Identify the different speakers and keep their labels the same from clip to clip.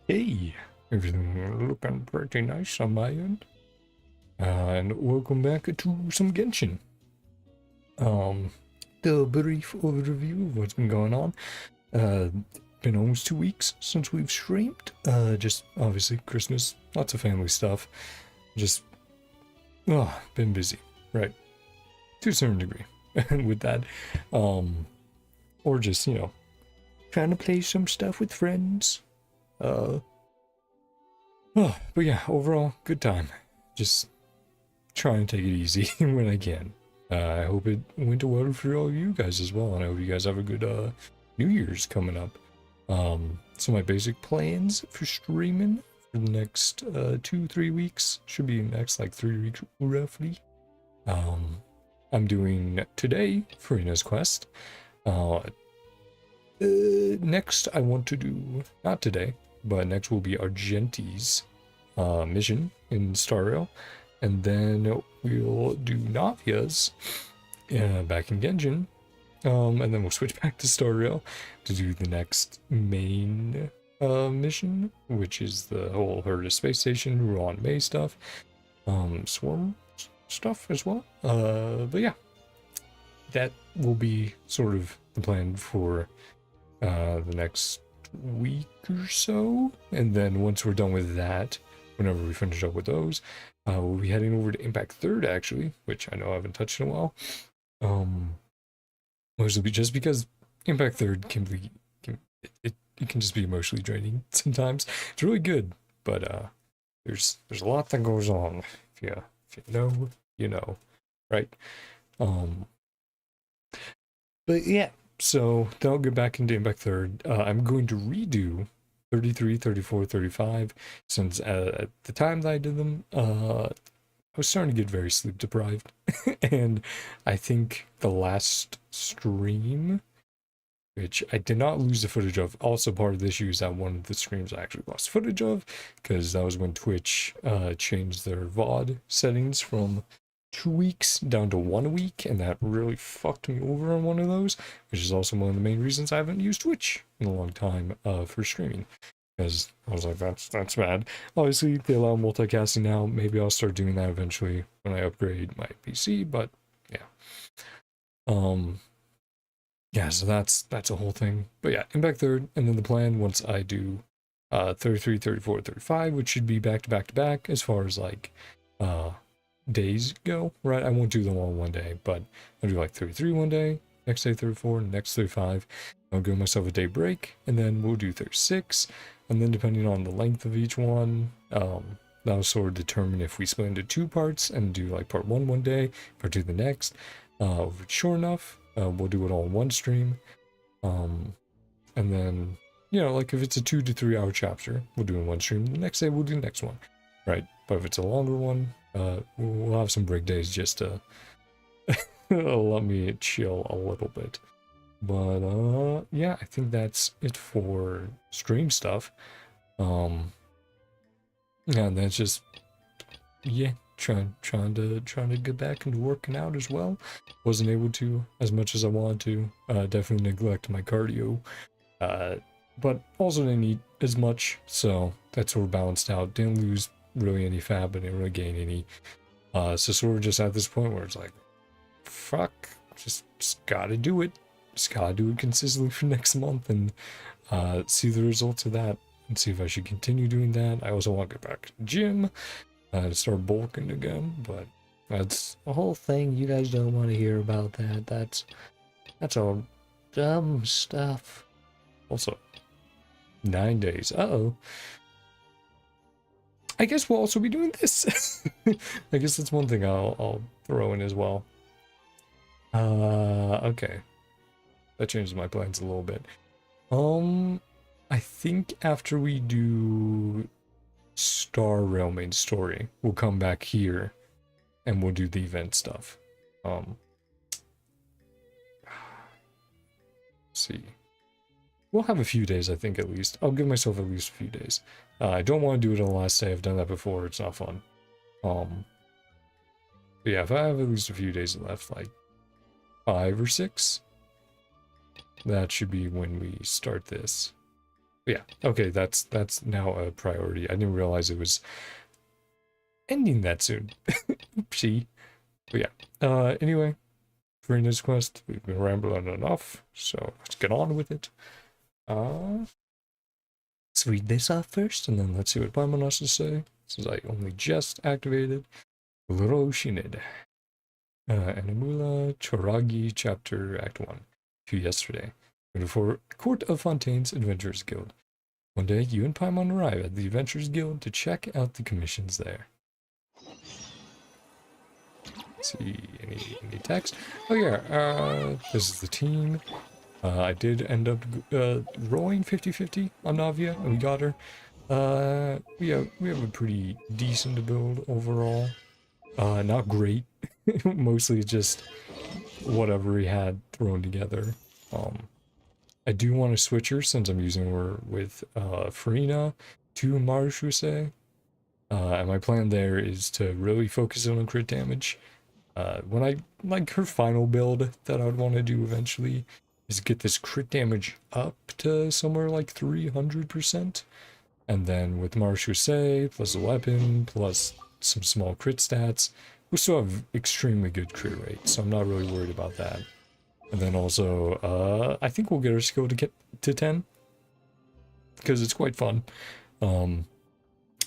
Speaker 1: Hey, everything looking pretty nice on my end. And welcome back to some Genshin. Um, the brief overview of what's been going on. Uh, been almost 2 weeks since we've streamed. Just obviously Christmas, lots of family stuff. Just, been busy, right? To a certain degree. And with that, or just, trying to play some stuff with friends. But yeah, overall, good time. Just trying to take it easy when I can. I hope it went well for all you guys as well, and I hope you guys have a good New Year's coming up. So my basic plans for streaming for the next 2-3 weeks should be next like 3 weeks roughly. I'm doing today Furina's quest. Next I want to do, not today, but next will be Argenti's mission in Star Rail, and then we'll do Navia's back in Genshin, and then we'll switch back to Star Rail to do the next main mission, which is the whole Herd of Space Station, Ruan May stuff, Swarm stuff as well. But yeah, that will be sort of the plan for the next week or so, and then once we're done with that, whenever we finish up with those, we'll be heading over to Impact-Third actually, which I know I haven't touched in a while. Mostly just because Impact-Third can be, it can just be emotionally draining sometimes. It's really good, but there's a lot that goes on. If you know, you know, right? But yeah. So then I'll get back into Impact-Third. I'm going to redo 33, 34, 35, since at the time that I did them, I was starting to get very sleep deprived. And I think the last stream, which I did not lose the footage of, also part of the issue is that one of the streams I actually lost footage of, because that was when Twitch changed their VOD settings from 2 weeks down to 1 week, and that really fucked me over on one of those, which is also one of the main reasons I haven't used Twitch in a long time for streaming, because I was like, that's bad. Obviously they allow multicasting now. Maybe I'll start doing that eventually when I upgrade my PC, but yeah. Yeah, so that's a whole thing. But yeah, Impact-Third, and then the plan once I do 33, 34, 35, which should be back to back to back as far as like days go, right? I won't do them all in one day, but I'll do like 33 one day, next day 34, next 35. I'll give myself a day break, and then we'll do 36, and then depending on the length of each one, that'll sort of determine if we split into 2 parts and do like part 1 one day, part 2 the next. If it's short enough, we'll do it all in one stream, and then, you know, like if it's a 2 to 3 hour chapter, we'll do in one stream. The next day we'll do the next one, right? But if it's a longer one, we'll have some break days just to let me chill a little bit. But yeah, I think that's it for stream stuff. And that's just, yeah, trying to get back into working out as well. Wasn't able to as much as I wanted to. Definitely neglected my cardio, but also didn't eat as much, so that's sort of balanced out. Didn't lose really any fat, but didn't really gain any. So sort of just at this point where it's like, fuck, just gotta do it. Just gotta do it consistently for next month, and see the results of that, and see if I should continue doing that. I also want to get back to the gym to start bulking again, but that's a whole thing. You guys don't want to hear about that. That's all dumb stuff. Also, 9 days. Uh-oh. I guess we'll also be doing this. I guess that's one thing I'll throw in as well. Okay. That changes my plans a little bit. I think after we do Star Rail main story, we'll come back here and we'll do the event stuff. Let's see. We'll have a few days, I think, at least. I'll give myself at least a few days. I don't want to do it on the last day. I've done that before. It's not fun. But yeah, if I have at least a few days left, like 5 or 6, that should be when we start this. But yeah, okay, that's now a priority. I didn't realize it was ending that soon. Oopsie. But yeah, anyway, Furina's quest, we've been rambling enough, so let's get on with it. Let's read this off first, and then let's see what Paimon has to say, since I only just activated Little Shined. Anamula Choragi Chapter Act 1. To yesterday. Before Court of Fontaine's Adventurers Guild. One day, you and Paimon arrive at the Adventurers Guild to check out the commissions there. Let's see, any text? Oh yeah, this is the team. I did end up rolling 50-50 on Navia, and we got her. We have a pretty decent build overall. Not great. Mostly just whatever we had thrown together. I do want to switch her since I'm using her with Furina to Marishuse. And my plan there is to really focus on crit damage. When I like her final build that I would want to do eventually is get this crit damage up to somewhere like 300%. And then with Marishuse plus a weapon plus some small crit stats, we still have extremely good crit rate, so I'm not really worried about that. And then also, I think we'll get our skill to get to 10, because it's quite fun. And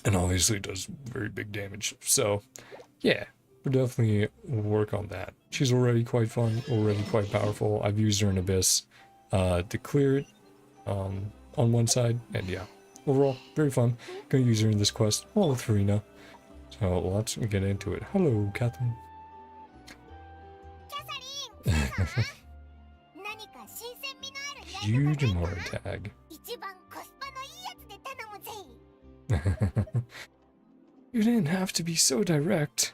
Speaker 1: obviously it does very big damage. So, yeah, we'll definitely work on that. She's already quite fun, already quite powerful. I've used her in Abyss to clear it on one side, and yeah, overall, very fun. Gonna use her in this quest, all with Furina. So let's get into it. Hello, Catherine. Huge Mora tag. You didn't have to be so direct.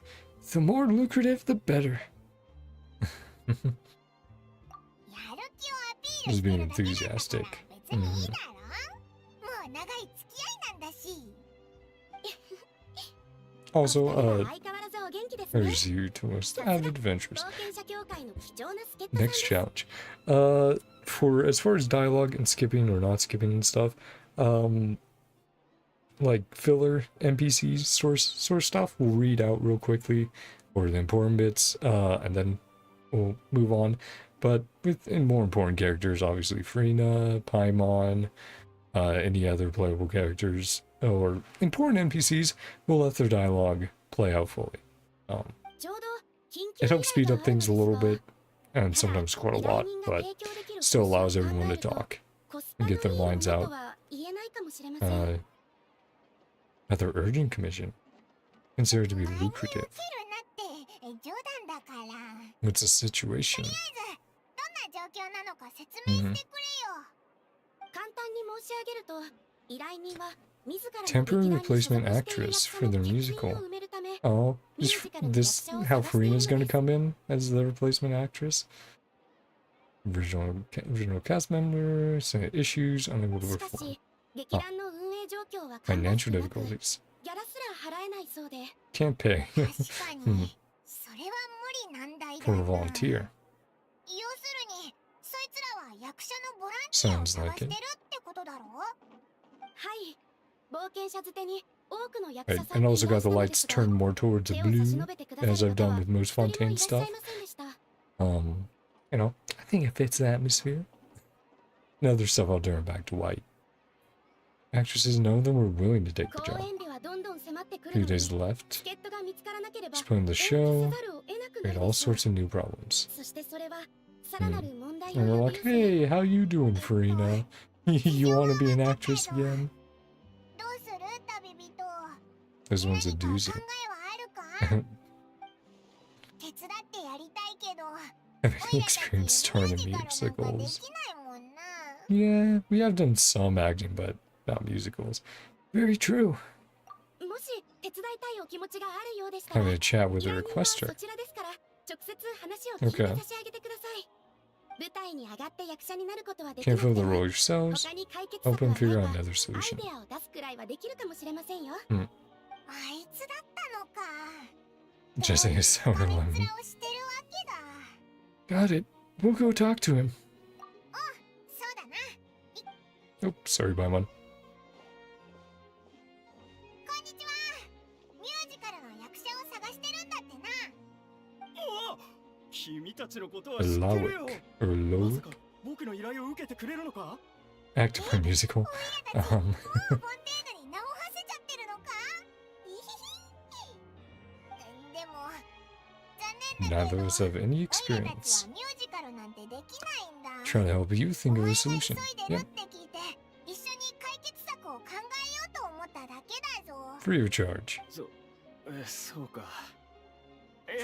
Speaker 1: The more lucrative, the better. Just being enthusiastic. Also, there's you to most avid adventures. Next challenge. For as far as dialogue and skipping or not skipping and stuff, like filler NPC source stuff, we'll read out real quickly, or the important bits, and then we'll move on. But in more important characters, obviously Furina, Paimon, any other playable characters, or important NPCs, we'll let their dialogue play out fully. It helps speed up things a little bit, and sometimes quite a lot, but still allows everyone to talk and get their lines out. Another urgent commission, considered to be lucrative. What's the situation? Temporary replacement actress for their musical. Oh, is this how Furina's going to come in as the replacement actress? Original cast member, Senate issues, unable to perform. Oh. Financial difficulties. Can't pay. For a volunteer. Sounds like it. Right, and also got the lights turned more towards the blue, as I've done with most Fontaine stuff. You know, I think it fits the atmosphere. And other stuff I'll turn back to white. Actresses, none of them were willing to take the job. A few days left. Explain the show. Create all sorts of new problems. And we're like, hey, how you doing, Furina? You want to be an actress again? This one's a doozy. Have any experience starring in musicals? Yeah, we have done some acting, but not musicals. Very true. Having a chat with a requester. Okay. Can't fill the role yourselves. Help him figure out another solution. Jesse is sour lemon. Got it. We'll go talk to him. Oops, sorry, Paimon. Heroic or Loic. Active or musical. Neither of us have any experience. Trying to help you think of a solution. Yep. Free of charge.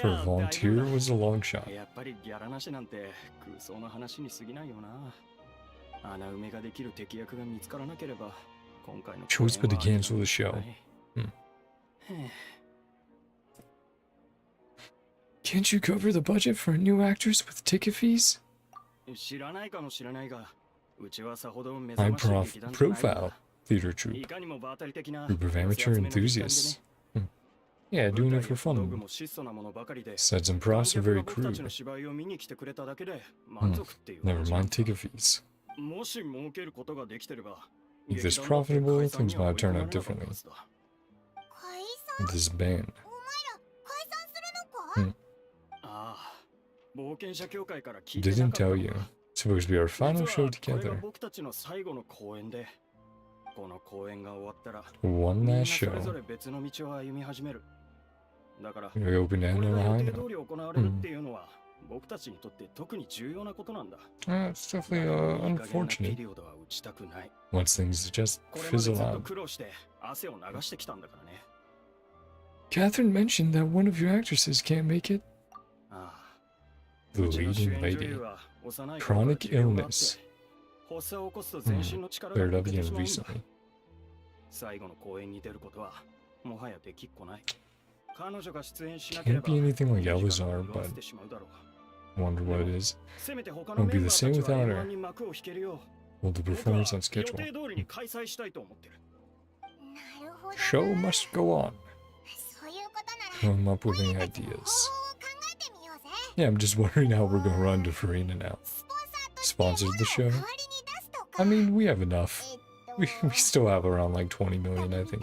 Speaker 1: For a volunteer was a long shot. Choice but to cancel the show. Can't you cover the budget for new actors with ticket fees? High profile theater troupe. Group of amateur enthusiasts. Yeah, doing it for fun. Sets and profs are very crude. Never mind ticket fees. If this profitable, things might turn out differently. This band. Didn't tell you. It's supposed to be our final show together. One last show. We open to end on a high note. It's definitely unfortunate. Once things just fizzle out. Catherine mentioned that one of your actresses can't make it. The leading lady. Chronic illness. Cleared up again recently. Can't be anything like Elazar, but wonder what it is. Won't be the same without her. Hold the performance on schedule. Show must go on. Come up with any ideas. Yeah, I'm just wondering how we're gonna run to Furina now. Sponsors the show? I mean, we have enough. We still have around like 20 million, I think.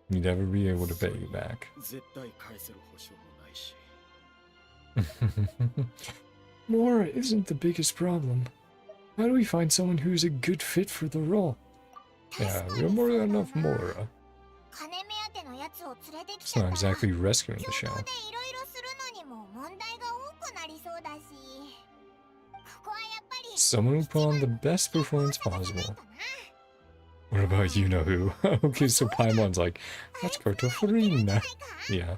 Speaker 1: You'd never be able to pay you back. Mora isn't the biggest problem. How do we find someone who's a good fit for the role? Yeah, we're more than enough Mora. It's not exactly rescuing the show. Someone who put on the best performance possible. What about you-know-who? Okay, so Paimon's like, let's go to Furina. Yeah.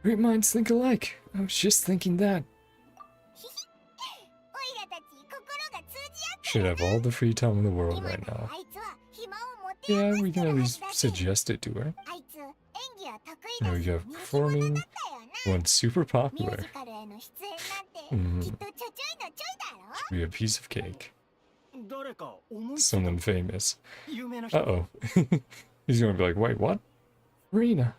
Speaker 1: Great minds think alike. I was just thinking that. Should have all the free time in the world right now. Yeah, we can at least suggest it to her. You know, you have performing, one's super popular. Should be a piece of cake. Someone famous. Uh-oh. He's gonna be like, wait, what? Furina.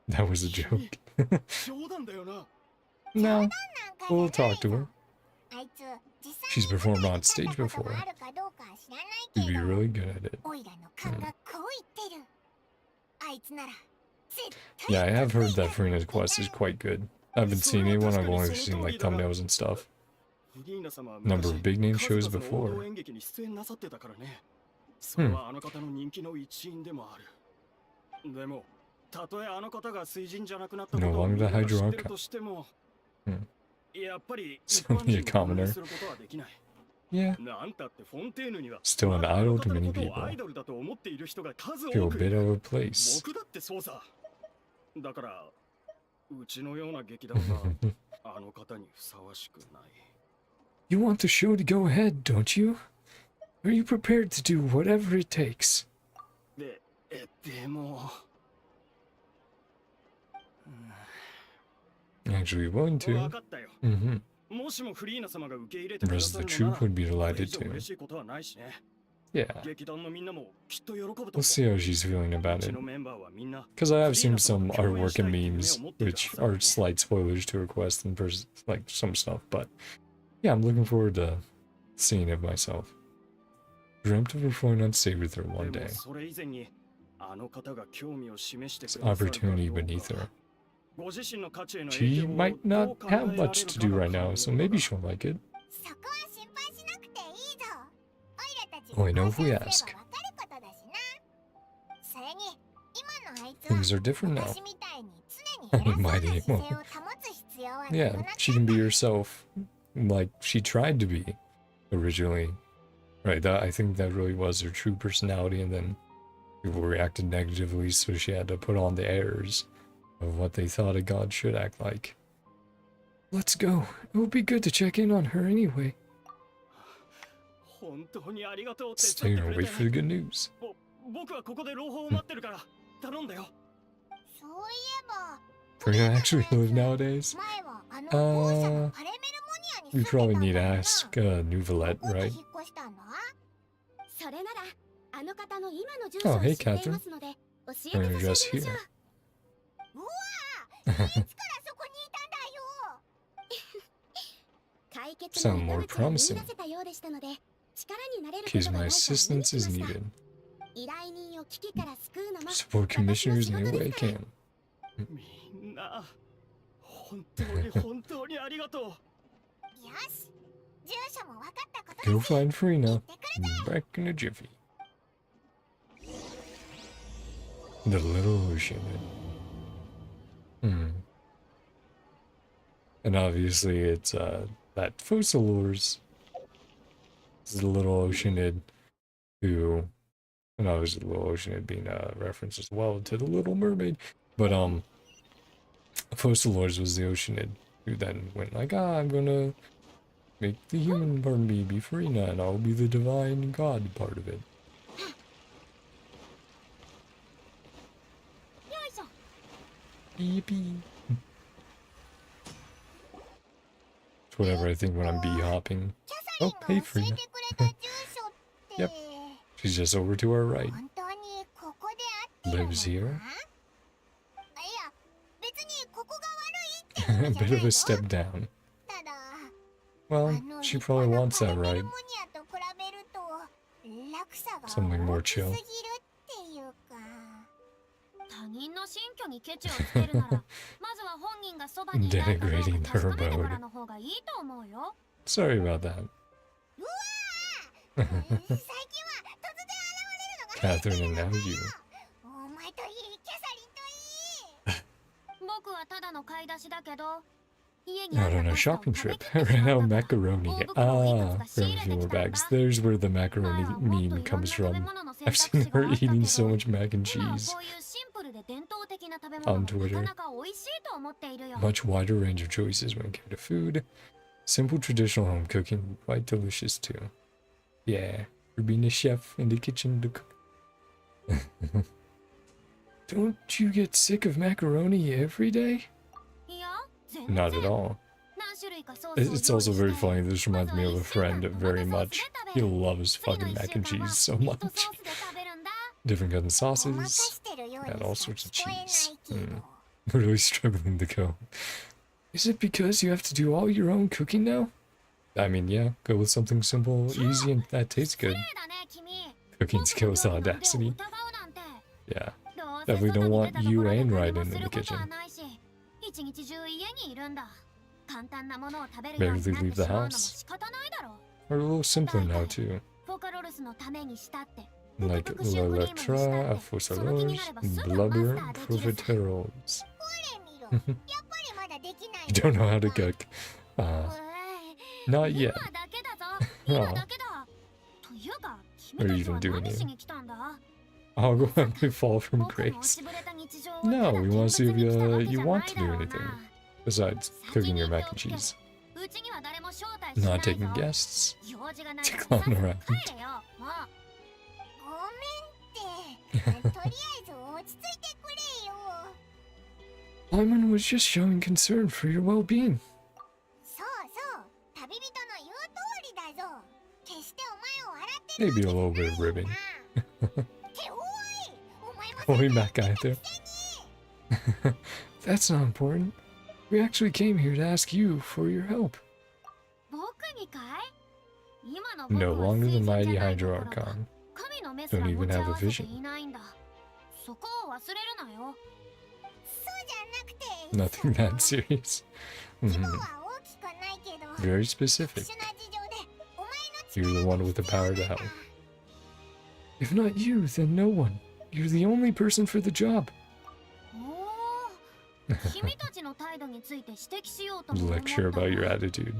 Speaker 1: That was a joke. No, we'll talk to her. She's performed on stage before. You'd be really good at it. Yeah, I have heard that Furina's quest is quite good. I haven't seen anyone, I've only seen like thumbnails and stuff. Number of big name shows before. No longer the Hydro Archive. It's only a commoner. Yeah. Still an idol to many people. Feel a bit out of place. You want the show to go ahead, don't you? Are you prepared to do whatever it takes? Actually willing to. The rest of the troupe would be delighted to. Yeah. We'll see how she's feeling about it. Because I have seen some artwork and memes, which are slight spoilers to her quest and like some stuff, but yeah, I'm looking forward to seeing it myself. Dreamt of performing on stage with her one day. This opportunity beneath her. She might not have much to do right now, so maybe she'll like it. Oh, I know if we ask. Things are different now. I might anymore. Yeah, she can be herself, like she tried to be originally. Right, I think that really was her true personality, and then people reacted negatively, so she had to put on the airs of what they thought a god should act like. Let's go. It would be good to check in on her anyway. Stay here and wait for the good news. Furina actually live nowadays? We probably need to ask Nouvelette, right? Oh, hey, Catherine. We're just here. Sound more promising. Case my assistance is needed. Support commissioners in any way I can. Go find Furina. Back in a jiffy. The little ocean. And obviously it's that Focalors is the little oceanid who, and obviously the little oceanid being a reference as well to the Little Mermaid, but Focalors was the oceanid who then went like, I'm gonna make the human part of me be Furina, and I'll be the divine god part of it. Yippee. It's whatever I think when I'm bee hopping. Oh, hey Furina. Yep. She's just over to our right. Lives here. A bit of a step down. Well, she probably wants that, right? Something more chill. Denigrating her abode. Sorry about that. Catherine, and now you. Not on a shopping trip. Ran out macaroni. Ah, from a few more bags. There's where the macaroni meme comes from. I've seen her eating so much mac and cheese on Twitter. Much wider range of choices when it came to food. Simple traditional home cooking, quite delicious too. Yeah, for being a chef in the kitchen to cook. Don't you get sick of macaroni every day? Not at all. It's also very funny. This reminds me of a friend very much. He loves fucking mac and cheese so much. Different kinds of sauces, and all sorts of cheese. I'm really struggling to go. Is it because you have to do all your own cooking now? I mean, yeah, go with something simple, easy, and that tastes good. Cooking skills audacity. Yeah, definitely don't want you and Raiden in the kitchen. Barely leave the house. We're a little simpler now, too. Like L'Electra, Focalors, Blubber, Profiteroles. You don't know how to cook. Not yet. Oh. Or even doing it. I'll go and fall from grace. No, we want to see if you want to do anything. Besides cooking your mac and cheese. Not taking guests. To clown around. Lyman was just showing concern for your well-being. Maybe a little bit of ribbing. Holy Mac either. That's not important. We actually came here to ask you for your help. No longer the mighty Hydro Archon. Don't even have a vision. Nothing that serious. Very specific. You're the one with the power to help. If not you, then no one. You're the only person for the job. Lecture about your attitude.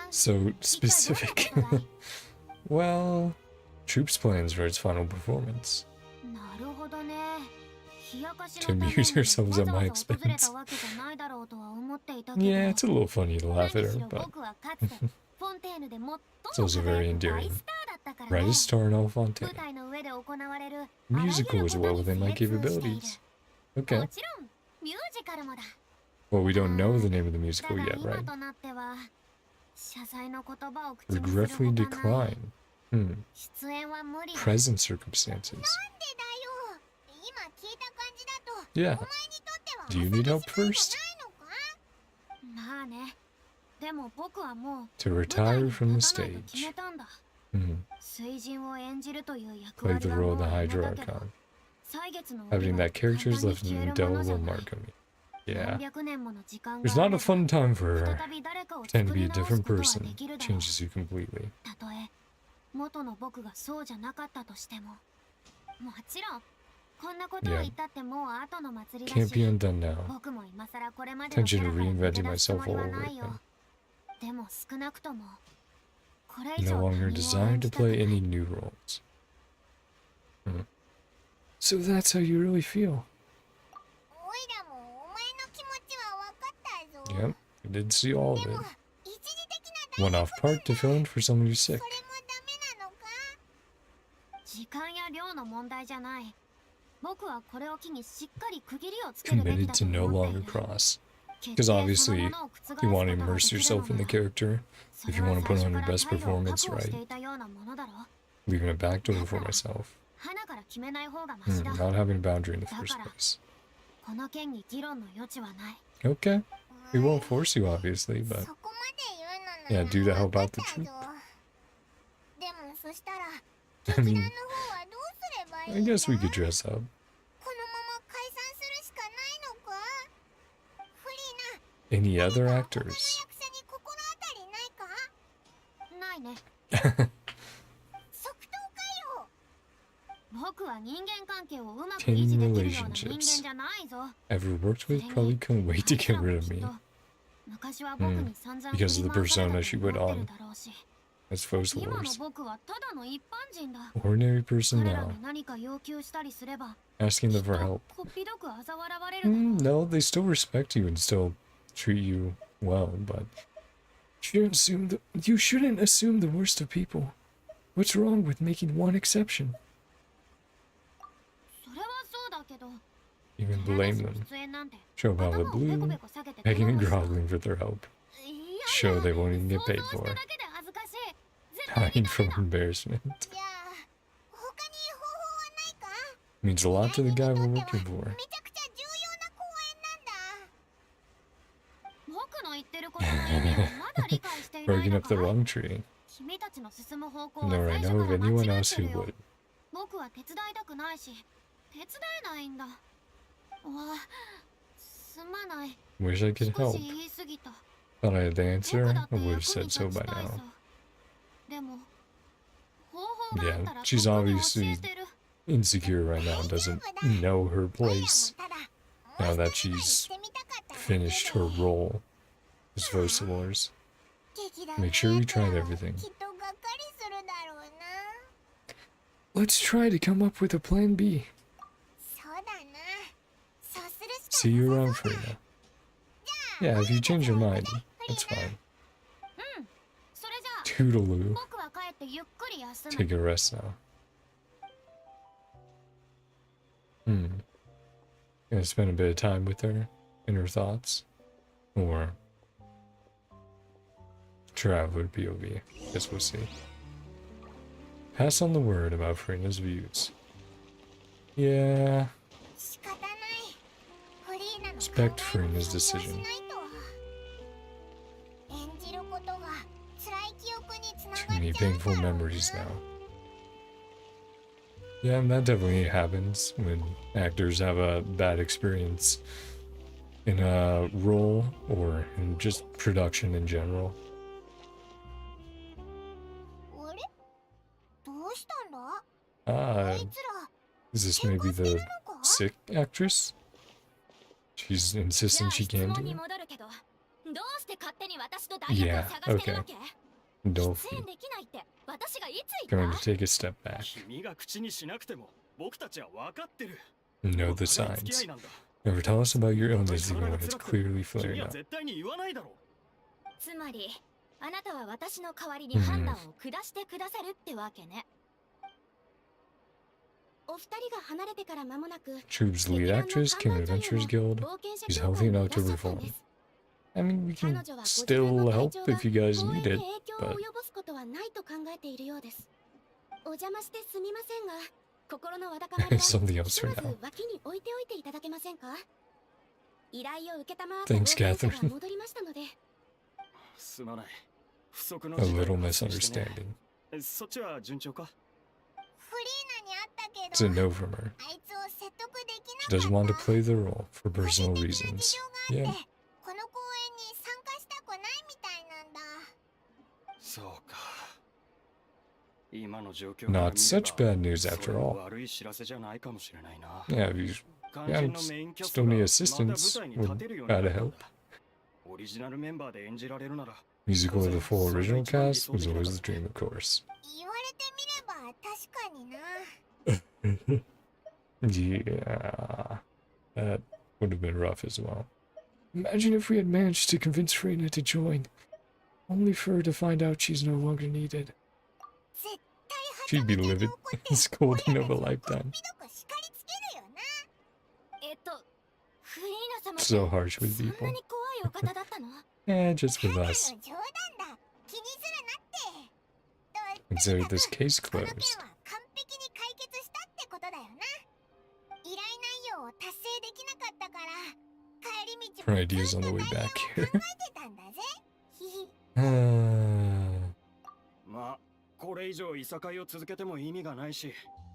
Speaker 1: So specific. Well, Troops plans for its final performance. To amuse yourselves at my expense. Yeah, it's a little funny to laugh at her, but it's also very endearing. Brightest star in all Fontaine. Musical is well within my capabilities. Okay. Well, we don't know the name of the musical yet, right? Regretfully decline. Present circumstances. Yeah. Do you need help first? To retire from the stage. Play the role of the Hydro Archon. Having that character has left an indelible mark on me. Yeah. It's not a fun time for her. Pretend to be a different person. Changes you completely. Yeah. Can't be undone now. Attention to reinventing myself all over again. No longer desire to play any new roles. So that's how you really feel. Yep, I did see all of it. One-off part to fill in for someone who's sick. Committed to no longer cross. Because obviously, you want to immerse yourself in the character. If you want to put on your best performance, right? Leaving a back door for myself. Not having a boundary in the first place. Okay. We won't force you, obviously, but... yeah, do to help out the troop. I mean... I guess we could dress up. Any other actors? Tame relationships. Ever worked with probably couldn't wait to get rid of me. Because of the persona she put on. As Foes Wars. Ordinary person now. Asking them for help. No, they still respect you and still treat you well, but you shouldn't assume the worst of people. What's wrong with making one exception? Even blame them. Show up out of the blue, begging and groveling for their help. Show they won't even get paid for it. Dying from embarrassment. Means a lot to the guy we're working for. Barking up the wrong tree. Nor I know of anyone else who would. Wish I could help. Thought I had the answer, I would have said so by now. Yeah, she's obviously insecure right now and doesn't know her place. Now that she's finished her role as Foes Wars. Make sure we tried everything. Let's try to come up with a plan B. See you around, Furina. Yeah, if you change your mind, that's fine. Toodaloo. Take a rest now. Gonna spend a bit of time with her and her thoughts. Or Traveler POV. Guess we'll see. Pass on the word about Furina's views. Yeah. respect Furina's decision. Too many painful memories now. Yeah, and that definitely happens when actors have a bad experience in a role or in just production in general. Is this maybe the sick actress? She's insisting she can do it? Yeah, okay. Dolphy. Going to take a step back. Know the signs. Never tell us about your illness even when it's clearly flaring up. Troop's lead actress, King Adventures Guild. She's healthy enough to reform. I mean, we can still help if you guys need it, but... something else for now. Thanks, Catherine. A little misunderstanding. It's a no from her. She doesn't want to play the role for personal reasons. Yeah. Not such bad news after all. Yeah, if you still need assistance, we'll try to help. Musical of the full original cast was always the dream, of course. Yeah, that would have been rough as well. Imagine if we had managed to convince Furina to join, only for her to find out she's no longer needed. She'd be livid. Scolding of a lifetime. So harsh with people. Eh, just with us. Consider this case closed. Her ideas on the way back here.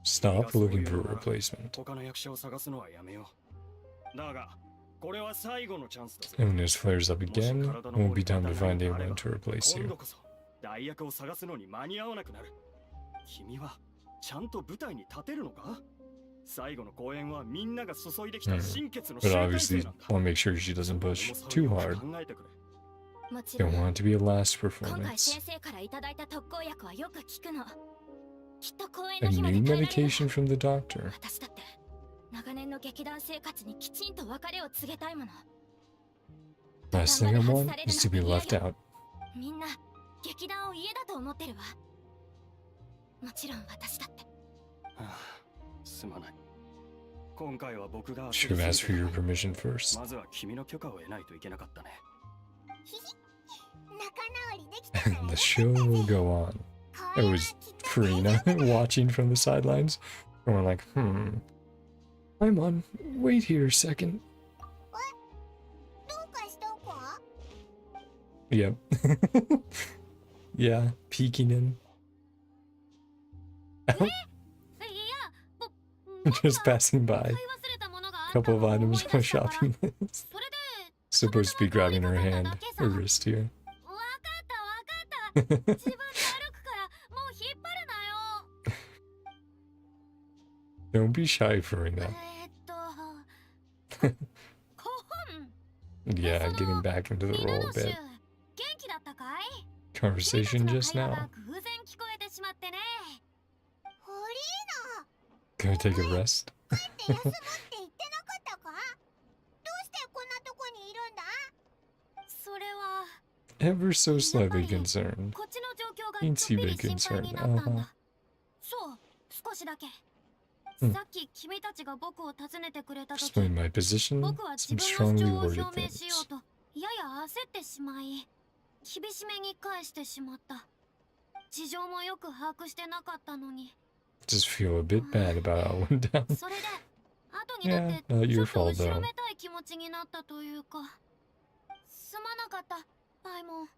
Speaker 1: Stop looking for a replacement. And when this flares up again, it won't be time to find anyone to replace you. But obviously, want to make sure she doesn't push too hard. Don't want it to be a last performance. A new medication from the doctor. Last thing I want is to be left out. Should have asked for your permission first. The show will go on. It was Furina watching from the sidelines. And we're like, I'm on. Wait here a second. Yep. Yeah, peeking in. Just passing by. Couple of items on a shopping list. Supposed to be grabbing her hand, her wrist here. Don't be shy, Furina. Yeah, getting back into the role a bit. Conversation just now. Gonna take a rest? Ever so slightly concerned. Teensy bit concerned. Explain my position. Some strongly worded things. Just feel a bit bad about how it went down. Yeah, not your fault though.
Speaker 2: めたい気持ちになったというか。すまなかった、パイモン。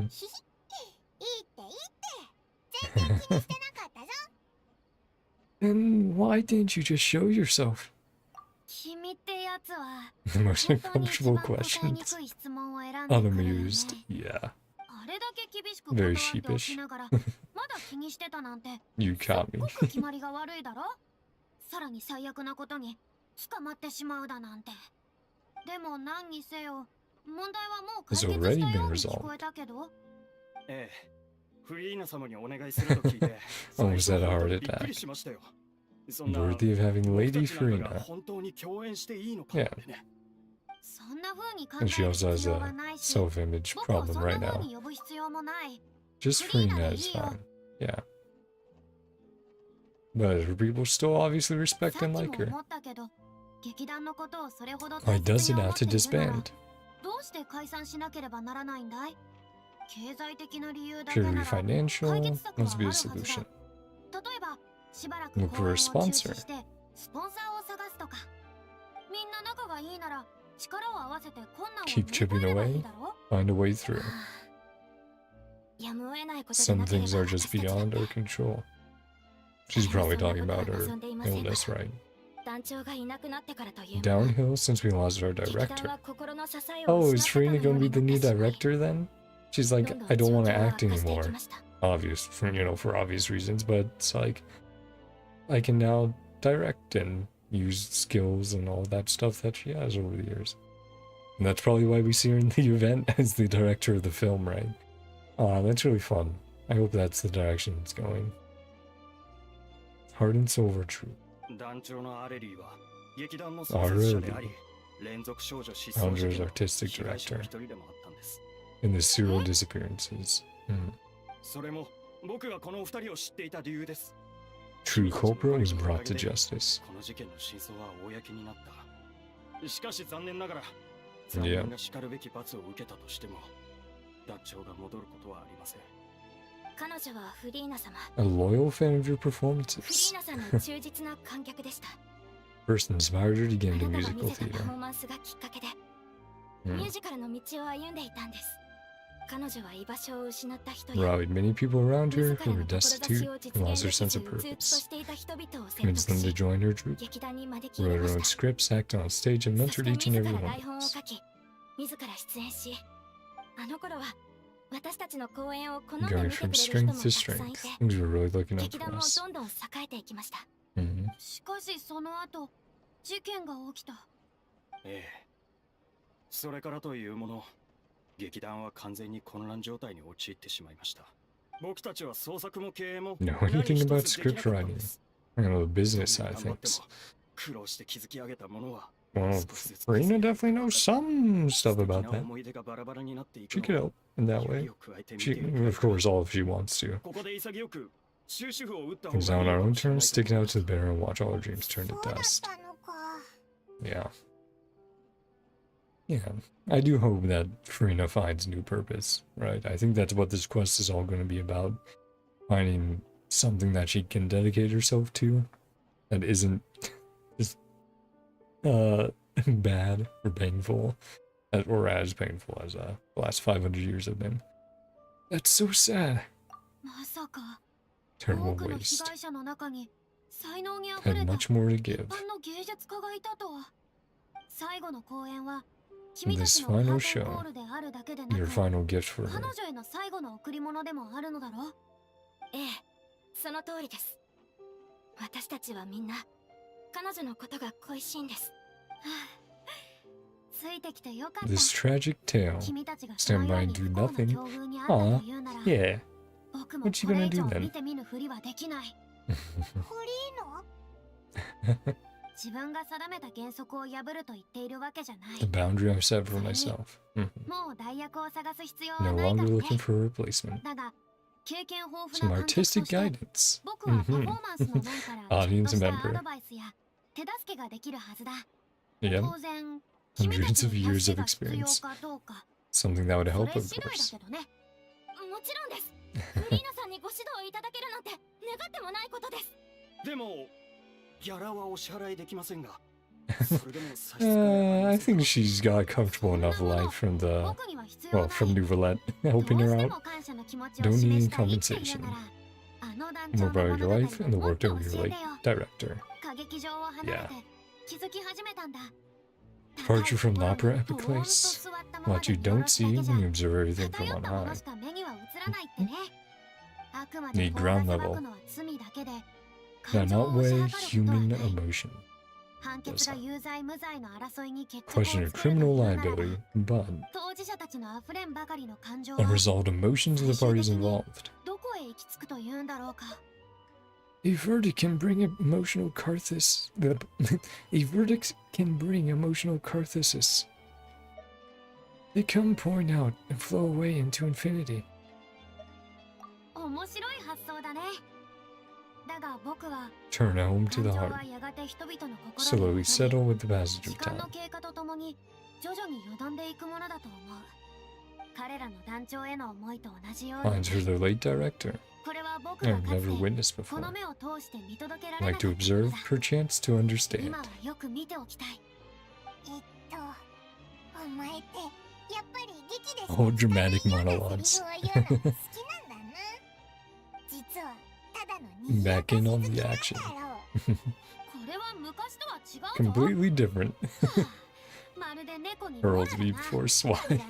Speaker 2: ひひ、いいっていいって。全然気にしてなかったぞ。
Speaker 1: And why didn't you just show yourself?
Speaker 2: 君ってやつは
Speaker 1: The most
Speaker 2: 本当に一
Speaker 1: uncomfortable
Speaker 2: 番答えに
Speaker 1: questions.
Speaker 2: くい質問を選んでくるよね。
Speaker 1: Unamused. Yeah.
Speaker 2: あれだけ厳しく
Speaker 1: Very
Speaker 2: 断っておき
Speaker 1: sheepish.
Speaker 2: ながらまだ気にしてたなんて
Speaker 1: You
Speaker 2: すっ
Speaker 1: caught me.
Speaker 2: ごく決まりが悪いだろ。さらに最悪なことに捕まってしまうだなんて。でも何にせよ問題はもう解決したように聞こえたけど。
Speaker 3: ええ、フリーナ様にお願いすると聞いて
Speaker 1: Almost had a heart
Speaker 3: びっくり
Speaker 1: attack.
Speaker 3: しましたよ。そんな
Speaker 1: Worthy of having
Speaker 3: 僕
Speaker 1: Lady
Speaker 3: たちなんかが
Speaker 1: Furina.
Speaker 3: 本当に共演していいのかってね。
Speaker 2: そんな風に考
Speaker 1: And
Speaker 2: え
Speaker 1: she
Speaker 2: る
Speaker 1: also
Speaker 2: 必
Speaker 1: has
Speaker 2: 要は
Speaker 1: a
Speaker 2: ないし、
Speaker 1: self-image
Speaker 2: 僕を
Speaker 1: problem
Speaker 2: そん
Speaker 1: right
Speaker 2: な風
Speaker 1: now.
Speaker 2: に呼ぶ必要もない。
Speaker 1: Just
Speaker 2: Furina
Speaker 1: Furina
Speaker 2: で
Speaker 1: is
Speaker 2: いいよ。
Speaker 1: fine. Yeah. But her people still obviously
Speaker 2: さ
Speaker 1: respect
Speaker 2: っき
Speaker 1: and
Speaker 2: も
Speaker 1: like her.
Speaker 2: 思ったけど、劇団のことをそれほど
Speaker 1: Why
Speaker 2: 大
Speaker 1: does
Speaker 2: 切
Speaker 1: it
Speaker 2: に思
Speaker 1: have
Speaker 2: って
Speaker 1: to
Speaker 2: いるなら、
Speaker 1: disband?
Speaker 2: どうして解散しなければならないんだい？経済的な理由だけな
Speaker 1: Purely
Speaker 2: ら解
Speaker 1: financial
Speaker 2: 決策は
Speaker 1: must
Speaker 2: あ
Speaker 1: be
Speaker 2: る
Speaker 1: a
Speaker 2: はずだ。
Speaker 1: solution.
Speaker 2: 例えば、しばらく
Speaker 1: Look
Speaker 2: 公
Speaker 1: for
Speaker 2: 演
Speaker 1: a
Speaker 2: を中
Speaker 1: sponsor.
Speaker 2: 止してスポンサーを探すとか。みんな仲がいいなら力を合わせて困難を乗り
Speaker 1: Keep
Speaker 2: 越
Speaker 1: chipping
Speaker 2: えればい
Speaker 1: away.
Speaker 2: いだろ。
Speaker 1: Find a way through.
Speaker 2: やむを得ないことで
Speaker 1: Some
Speaker 2: なけれ
Speaker 1: things
Speaker 2: ば
Speaker 1: are just
Speaker 2: 私たち
Speaker 1: beyond our control. She's probably talking about her
Speaker 2: 望んでいませんが、
Speaker 1: illness, right?
Speaker 2: 団長がいなくなってからというもの、
Speaker 1: Downhill since we lost our
Speaker 2: 劇団
Speaker 1: director.
Speaker 2: は心の支えを
Speaker 1: Oh,
Speaker 2: 失
Speaker 1: is
Speaker 2: ったかの
Speaker 1: Furina
Speaker 2: よ
Speaker 1: gonna
Speaker 2: う
Speaker 1: be
Speaker 2: に
Speaker 1: the
Speaker 2: な
Speaker 1: new
Speaker 2: ってしまい、
Speaker 1: director then? She's
Speaker 2: ど
Speaker 1: like,
Speaker 2: んどん
Speaker 1: I
Speaker 2: 状
Speaker 1: don't
Speaker 2: 況
Speaker 1: want to
Speaker 2: は
Speaker 1: act
Speaker 2: 悪化していき
Speaker 1: anymore.
Speaker 2: ました。
Speaker 1: Obvious, for obvious reasons, but it's like, I can now direct and use skills and all that stuff that she has over the years. And that's probably why we see her in the event as the director of the film, right? That's really fun. I hope that's the direction it's going. Heart and soul are true.
Speaker 3: 団長のアレリーは劇団の創設者であり、連続少女失踪
Speaker 1: Founder's
Speaker 3: 事件の
Speaker 1: artistic
Speaker 3: 被害者
Speaker 1: director
Speaker 3: の一人でもあったんです。
Speaker 1: in the serial disappearances.
Speaker 3: それも僕がこの二人を知っていた理由です。
Speaker 1: True culprit was brought to justice.
Speaker 3: この事件の真相は公になった。しかし残念ながら、
Speaker 1: Yeah.
Speaker 3: 残念がしかるべき罰を受けたとしても、団長が戻ることはありません。
Speaker 2: 彼女はフリーナ様、
Speaker 1: A loyal fan of your
Speaker 2: フリ
Speaker 1: performances.
Speaker 2: ーナさんの忠実な観客でした。
Speaker 1: First inspired her to
Speaker 2: あ
Speaker 1: get
Speaker 2: な
Speaker 1: into
Speaker 2: たが
Speaker 1: musical
Speaker 2: 見せたパ
Speaker 1: theater.
Speaker 2: フォーマンスがきっかけで、ミュージカルの道を歩んでいたんです。彼女は居場所を失った人や、
Speaker 1: Rallied many people around
Speaker 2: 自
Speaker 1: her
Speaker 2: ら
Speaker 1: who
Speaker 2: の
Speaker 1: were
Speaker 2: 志を
Speaker 1: destitute
Speaker 2: 実
Speaker 1: and lost
Speaker 2: 現
Speaker 1: their
Speaker 2: でき
Speaker 1: sense
Speaker 2: ず
Speaker 1: of
Speaker 2: うつうつと
Speaker 1: purpose.
Speaker 2: していた人々を説
Speaker 1: Convinced
Speaker 2: 得
Speaker 1: them to
Speaker 2: し、
Speaker 1: join her troupe.
Speaker 2: 劇団に招き入れ
Speaker 1: Wrote
Speaker 2: ま
Speaker 1: her own
Speaker 2: した。
Speaker 1: scripts, acted on stage, and
Speaker 2: そ
Speaker 1: mentored
Speaker 2: して
Speaker 1: each and
Speaker 2: 自
Speaker 1: every
Speaker 2: ら
Speaker 1: one
Speaker 2: 台
Speaker 1: of
Speaker 2: 本を
Speaker 1: us.
Speaker 2: 書き、自ら出演し、あの頃は私たちの公演を好んで
Speaker 1: Going
Speaker 2: 見てく
Speaker 1: from
Speaker 2: れる人も
Speaker 1: strength
Speaker 2: た
Speaker 1: to
Speaker 2: くさんい
Speaker 1: strength.
Speaker 2: て、
Speaker 1: Things were really looking up
Speaker 2: 劇
Speaker 1: for
Speaker 2: 団も
Speaker 1: us.
Speaker 2: どんどん栄えていきました。
Speaker 1: Mhm.
Speaker 2: しかしその後、事件が起きた。
Speaker 3: ええ。それからというもの、劇団は完全に混乱状態に陥ってしまいました。僕たちは創作も経営も
Speaker 1: Know
Speaker 3: 何
Speaker 1: anything
Speaker 3: 一
Speaker 1: about
Speaker 3: つでき
Speaker 1: script
Speaker 3: なかったん
Speaker 1: writing?
Speaker 3: です。
Speaker 1: I know the
Speaker 3: どん
Speaker 1: business
Speaker 3: な
Speaker 1: side
Speaker 3: に頑張って
Speaker 1: things.
Speaker 3: も苦労して築き上げたものは
Speaker 1: Well,
Speaker 3: 少しずつ
Speaker 1: Furina definitely knows some
Speaker 3: 素
Speaker 1: stuff
Speaker 3: 敵
Speaker 1: about
Speaker 3: な
Speaker 1: that.
Speaker 3: 思い出がバラバラになっていく
Speaker 1: She
Speaker 3: の
Speaker 1: could
Speaker 3: を
Speaker 1: help in that
Speaker 3: よ
Speaker 1: way.
Speaker 3: りを加えて見
Speaker 1: She,
Speaker 3: てみる
Speaker 1: of course, all if she wants to.
Speaker 3: ここで潔く終止符を打った方
Speaker 1: Things
Speaker 3: がい
Speaker 1: on
Speaker 3: い
Speaker 1: our
Speaker 3: か
Speaker 1: own
Speaker 3: もしれな
Speaker 1: terms,
Speaker 3: いと
Speaker 1: sticking
Speaker 3: 思い
Speaker 1: out
Speaker 3: ま
Speaker 1: to
Speaker 3: す。
Speaker 1: the bear and watch all our dreams turn
Speaker 2: そ
Speaker 1: to
Speaker 2: うだっ
Speaker 1: dust.
Speaker 2: たのか。
Speaker 1: Yeah. Yeah. I do hope that Furina finds new purpose, right? I think that's what this quest is all going to be about. Finding something that she can dedicate herself to that isn't just bad or painful, or as painful as the last 500 years have been. That's so sad.
Speaker 2: まさか、
Speaker 1: Terrible
Speaker 2: 多くの被
Speaker 1: waste.
Speaker 2: 害者の中に才能にあふ
Speaker 1: Had
Speaker 2: れた
Speaker 1: much more to
Speaker 2: 一
Speaker 1: give.
Speaker 2: 般の芸術家がいたとは。最後の公演は君た
Speaker 1: This
Speaker 2: ちのカ
Speaker 1: final
Speaker 2: ーテンコー
Speaker 1: show,
Speaker 2: ルであるだけでな
Speaker 1: your
Speaker 2: く、
Speaker 1: final gift for
Speaker 2: 彼
Speaker 1: her.
Speaker 2: 女への最後の贈り物でもあるのだろう。ええ、その通りです。私たちはみんな彼女のことが恋しいんです。はあ、ついてきてよかった。
Speaker 1: This tragic tale.
Speaker 2: 君たちがその
Speaker 1: Stand
Speaker 2: よう
Speaker 1: by
Speaker 2: に
Speaker 1: and
Speaker 2: 不
Speaker 1: do
Speaker 2: 幸な
Speaker 1: nothing.
Speaker 2: 境遇にあったというなら、
Speaker 1: Yeah.
Speaker 2: 僕も
Speaker 1: What
Speaker 2: こ
Speaker 1: you
Speaker 2: れ
Speaker 1: gonna
Speaker 2: 以
Speaker 1: do
Speaker 2: 上
Speaker 1: then?
Speaker 2: 見て見ぬふりはできない。自分が定めた原則を破ると言っているわけじゃない。
Speaker 1: The boundary I've set for myself.
Speaker 2: もう代役を探す必要は
Speaker 1: No
Speaker 2: ないから
Speaker 1: longer
Speaker 2: ね。
Speaker 1: looking for a replacement.
Speaker 2: だが、経験豊富
Speaker 1: Some
Speaker 2: な監督と
Speaker 1: artistic
Speaker 2: して、
Speaker 1: guidance.
Speaker 2: 僕はパフォーマンスの面からちょっ
Speaker 1: Audience
Speaker 2: とした
Speaker 1: member.
Speaker 2: アドバイスや手助けができるはずだ。
Speaker 1: Yeah.
Speaker 2: 当然、君た
Speaker 1: Hundreds
Speaker 2: ち
Speaker 1: of
Speaker 2: の
Speaker 1: years
Speaker 2: 助
Speaker 1: of
Speaker 2: けが必要
Speaker 1: experience.
Speaker 2: かどうか、
Speaker 1: Something that would
Speaker 2: そ
Speaker 1: help,
Speaker 2: れ
Speaker 1: of
Speaker 2: 次第だ
Speaker 1: course.
Speaker 2: けどね。もちろんです。フリーナさんにご指導いただけるなんて願ってもないことです。
Speaker 3: でもギャラはお支払いできませんが。
Speaker 1: I think she's got a comfortable enough life from the, well, from New Roulette, helping her out. Don't need any compensation. More about your life and the work that your late director. Yeah. Departure from the opera epic place. What you don't see when you observe everything from on high. Need ground level. Now not weigh human emotion. Question of criminal liability, but unresolved emotions of the parties involved. A verdict can bring emotional catharsis. A verdict can bring emotional catharsis. They come pouring out and flow away into infinity. Turn home to the heart. Slowly settle with the passage of time. Lines for their late director. I've never witnessed before. Like to observe, perchance to understand. All dramatic monologues. Back in on the action. Completely different. Earl to be before swine.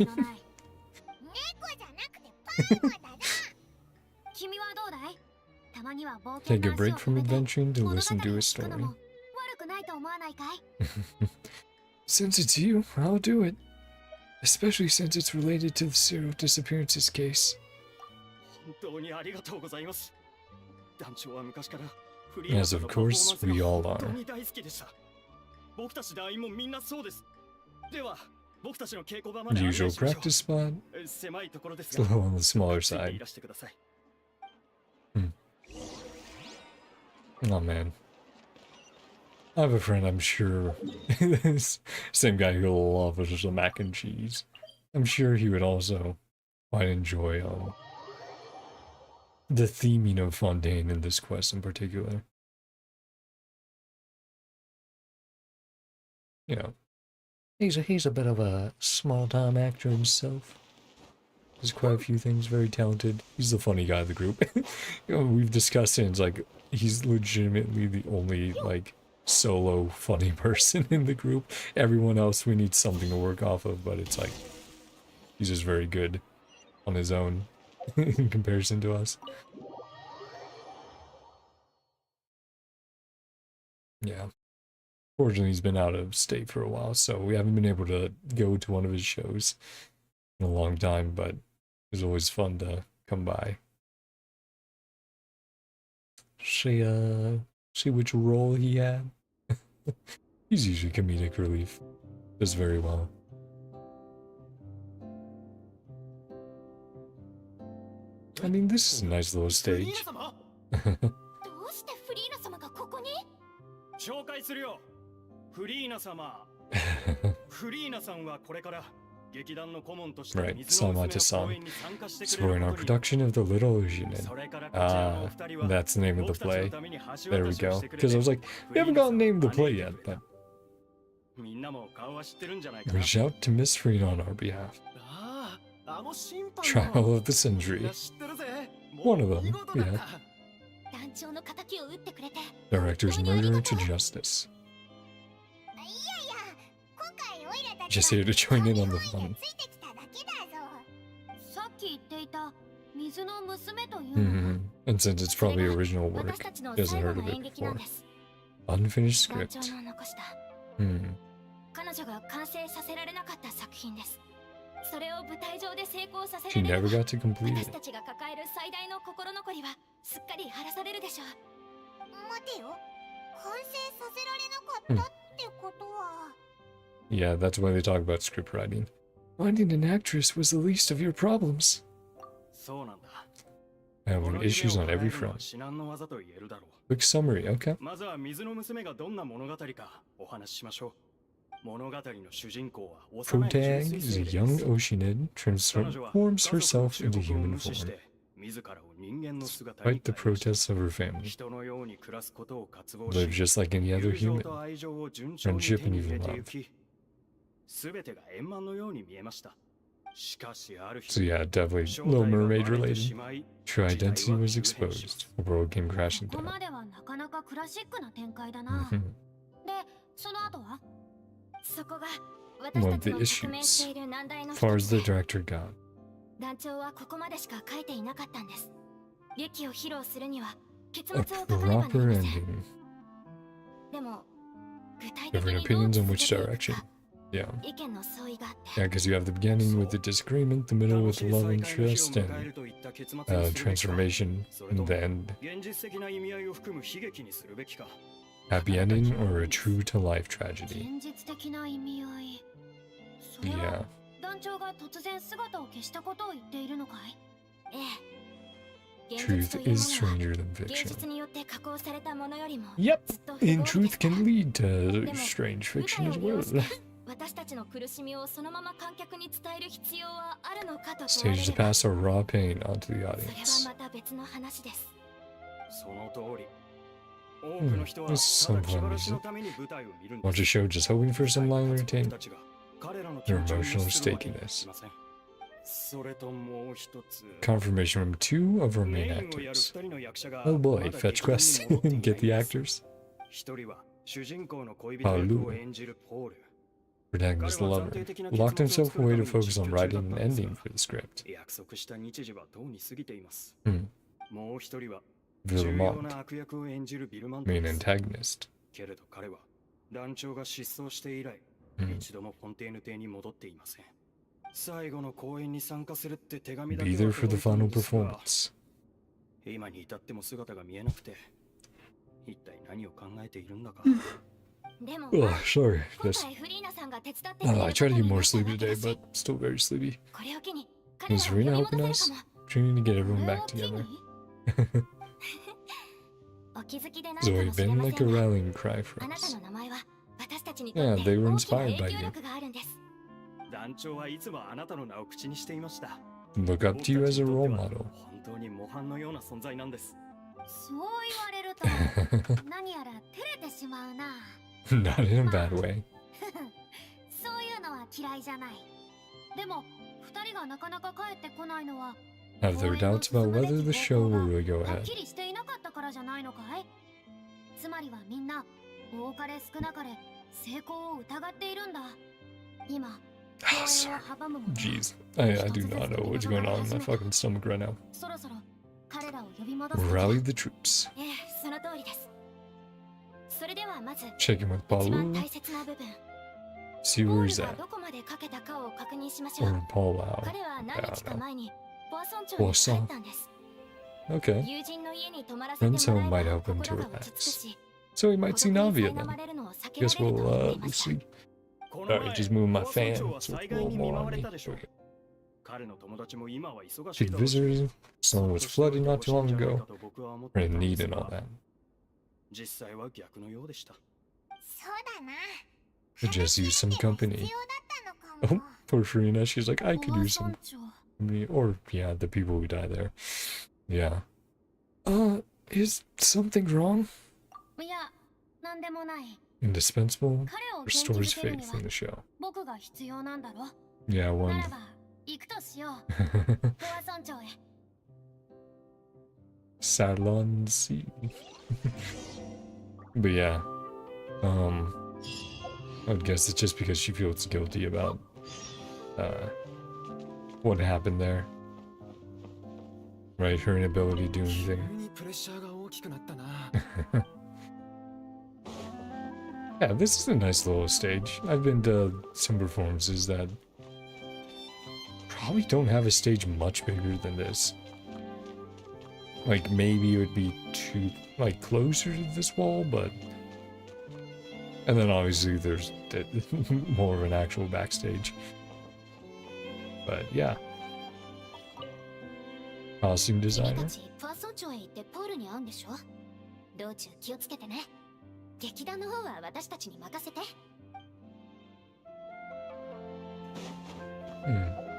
Speaker 1: Take a break from adventuring to listen to a story. Since it's you, I'll do it. Especially since it's related to the serial disappearances case. As of course, we all are. Usual practice spot. It's a little on the smaller side. Oh man. I have a friend, I'm sure, same guy who'll love just the mac and cheese. I'm sure he would also quite enjoy the theming of Fontaine in this quest in particular. You know, he's a bit of a small-time actor himself. There's quite a few things, very talented. He's the funny guy of the group. You know, we've discussed it, and it's like, he's legitimately the only, like, solo funny person in the group. Everyone else we need something to work off of, but it's like, he's just very good on his own in comparison to us. Yeah. Fortunately, he's been out of state for a while, so we haven't been able to go to one of his shows in a long time, but it was always fun to come by. See which role he had. He's usually comedic relief. Does very well. I mean, this is a nice little stage.
Speaker 3: 紹介するよ。フリーナ様。フリーナさんはこれから劇団の顧問として
Speaker 1: Right, Sama to Sam. Supporting our production of The Little Ocean. Ah, that's the name of the play. There we go. Because I was like, we haven't got a name of the play yet, but reach out to Miss Frina on our behalf. Trial of the Century. One of them, yeah. Director's murder to justice. Just here to join in on the fun. And since it's probably original work, he hasn't heard of it before. Unfinished script. She never got to complete it. Yeah, that's why they talk about script writing. Finding an actress was the least of your problems. Having issues on every front. Quick summary, okay? Protag is a young Oceanid, transforms herself into human form. Despite the protests of her family,
Speaker 3: 人のように暮らすことを渇望
Speaker 1: live
Speaker 3: し
Speaker 1: just like any other
Speaker 3: 友情
Speaker 1: human.
Speaker 3: と愛情を順調に
Speaker 1: Friendship
Speaker 3: 手
Speaker 1: and
Speaker 3: に入れ
Speaker 1: even
Speaker 3: てゆ
Speaker 1: love.
Speaker 3: き全てが円満のように見えましたしかしある
Speaker 1: So
Speaker 3: 日
Speaker 1: yeah, definitely
Speaker 3: 正
Speaker 1: Little
Speaker 3: 体が
Speaker 1: Mermaid
Speaker 3: バレて
Speaker 1: related.
Speaker 3: しまい
Speaker 1: True
Speaker 3: 時代
Speaker 1: identity
Speaker 3: は
Speaker 1: was
Speaker 3: 急変します
Speaker 1: exposed. The world came crashing
Speaker 2: ここ
Speaker 1: down.
Speaker 2: まではなかなかクラシックな展開だな。
Speaker 1: Mhm.
Speaker 2: で、その後はそこが
Speaker 1: One
Speaker 2: 私
Speaker 1: of
Speaker 2: たち
Speaker 1: the
Speaker 2: の直面し
Speaker 1: issues,
Speaker 2: ている難題の
Speaker 1: as
Speaker 2: 一
Speaker 1: far
Speaker 2: つ
Speaker 1: as the
Speaker 2: で
Speaker 1: director got,
Speaker 2: 団長はここまでしか書いていなかったんです。劇を披露するには結
Speaker 1: a
Speaker 2: 末を書かねばなり
Speaker 1: proper
Speaker 2: ません。
Speaker 1: ending.
Speaker 2: でも具体的
Speaker 1: Different
Speaker 2: にどう
Speaker 1: opinions on
Speaker 2: 続
Speaker 1: which
Speaker 2: けていく
Speaker 1: direction.
Speaker 2: か
Speaker 1: Yeah.
Speaker 2: 意見の相違があって
Speaker 1: Yeah, because you have the beginning with the disagreement, the middle
Speaker 3: 楽
Speaker 1: with
Speaker 3: し
Speaker 1: the
Speaker 3: い
Speaker 1: love
Speaker 3: 再会の日を
Speaker 1: interest,
Speaker 3: 迎える
Speaker 1: and
Speaker 3: といった結末にするべきか
Speaker 1: transformation,
Speaker 3: それ
Speaker 1: and
Speaker 3: と
Speaker 1: the
Speaker 3: も
Speaker 1: end.
Speaker 3: 現実的な意味合いを含む悲劇にするべきか
Speaker 1: Happy ending or a true to life tragedy.
Speaker 2: 現実的な意味合いそれは
Speaker 1: Yeah.
Speaker 2: 団長が突然姿を消したことを言っているのかい？ええ。現実
Speaker 1: Truth
Speaker 2: というも
Speaker 1: is
Speaker 2: のは
Speaker 1: stranger than
Speaker 2: 現
Speaker 1: fiction.
Speaker 2: 実によって加工されたものよりも
Speaker 1: Yep,
Speaker 2: ずっと不
Speaker 1: and
Speaker 2: 合理で
Speaker 1: truth
Speaker 2: すから
Speaker 1: can lead to
Speaker 2: でも
Speaker 1: strange
Speaker 2: 舞
Speaker 1: fiction
Speaker 2: 台を
Speaker 1: as
Speaker 2: 利用
Speaker 1: well.
Speaker 2: して私たちの苦しみをそのまま観客に伝える必要はあるのかと問われ
Speaker 1: Stage
Speaker 2: れ
Speaker 1: to
Speaker 2: ば
Speaker 1: pass our raw pain onto the
Speaker 2: それは
Speaker 1: audience.
Speaker 2: また別の話です。
Speaker 3: その通り多くの人は
Speaker 1: this is
Speaker 3: ただ
Speaker 1: some
Speaker 3: 気
Speaker 1: fun
Speaker 3: 晴らしの
Speaker 1: music.
Speaker 3: ために舞台を見るん
Speaker 1: Watch a show just hoping for some light
Speaker 3: 僕
Speaker 1: entertainment.
Speaker 3: たちが彼らの
Speaker 1: Their
Speaker 3: 気持ちを無
Speaker 1: emotional
Speaker 3: 視するわけ
Speaker 1: stake
Speaker 3: に
Speaker 1: in
Speaker 3: は
Speaker 1: this.
Speaker 3: しませんそれともう一つ
Speaker 1: Confirmation from 2 of our
Speaker 3: メ
Speaker 1: main
Speaker 3: インをやる
Speaker 1: actors.
Speaker 3: 二人の役者が
Speaker 1: Oh
Speaker 3: ま
Speaker 1: boy,
Speaker 3: だ
Speaker 1: fetch
Speaker 3: 劇団に
Speaker 1: quests.
Speaker 3: 戻っていない
Speaker 1: Get the
Speaker 3: んです
Speaker 1: actors.
Speaker 3: 一人は主人公の恋人役を演じるポール
Speaker 1: Protagonist the lover. Locked himself away to focus on writing an ending for the script.
Speaker 3: 約束した日時はとうに過ぎています
Speaker 1: Hmm.
Speaker 3: もう一人は重要
Speaker 1: Villemont,
Speaker 3: な悪役を演じるビルマント
Speaker 1: main
Speaker 3: です
Speaker 1: antagonist.
Speaker 3: けれど彼は団長が失踪して以来
Speaker 1: Hmm.
Speaker 3: 一度もフォンテーヌ邸に戻っていません最後の公演に参加するって手紙だ
Speaker 1: Be
Speaker 3: け
Speaker 1: there
Speaker 3: は
Speaker 1: for the
Speaker 3: 届いたの
Speaker 1: final
Speaker 3: ですが
Speaker 1: performance.
Speaker 3: 今に至っても姿が見えなくて一体何を考えているんだか
Speaker 2: でも
Speaker 1: Oh, sorry.
Speaker 2: 今
Speaker 1: Just,
Speaker 2: 回フリーナさんが手伝ってくれる
Speaker 1: I
Speaker 2: こと
Speaker 1: try to
Speaker 2: に
Speaker 1: get
Speaker 2: な
Speaker 1: more
Speaker 2: った
Speaker 1: sleep
Speaker 2: わけ
Speaker 1: today,
Speaker 2: だし
Speaker 1: but still very sleepy.
Speaker 2: これを機に彼らを
Speaker 1: Is
Speaker 2: 呼び
Speaker 1: Rena
Speaker 2: 戻
Speaker 1: helping
Speaker 2: せる
Speaker 1: us?
Speaker 2: かも
Speaker 1: Trying to get
Speaker 2: こ
Speaker 1: everyone
Speaker 2: れ
Speaker 1: back
Speaker 2: を機
Speaker 1: together.
Speaker 2: にお気づきでない
Speaker 1: Zoe
Speaker 2: かもしれ
Speaker 1: been
Speaker 2: ま
Speaker 1: like
Speaker 2: せ
Speaker 1: a
Speaker 2: んが
Speaker 1: rallying cry for
Speaker 2: あなた
Speaker 1: us.
Speaker 2: の名前は私たちにと
Speaker 1: Yeah,
Speaker 2: って
Speaker 1: they were
Speaker 2: 大きな
Speaker 1: inspired
Speaker 2: 影
Speaker 1: by
Speaker 2: 響
Speaker 1: you.
Speaker 2: 力があるんです
Speaker 3: 団長はいつもあなたの名を口にしていました
Speaker 1: Look up to you as a role model.
Speaker 3: 本当に模範のような存在なんです
Speaker 2: そう言われると何やら照れてしまうな
Speaker 1: Not in a bad way.
Speaker 2: そういうのは嫌いじゃないでも二人がなかなか帰ってこないのは
Speaker 1: Have their doubts about whether the show will really go
Speaker 2: はっ
Speaker 1: ahead.
Speaker 2: きりしていなかったからじゃないのかいつまりはみんな多かれ少なかれ成功を疑っているんだ今
Speaker 1: Ah, sorry. Jeez. I do not know what's going on in my fucking stomach right now.
Speaker 2: そろそろ彼らを呼び戻す
Speaker 1: Rally the troops.
Speaker 2: ええその通りですそれではまず
Speaker 1: Check in with
Speaker 2: 一番
Speaker 1: Paul.
Speaker 2: 大切な部分
Speaker 1: See
Speaker 2: ポ
Speaker 1: where
Speaker 2: ー
Speaker 1: he's
Speaker 2: ルが
Speaker 1: at.
Speaker 2: どこまでかけたかを確認しましょ
Speaker 1: Or
Speaker 2: う
Speaker 1: Paul Wow.
Speaker 2: 彼は何日か前にポアソン町
Speaker 1: ポア
Speaker 2: に
Speaker 1: ソン
Speaker 2: 帰ったんです
Speaker 1: Okay.
Speaker 2: 友人の家に泊まらせても
Speaker 1: Friend's home
Speaker 2: ら
Speaker 1: might
Speaker 2: えば
Speaker 1: help him to
Speaker 2: 心が落ち着く
Speaker 1: relax.
Speaker 2: し
Speaker 1: So we might
Speaker 2: 孤
Speaker 1: see
Speaker 2: 独に
Speaker 1: Navia
Speaker 2: 苛
Speaker 1: then.
Speaker 2: まれるのを避けら
Speaker 1: Guess
Speaker 2: れると思って
Speaker 1: we'll
Speaker 2: いました
Speaker 1: see.
Speaker 3: この
Speaker 1: Alright,
Speaker 3: 前
Speaker 1: just moving my
Speaker 3: ポアソン
Speaker 1: fan
Speaker 3: 町は
Speaker 1: so
Speaker 3: 災
Speaker 1: it's a
Speaker 3: 害
Speaker 1: little
Speaker 3: に見
Speaker 1: more
Speaker 3: 舞
Speaker 1: on
Speaker 3: われ
Speaker 1: me.
Speaker 3: たでしょう
Speaker 1: Okay.
Speaker 3: 彼の友達も今は忙しい
Speaker 1: Check
Speaker 3: だろうし
Speaker 1: visitors. Someone was flooded not too long
Speaker 3: じゃない
Speaker 1: ago.
Speaker 3: かと僕は思ってい
Speaker 1: We're
Speaker 3: た
Speaker 1: in
Speaker 3: んで
Speaker 1: need
Speaker 3: す
Speaker 1: and all
Speaker 3: が
Speaker 1: that.
Speaker 3: 実際は逆のようでした
Speaker 2: そうだな
Speaker 1: Could just use some company.
Speaker 2: 必要だったのか
Speaker 1: Oh,
Speaker 2: も
Speaker 1: poor Farina. She's like, I
Speaker 2: ポ
Speaker 1: could
Speaker 2: ア
Speaker 1: use
Speaker 2: ソ
Speaker 1: some
Speaker 2: ン町
Speaker 1: company. Or, yeah, the people who die there. Yeah. Is something wrong?
Speaker 2: いやなんでもない
Speaker 1: Indispensable?
Speaker 2: 彼を元気
Speaker 1: Restores
Speaker 2: づけるに
Speaker 1: faith
Speaker 2: は
Speaker 1: in the show.
Speaker 2: 僕が必要なんだろ
Speaker 1: Yeah,
Speaker 2: な
Speaker 1: one.
Speaker 2: らば行くとしようポアソン町へ
Speaker 1: Salon C. But yeah. I would guess it's just because she feels guilty about what happened there. Right, her inability to do
Speaker 4: 急
Speaker 1: anything.
Speaker 4: にプレッシャーが大きくなったな。
Speaker 1: Yeah, this is a nice little stage. I've been to some performances that probably don't have a stage much bigger than this. Like, maybe it would be too, like, closer to this wall, but... And then obviously there's more of an actual backstage. But yeah. Costume
Speaker 2: 君
Speaker 1: designer.
Speaker 2: たちポアソン町へ行ってポールに会うんでしょ道中気をつけてね劇団の方は私たちに任せて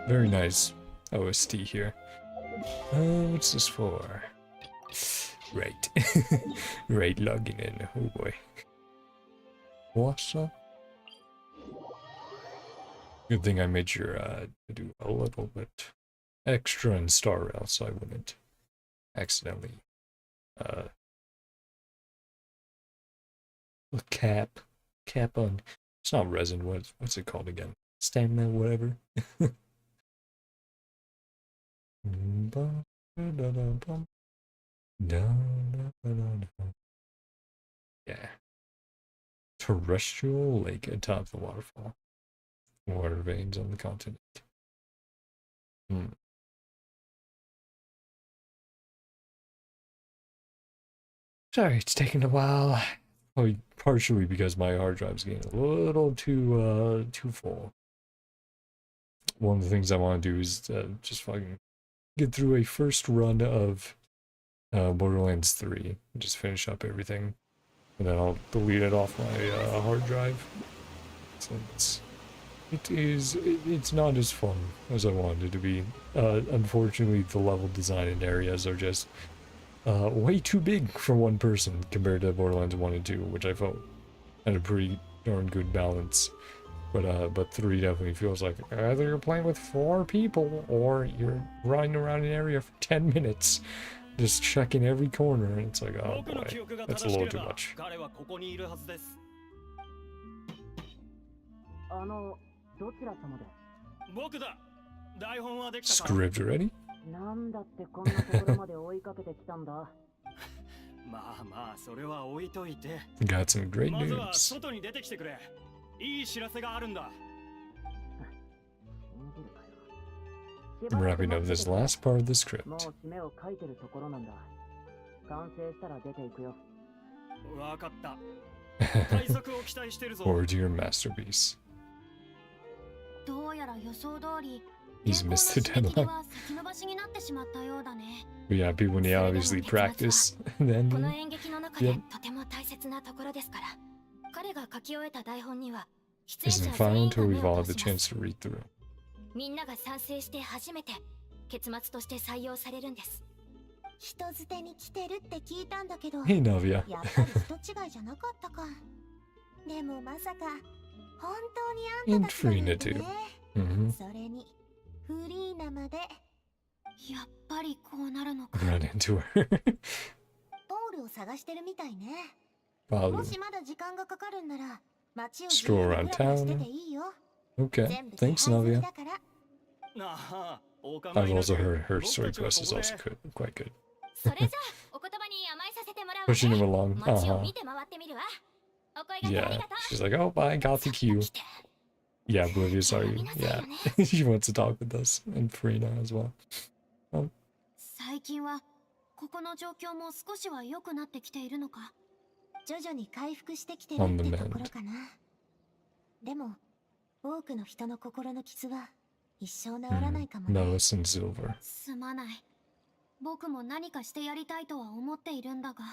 Speaker 1: Very nice OST here. What's this for? Right. Right, logging in. Oh boy. What's up? Good thing I made sure to do a little bit extra in Star Rail so I wouldn't accidentally cap on. It's not resin. What's it called again? Stamina, whatever. Yeah. Terrestrial lake atop the waterfall. Water veins on the continent. Sorry, it's taking a while. Probably partially because my hard drive's getting a little too full. One of the things I want to do is just fucking get through a first run of Borderlands 3. Just finish up everything. And then I'll delete it off my hard drive. Since it's not as fun as I wanted it to be. Unfortunately, the level design and areas are just way too big for one person compared to Borderlands 1 and 2, which I felt had a pretty darn good balance. But 3 definitely feels like either you're playing with 4 people or you're running around an area for 10 minutes, just checking every corner, and it's like, oh boy, that's a little too much. Script ready?
Speaker 5: なんだってこんなところまで追いかけてきたんだ。
Speaker 3: まあまあそれは置いといて。
Speaker 1: Got some great
Speaker 3: まずは
Speaker 1: news.
Speaker 3: 外に出てきてくれ。いい知らせがあるんだ。
Speaker 5: 信じるかよ。
Speaker 1: I'm wrapping up this last part of the script.
Speaker 5: もう締めを書いてるところなんだ。完成したら出ていくよ。
Speaker 3: わかった。対策を期待してるぞ。
Speaker 1: Forward to your masterpiece.
Speaker 2: どうやら予想通り
Speaker 1: He's missed the deadline.
Speaker 2: 先延ばしになってしまったようだね。
Speaker 1: But yeah, people need to obviously practice. And
Speaker 2: この
Speaker 1: then
Speaker 2: 演劇の中でとても大切なところですから。彼が書き終えた台本には出演
Speaker 1: isn't
Speaker 2: 者全
Speaker 1: final
Speaker 2: 員
Speaker 1: until
Speaker 2: が
Speaker 1: we've
Speaker 2: 目を
Speaker 1: all
Speaker 2: 通
Speaker 1: had the
Speaker 2: しま
Speaker 1: chance
Speaker 2: す。
Speaker 1: to read through.
Speaker 2: みんなが賛成して初めて結末として採用されるんです。
Speaker 6: 人づてに来てるって聞いたんだけど、
Speaker 1: Hey, Navia.
Speaker 6: やっぱり人違いじゃなかったか。でもまさか本当にあんたたちだよね。
Speaker 1: And Furina too. Mm-hmm.
Speaker 6: それにフリーナまで。
Speaker 2: やっぱりこうなるのか。
Speaker 1: Run into her.
Speaker 6: ポールを探してるみたいね。
Speaker 1: Follow.
Speaker 6: もしまだ時間がかかるんなら街を
Speaker 1: Stroll
Speaker 6: ブ
Speaker 1: around
Speaker 6: ラブラして
Speaker 1: town.
Speaker 6: ていいよ。
Speaker 1: Okay.
Speaker 6: 全部
Speaker 1: Thanks,
Speaker 6: 手配済み
Speaker 1: Navia.
Speaker 6: だから。
Speaker 3: なあ、お構い
Speaker 1: I've
Speaker 3: な
Speaker 1: also
Speaker 3: く
Speaker 1: heard her
Speaker 3: 僕
Speaker 1: story
Speaker 3: たちは
Speaker 1: quest is
Speaker 3: ここ
Speaker 1: also
Speaker 3: で
Speaker 1: quite good.
Speaker 2: それじゃあお言葉に甘えさせてもらうわ
Speaker 1: Pushing him
Speaker 2: ね。
Speaker 1: along.
Speaker 2: 街を
Speaker 1: Uh-huh.
Speaker 2: 見て回ってみるわ。お声掛けあり
Speaker 1: Yeah.
Speaker 2: がとう。
Speaker 1: She's like, oh, bye, got the queue.
Speaker 2: 来て
Speaker 1: Yeah, Oblivious, sorry. Yeah. She wants to talk with us. And Furina as well.
Speaker 2: 最近はここの状況も少しは良くなってきているのか。
Speaker 6: 徐々に回復してきてるってところかな。でも多くの人の心の傷は一生治らないかもね。
Speaker 1: Mellis and Silver.
Speaker 2: すまない。僕も何かしてやりたいとは思っているんだが。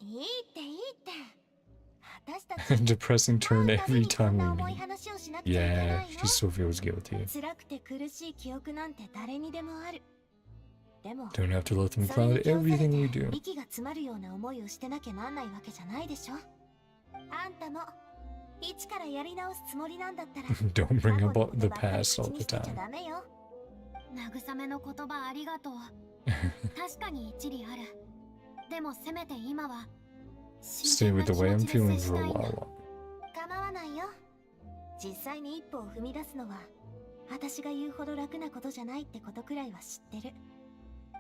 Speaker 6: いいっていいって。私た
Speaker 1: A
Speaker 6: ち
Speaker 1: depressing turn
Speaker 6: 会うたび
Speaker 1: every
Speaker 6: にこん
Speaker 1: time
Speaker 6: な
Speaker 1: we
Speaker 6: 重い
Speaker 1: meet.
Speaker 6: 話をしなくちゃいけな
Speaker 1: Yeah,
Speaker 6: いの。
Speaker 1: she still feels guilty.
Speaker 6: 辛くて苦しい記憶なんて誰にでもある。でも
Speaker 1: Don't have to let them
Speaker 6: それに
Speaker 1: cloud
Speaker 6: 気をされ
Speaker 1: everything we
Speaker 6: て
Speaker 1: do.
Speaker 6: 息が詰まるような思いをしてなきゃなんないわけじゃないでしょ。あんたも一からやり直すつもりなんだったら
Speaker 1: Don't bring
Speaker 6: 過去
Speaker 1: up
Speaker 6: の
Speaker 1: the
Speaker 6: ことばっかり
Speaker 1: past
Speaker 6: 口
Speaker 1: all
Speaker 6: に
Speaker 1: the
Speaker 6: してちゃ
Speaker 1: time.
Speaker 6: ダメよ。
Speaker 2: 慰めの言葉ありがとう。確かに一理ある。でもせめて今は
Speaker 1: Stay with the way I'm feeling for a while longer.
Speaker 6: 構わないよ。実際に一歩を踏み出すのは私が言うほど楽なことじゃないってことくらいは知ってる。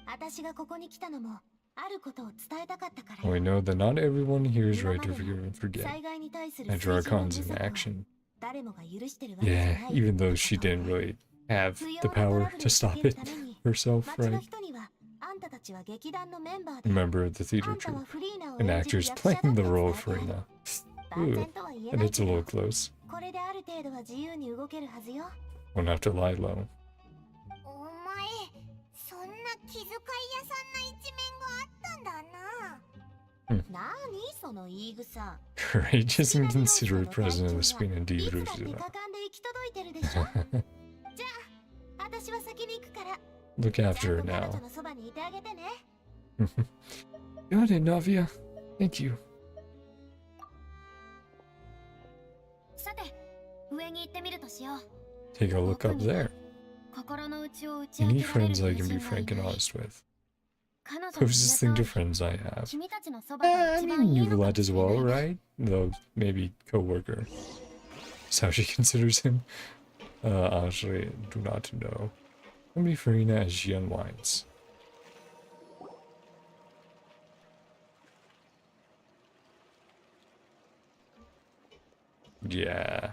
Speaker 6: 私がここに来たのもあることを伝えたかったからよ。
Speaker 1: We know that not everyone here is
Speaker 6: 今
Speaker 1: ready
Speaker 6: ま
Speaker 1: to
Speaker 6: で
Speaker 1: forgive and forget.
Speaker 6: 災害に対する
Speaker 1: And
Speaker 6: 水準の
Speaker 1: Dracon's
Speaker 6: 無
Speaker 1: in
Speaker 6: 足は
Speaker 1: action.
Speaker 6: 誰もが許してるわけじゃな
Speaker 1: Yeah,
Speaker 6: い。
Speaker 1: even though she didn't really have
Speaker 6: 不
Speaker 1: the
Speaker 6: 要なト
Speaker 1: power
Speaker 6: ラブル
Speaker 1: to
Speaker 6: を
Speaker 1: stop
Speaker 6: 避ける
Speaker 1: it
Speaker 6: ために
Speaker 1: herself,
Speaker 6: 町の
Speaker 1: right?
Speaker 6: 人にはあんたたちは劇団のメンバー
Speaker 1: A
Speaker 6: で
Speaker 1: member of the
Speaker 6: あ
Speaker 1: theater
Speaker 6: んたは
Speaker 1: troupe.
Speaker 6: フリーナを
Speaker 1: An
Speaker 6: 演じる
Speaker 1: actor's
Speaker 6: 役者だって
Speaker 1: playing the
Speaker 6: 伝
Speaker 1: role
Speaker 6: え
Speaker 1: of
Speaker 6: てある。
Speaker 1: Furina.
Speaker 6: 万
Speaker 1: Ooh,
Speaker 6: 全とは言え
Speaker 1: and
Speaker 6: ない
Speaker 1: it's
Speaker 6: け
Speaker 1: a
Speaker 6: ど
Speaker 1: little close.
Speaker 6: これである程度は自由に動けるはずよ。
Speaker 1: Won't have to lie low.
Speaker 6: お前、そんな気遣い屋さんな一面があったんだな。なにその言い草。
Speaker 1: Courageous and considerate president of Spain and
Speaker 6: い
Speaker 1: D.
Speaker 6: つだって
Speaker 1: Roosevelt.
Speaker 6: 果敢で行き届いてるでしょ。じゃあ、私は先に行くから
Speaker 1: look
Speaker 6: ちゃ
Speaker 1: after
Speaker 6: ん
Speaker 1: her
Speaker 6: と彼女
Speaker 1: now.
Speaker 6: のそばにいてあげてね。
Speaker 1: Got it, Navia. Thank you.
Speaker 2: さて、上に行ってみるとしよう。
Speaker 1: Take a look up there.
Speaker 2: 心の内を打ち
Speaker 1: You
Speaker 2: 明
Speaker 1: need
Speaker 2: けられる
Speaker 1: friends I
Speaker 2: 友
Speaker 1: can be
Speaker 2: 人がい
Speaker 1: frank and
Speaker 2: ない。
Speaker 1: honest with.
Speaker 2: 彼女の
Speaker 1: Closest
Speaker 2: 言
Speaker 1: thing
Speaker 2: う
Speaker 1: to
Speaker 2: 通り、
Speaker 1: friends I have.
Speaker 2: 君たちのそばが
Speaker 1: I
Speaker 2: 一
Speaker 1: mean,
Speaker 2: 番いい
Speaker 1: you
Speaker 2: のか
Speaker 1: let
Speaker 2: も
Speaker 1: as
Speaker 2: しれな
Speaker 1: well,
Speaker 2: いね。
Speaker 1: right? Though maybe co-worker. That's how she considers him. Honestly, I do not know. Impact-Furina as she unwinds. Yeah.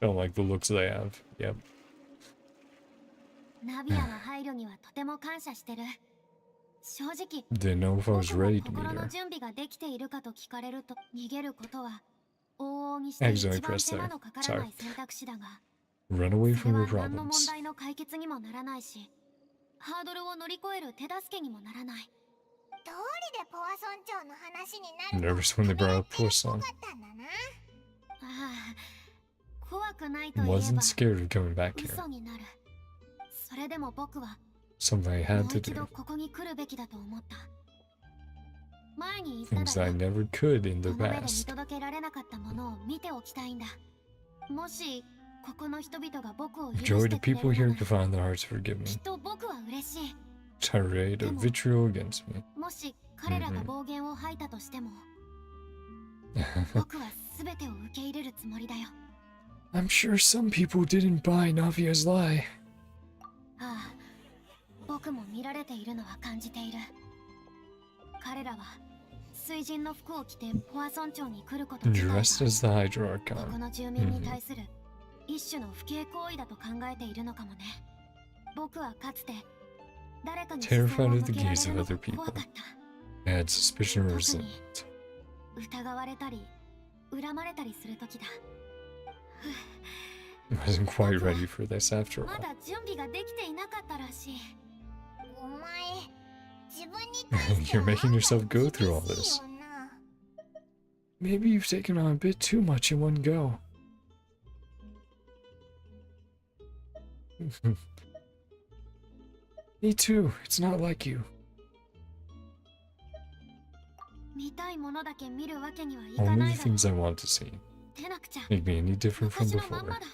Speaker 1: Don't like the looks they have. Yep.
Speaker 2: ナビアの配慮にはとても感謝してる。正直、
Speaker 1: Didn't know if I
Speaker 2: 僕
Speaker 1: was
Speaker 2: も
Speaker 1: ready to
Speaker 2: 心
Speaker 1: meet
Speaker 2: の
Speaker 1: her.
Speaker 2: 準備ができているかと聞かれると逃げることは往々にして
Speaker 1: Accidentally
Speaker 2: 一番
Speaker 1: pressed
Speaker 2: 手間
Speaker 1: there.
Speaker 2: のかからない選択肢だが、
Speaker 1: Run away
Speaker 2: それ
Speaker 1: from
Speaker 2: は
Speaker 1: your
Speaker 2: 何の問
Speaker 1: problems.
Speaker 2: 題の解決にもならないし、ハードルを乗り越える手助けにもならない。
Speaker 6: どうりでポワソン町の話になる
Speaker 1: Nervous when they brought up Poisson.
Speaker 6: かったんだな。
Speaker 2: ああ、怖くないといえば
Speaker 1: Wasn't scared of coming back here.
Speaker 2: 嘘になる。それでも僕は
Speaker 1: Something I
Speaker 2: も
Speaker 1: had
Speaker 2: う
Speaker 1: to
Speaker 2: 一度
Speaker 1: do.
Speaker 2: ここに来るべきだと思った。前に言っ
Speaker 1: Things
Speaker 2: ただ
Speaker 1: I
Speaker 2: ろ。
Speaker 1: never could in
Speaker 2: こ
Speaker 1: the
Speaker 2: の目で見
Speaker 1: past.
Speaker 2: 届けられなかったものを見ておきたいんだ。もしここの人々が僕を許
Speaker 1: If
Speaker 2: し
Speaker 1: Joy
Speaker 2: て
Speaker 1: the
Speaker 2: くれ
Speaker 1: people
Speaker 2: る
Speaker 1: here
Speaker 2: な
Speaker 1: could
Speaker 2: ら、
Speaker 1: find the hearts to forgive
Speaker 2: き
Speaker 1: me.
Speaker 2: っと僕は嬉しい。
Speaker 1: Tirade of vitriol against me.
Speaker 2: もし彼らが暴言を吐いたとしても、僕は全てを受け入れるつもりだよ。
Speaker 1: I'm sure some people didn't buy Navia's lie.
Speaker 2: ああ、僕も見られているのは感じている。彼らは水人の服を着てポワソン町に来ること自体が
Speaker 1: Dressed as the Hydra
Speaker 2: ここ
Speaker 1: Archon.
Speaker 2: の住民に対する一種の不敬行為だと考えているのかもね。僕はかつて誰かに視線を
Speaker 1: Terrified
Speaker 2: 向
Speaker 1: of the
Speaker 2: けられ
Speaker 1: gaze
Speaker 2: る
Speaker 1: of
Speaker 2: の
Speaker 1: other
Speaker 2: が怖か
Speaker 1: people.
Speaker 2: った。
Speaker 1: I had suspicion or
Speaker 2: 特に
Speaker 1: resentment.
Speaker 2: 疑われたり恨まれたりするときだ。
Speaker 1: I wasn't quite ready for this after
Speaker 2: ま
Speaker 1: all.
Speaker 2: だ準備ができていなかったらしい。
Speaker 6: お前、自分に対して
Speaker 1: You're making yourself go through all
Speaker 6: 厳
Speaker 1: this.
Speaker 6: しいよな。
Speaker 1: Maybe you've taken on a bit too much in one go. Me too. It's not like you.
Speaker 2: 見たいものだけ見るわけにはいか
Speaker 1: Only
Speaker 2: ない
Speaker 1: the
Speaker 2: だろう。
Speaker 1: things I want to see.
Speaker 2: 出なくちゃ。
Speaker 1: Make me any different from
Speaker 2: 私のまん
Speaker 1: before.
Speaker 2: まだ。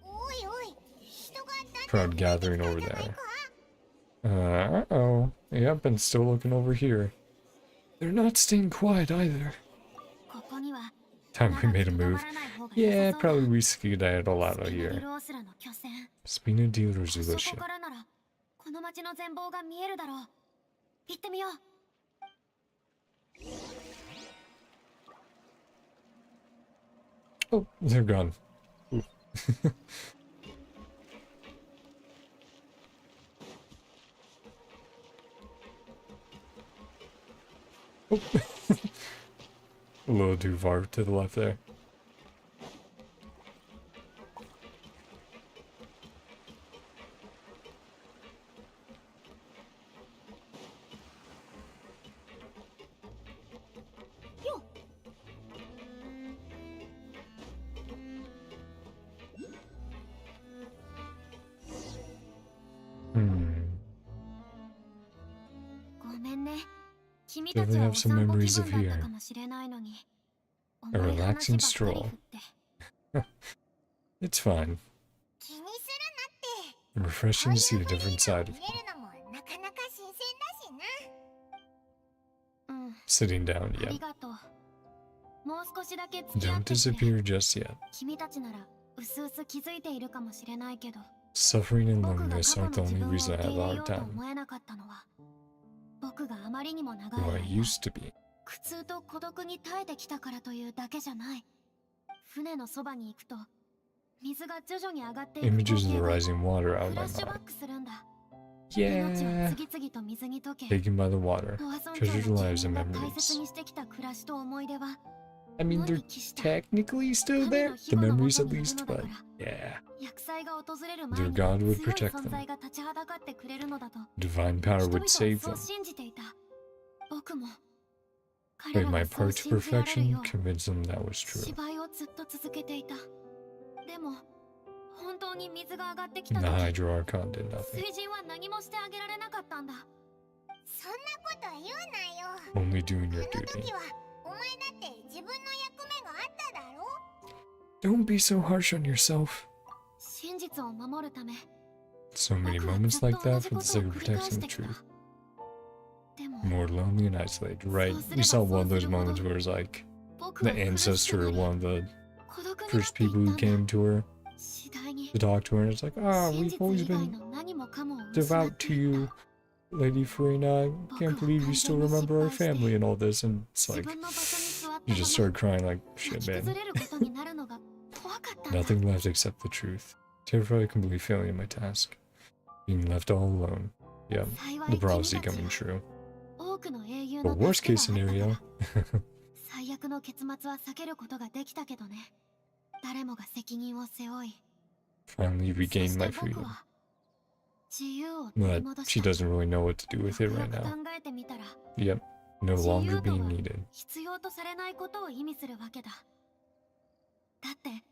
Speaker 6: おいおい、人がだん
Speaker 1: Crowd
Speaker 6: だん
Speaker 1: gathering
Speaker 6: 増え
Speaker 1: over
Speaker 6: てきたんじゃない
Speaker 1: there.
Speaker 6: か。
Speaker 1: Uh-oh. Yep, and still looking over here. They're not staying quiet either.
Speaker 2: ここには
Speaker 1: Time we
Speaker 2: 長
Speaker 1: made a
Speaker 2: くとど
Speaker 1: move.
Speaker 2: まらない方が良
Speaker 1: Yeah,
Speaker 2: さそうだ。
Speaker 1: probably we skedaddled out
Speaker 2: ス
Speaker 1: of
Speaker 2: ピナディ
Speaker 1: here.
Speaker 2: ロースラの拠点。
Speaker 1: Spina di
Speaker 2: そ
Speaker 1: Resolution.
Speaker 2: こからならこの街の全貌が見えるだろう。行ってみよう。
Speaker 1: Oh, they're gone. Ooh. Oh. A little too far to the left there. Hmm.
Speaker 2: ごめんね。君たち
Speaker 1: Definitely
Speaker 2: はお
Speaker 1: have some
Speaker 2: 散歩気
Speaker 1: memories of
Speaker 2: 分だった
Speaker 1: here.
Speaker 2: かもしれないのに。
Speaker 1: A
Speaker 2: 重い話ばっ
Speaker 1: relaxing
Speaker 2: かり
Speaker 1: stroll.
Speaker 2: 振って。
Speaker 1: It's fine.
Speaker 6: 気にする
Speaker 1: Refreshing
Speaker 6: な
Speaker 1: to
Speaker 6: って。
Speaker 1: see a different side of
Speaker 6: 見
Speaker 1: me.
Speaker 6: えるのもなかなか新鮮だしな。
Speaker 2: うん、
Speaker 1: Sitting down
Speaker 2: あり
Speaker 1: yet.
Speaker 2: がとう。もう少しだけ付き合
Speaker 1: Don't
Speaker 2: ってくれ。
Speaker 1: disappear just yet.
Speaker 2: 君たちならうすうす気づいているかもしれないけど、
Speaker 1: Suffering and
Speaker 2: 僕が
Speaker 1: loneliness
Speaker 2: 過去
Speaker 1: aren't the
Speaker 2: の自
Speaker 1: only
Speaker 2: 分を
Speaker 1: reason
Speaker 2: 受
Speaker 1: I
Speaker 2: け
Speaker 1: have
Speaker 2: 入
Speaker 1: a
Speaker 2: れよ
Speaker 1: hard
Speaker 2: うと
Speaker 1: time.
Speaker 2: 思えなかったのは、僕があまりにも長い
Speaker 1: Who I
Speaker 2: 間
Speaker 1: used to be.
Speaker 2: 苦痛と孤独に耐えてきたからというだけじゃない。船のそばに行くと、水が徐々に上がっていく
Speaker 1: Images
Speaker 2: 光
Speaker 1: of the
Speaker 2: 景が
Speaker 1: rising water out
Speaker 2: フ
Speaker 1: of
Speaker 2: ラ
Speaker 1: my
Speaker 2: ッシュバッ
Speaker 1: mind.
Speaker 2: クするんだ。命は
Speaker 1: Yeah.
Speaker 2: 次々と水に溶け、
Speaker 1: Taken by the water.
Speaker 2: ポワソン町
Speaker 1: Treasured
Speaker 2: の
Speaker 1: lives
Speaker 2: 住
Speaker 1: and
Speaker 2: 民が大切
Speaker 1: memories.
Speaker 2: にしてきた暮らしと思い出は、
Speaker 1: I mean,
Speaker 2: 無
Speaker 1: they're
Speaker 2: に帰した。
Speaker 1: technically still there. The memories at least, but yeah.
Speaker 2: 厄災が訪れる前
Speaker 1: Their
Speaker 2: に
Speaker 1: God
Speaker 2: 強い
Speaker 1: would protect
Speaker 2: 存
Speaker 1: them.
Speaker 2: 在が立ちはだかってくれるのだと
Speaker 1: Divine power
Speaker 2: 人々
Speaker 1: would
Speaker 2: は
Speaker 1: save
Speaker 2: そう
Speaker 1: them.
Speaker 2: 信じていた。僕も彼
Speaker 1: Played
Speaker 2: ら
Speaker 1: my
Speaker 2: がそう
Speaker 1: part to
Speaker 2: 信じられる
Speaker 1: perfection,
Speaker 2: よう
Speaker 1: convinced them that was true.
Speaker 2: 芝居をずっと続けていた。でも本当に水が上がってき
Speaker 1: And
Speaker 2: た
Speaker 1: the
Speaker 2: 時
Speaker 1: Hydro Archon did nothing.
Speaker 2: 水神は何もしてあげられなかったんだ。
Speaker 6: そんなこと言うなよ。
Speaker 1: Only doing
Speaker 6: あ
Speaker 1: your
Speaker 6: の
Speaker 1: duty.
Speaker 6: 時はお前だって自分の役目があっただろ。
Speaker 1: Don't be so harsh on yourself.
Speaker 2: 真実を守るため
Speaker 1: So many
Speaker 2: 僕は
Speaker 1: moments
Speaker 2: ずっと
Speaker 1: like
Speaker 2: 同
Speaker 1: that
Speaker 2: じ
Speaker 1: for
Speaker 2: こ
Speaker 1: the
Speaker 2: とを
Speaker 1: sake of
Speaker 2: 繰り返
Speaker 1: protecting
Speaker 2: し
Speaker 1: the
Speaker 2: てきた。
Speaker 1: truth.
Speaker 2: でも
Speaker 1: More lonely and isolated, right? We saw one of those moments where it's like
Speaker 2: 僕
Speaker 1: the
Speaker 2: は苦しく
Speaker 1: ancestor
Speaker 2: な
Speaker 1: of
Speaker 2: り
Speaker 1: one of the
Speaker 2: 孤独になっ
Speaker 1: first
Speaker 2: てい
Speaker 1: people
Speaker 2: っ
Speaker 1: who
Speaker 2: たん
Speaker 1: came
Speaker 2: だ。
Speaker 1: to her
Speaker 2: 次第に
Speaker 1: to talk to her, and it's like, ah,
Speaker 2: 真
Speaker 1: we've
Speaker 2: 実
Speaker 1: always
Speaker 2: 以外
Speaker 1: been
Speaker 2: の何もかもを失
Speaker 1: devout
Speaker 2: って
Speaker 1: to
Speaker 2: い
Speaker 1: you,
Speaker 2: った。
Speaker 1: Lady Farina. I can't believe you still remember our family and all this. And it's
Speaker 2: 自
Speaker 1: like,
Speaker 2: 分の場所に座った
Speaker 1: you
Speaker 2: ま
Speaker 1: just
Speaker 2: ま
Speaker 1: start crying like
Speaker 2: 泣
Speaker 1: shit,
Speaker 2: き
Speaker 1: man.
Speaker 2: 崩れることになるのが怖かったんだ。
Speaker 1: Nothing left except the truth. Terrified of completely failing in my task. Being left all alone. Yeah,
Speaker 2: 幸
Speaker 1: the
Speaker 2: い君
Speaker 1: prophecy
Speaker 2: たち
Speaker 1: coming
Speaker 2: は
Speaker 1: true.
Speaker 2: 多くの英雄
Speaker 1: But
Speaker 2: の
Speaker 1: worst
Speaker 2: 助け
Speaker 1: case
Speaker 2: があったか
Speaker 1: scenario,
Speaker 2: ら最悪の結末は避けることができたけどね。誰もが責任を背負い、
Speaker 1: finally
Speaker 2: そし
Speaker 1: regained
Speaker 2: て
Speaker 1: my
Speaker 2: 僕
Speaker 1: freedom.
Speaker 2: は自由を取り
Speaker 1: But
Speaker 2: 戻
Speaker 1: she
Speaker 2: した。
Speaker 1: doesn't really know what to do with it
Speaker 2: よ
Speaker 1: right
Speaker 2: く考
Speaker 1: now.
Speaker 2: えてみたら
Speaker 1: Yep, no
Speaker 2: 自
Speaker 1: longer
Speaker 2: 由と
Speaker 1: being
Speaker 2: は
Speaker 1: needed.
Speaker 2: 必要とされないことを意味するわけだ。だって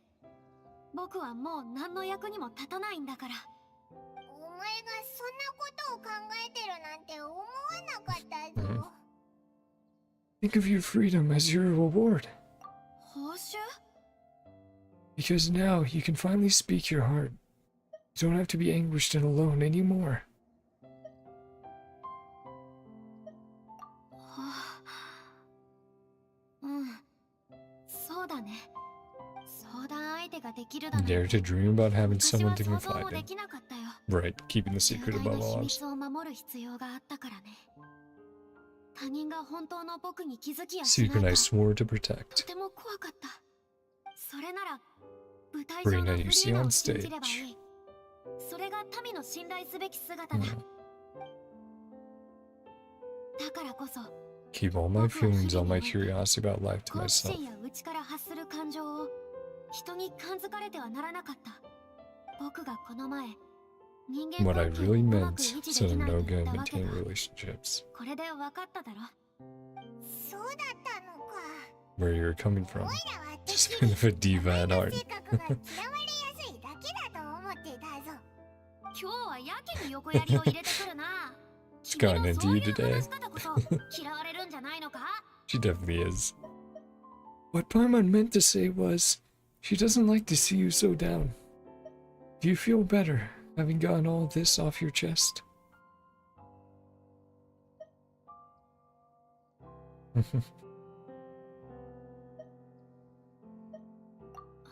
Speaker 2: 僕はもう何の役にも立たないんだから。
Speaker 6: お前がそんなことを考えてるなんて思わなかったぞ。
Speaker 1: Think of your freedom as your reward.
Speaker 2: 報酬？
Speaker 1: Because now you can finally speak your heart. You don't have to be anguished and alone anymore.
Speaker 2: はあ、うん、そうだね。相談相手ができるだなん
Speaker 1: Dare
Speaker 2: て
Speaker 1: to dream about having
Speaker 2: 私
Speaker 1: someone
Speaker 2: は
Speaker 1: to
Speaker 2: 想像
Speaker 1: confide
Speaker 2: もで
Speaker 1: in.
Speaker 2: きなかったよ。
Speaker 1: Right, keeping the
Speaker 2: 重
Speaker 1: secret
Speaker 2: 大な
Speaker 1: above
Speaker 2: 秘
Speaker 1: all else.
Speaker 2: 密を守る必要があったからね。他人が本当の僕に気づきやしない
Speaker 1: Secret
Speaker 2: か
Speaker 1: I swore to
Speaker 2: と
Speaker 1: protect.
Speaker 2: ても怖かった。それなら舞台上の
Speaker 1: Farina
Speaker 2: フ
Speaker 1: you
Speaker 2: リ
Speaker 1: see
Speaker 2: ーナ
Speaker 1: on
Speaker 2: を信じればい
Speaker 1: stage.
Speaker 2: い。それが民の信頼すべき姿だ。
Speaker 1: Hmm.
Speaker 2: だからこそ
Speaker 1: Keep all my feelings, all my curiosity about life to
Speaker 2: 好奇
Speaker 1: myself.
Speaker 2: 心や内から発する感情を人に感づかれてはならなかった。僕がこの前人間
Speaker 1: What I
Speaker 2: 関係を
Speaker 1: really
Speaker 2: うま
Speaker 1: meant
Speaker 2: く維持
Speaker 1: so
Speaker 2: でき
Speaker 1: I'm
Speaker 2: ない
Speaker 1: no
Speaker 2: と言
Speaker 1: good
Speaker 2: っ
Speaker 1: at
Speaker 2: たわけ
Speaker 1: maintaining
Speaker 2: だ。
Speaker 1: relationships.
Speaker 2: これで分かっただろ。
Speaker 6: そうだったのか。
Speaker 1: Where you're coming from.
Speaker 6: おいらは
Speaker 1: Just kind of a diva at
Speaker 6: お前
Speaker 1: heart.
Speaker 6: の性格が嫌われやすいだけだと思っていたぞ。
Speaker 2: 今日はやけに横やりを入れてくるな。
Speaker 1: She's
Speaker 2: 君
Speaker 1: gotten
Speaker 2: の
Speaker 1: into
Speaker 2: そうい
Speaker 1: you
Speaker 2: う
Speaker 1: today.
Speaker 2: 話し方こそ嫌われるんじゃないのか？
Speaker 1: She definitely is. What Paimon meant to say was, she doesn't like to see you so down. Do you feel better having gotten all this off your chest?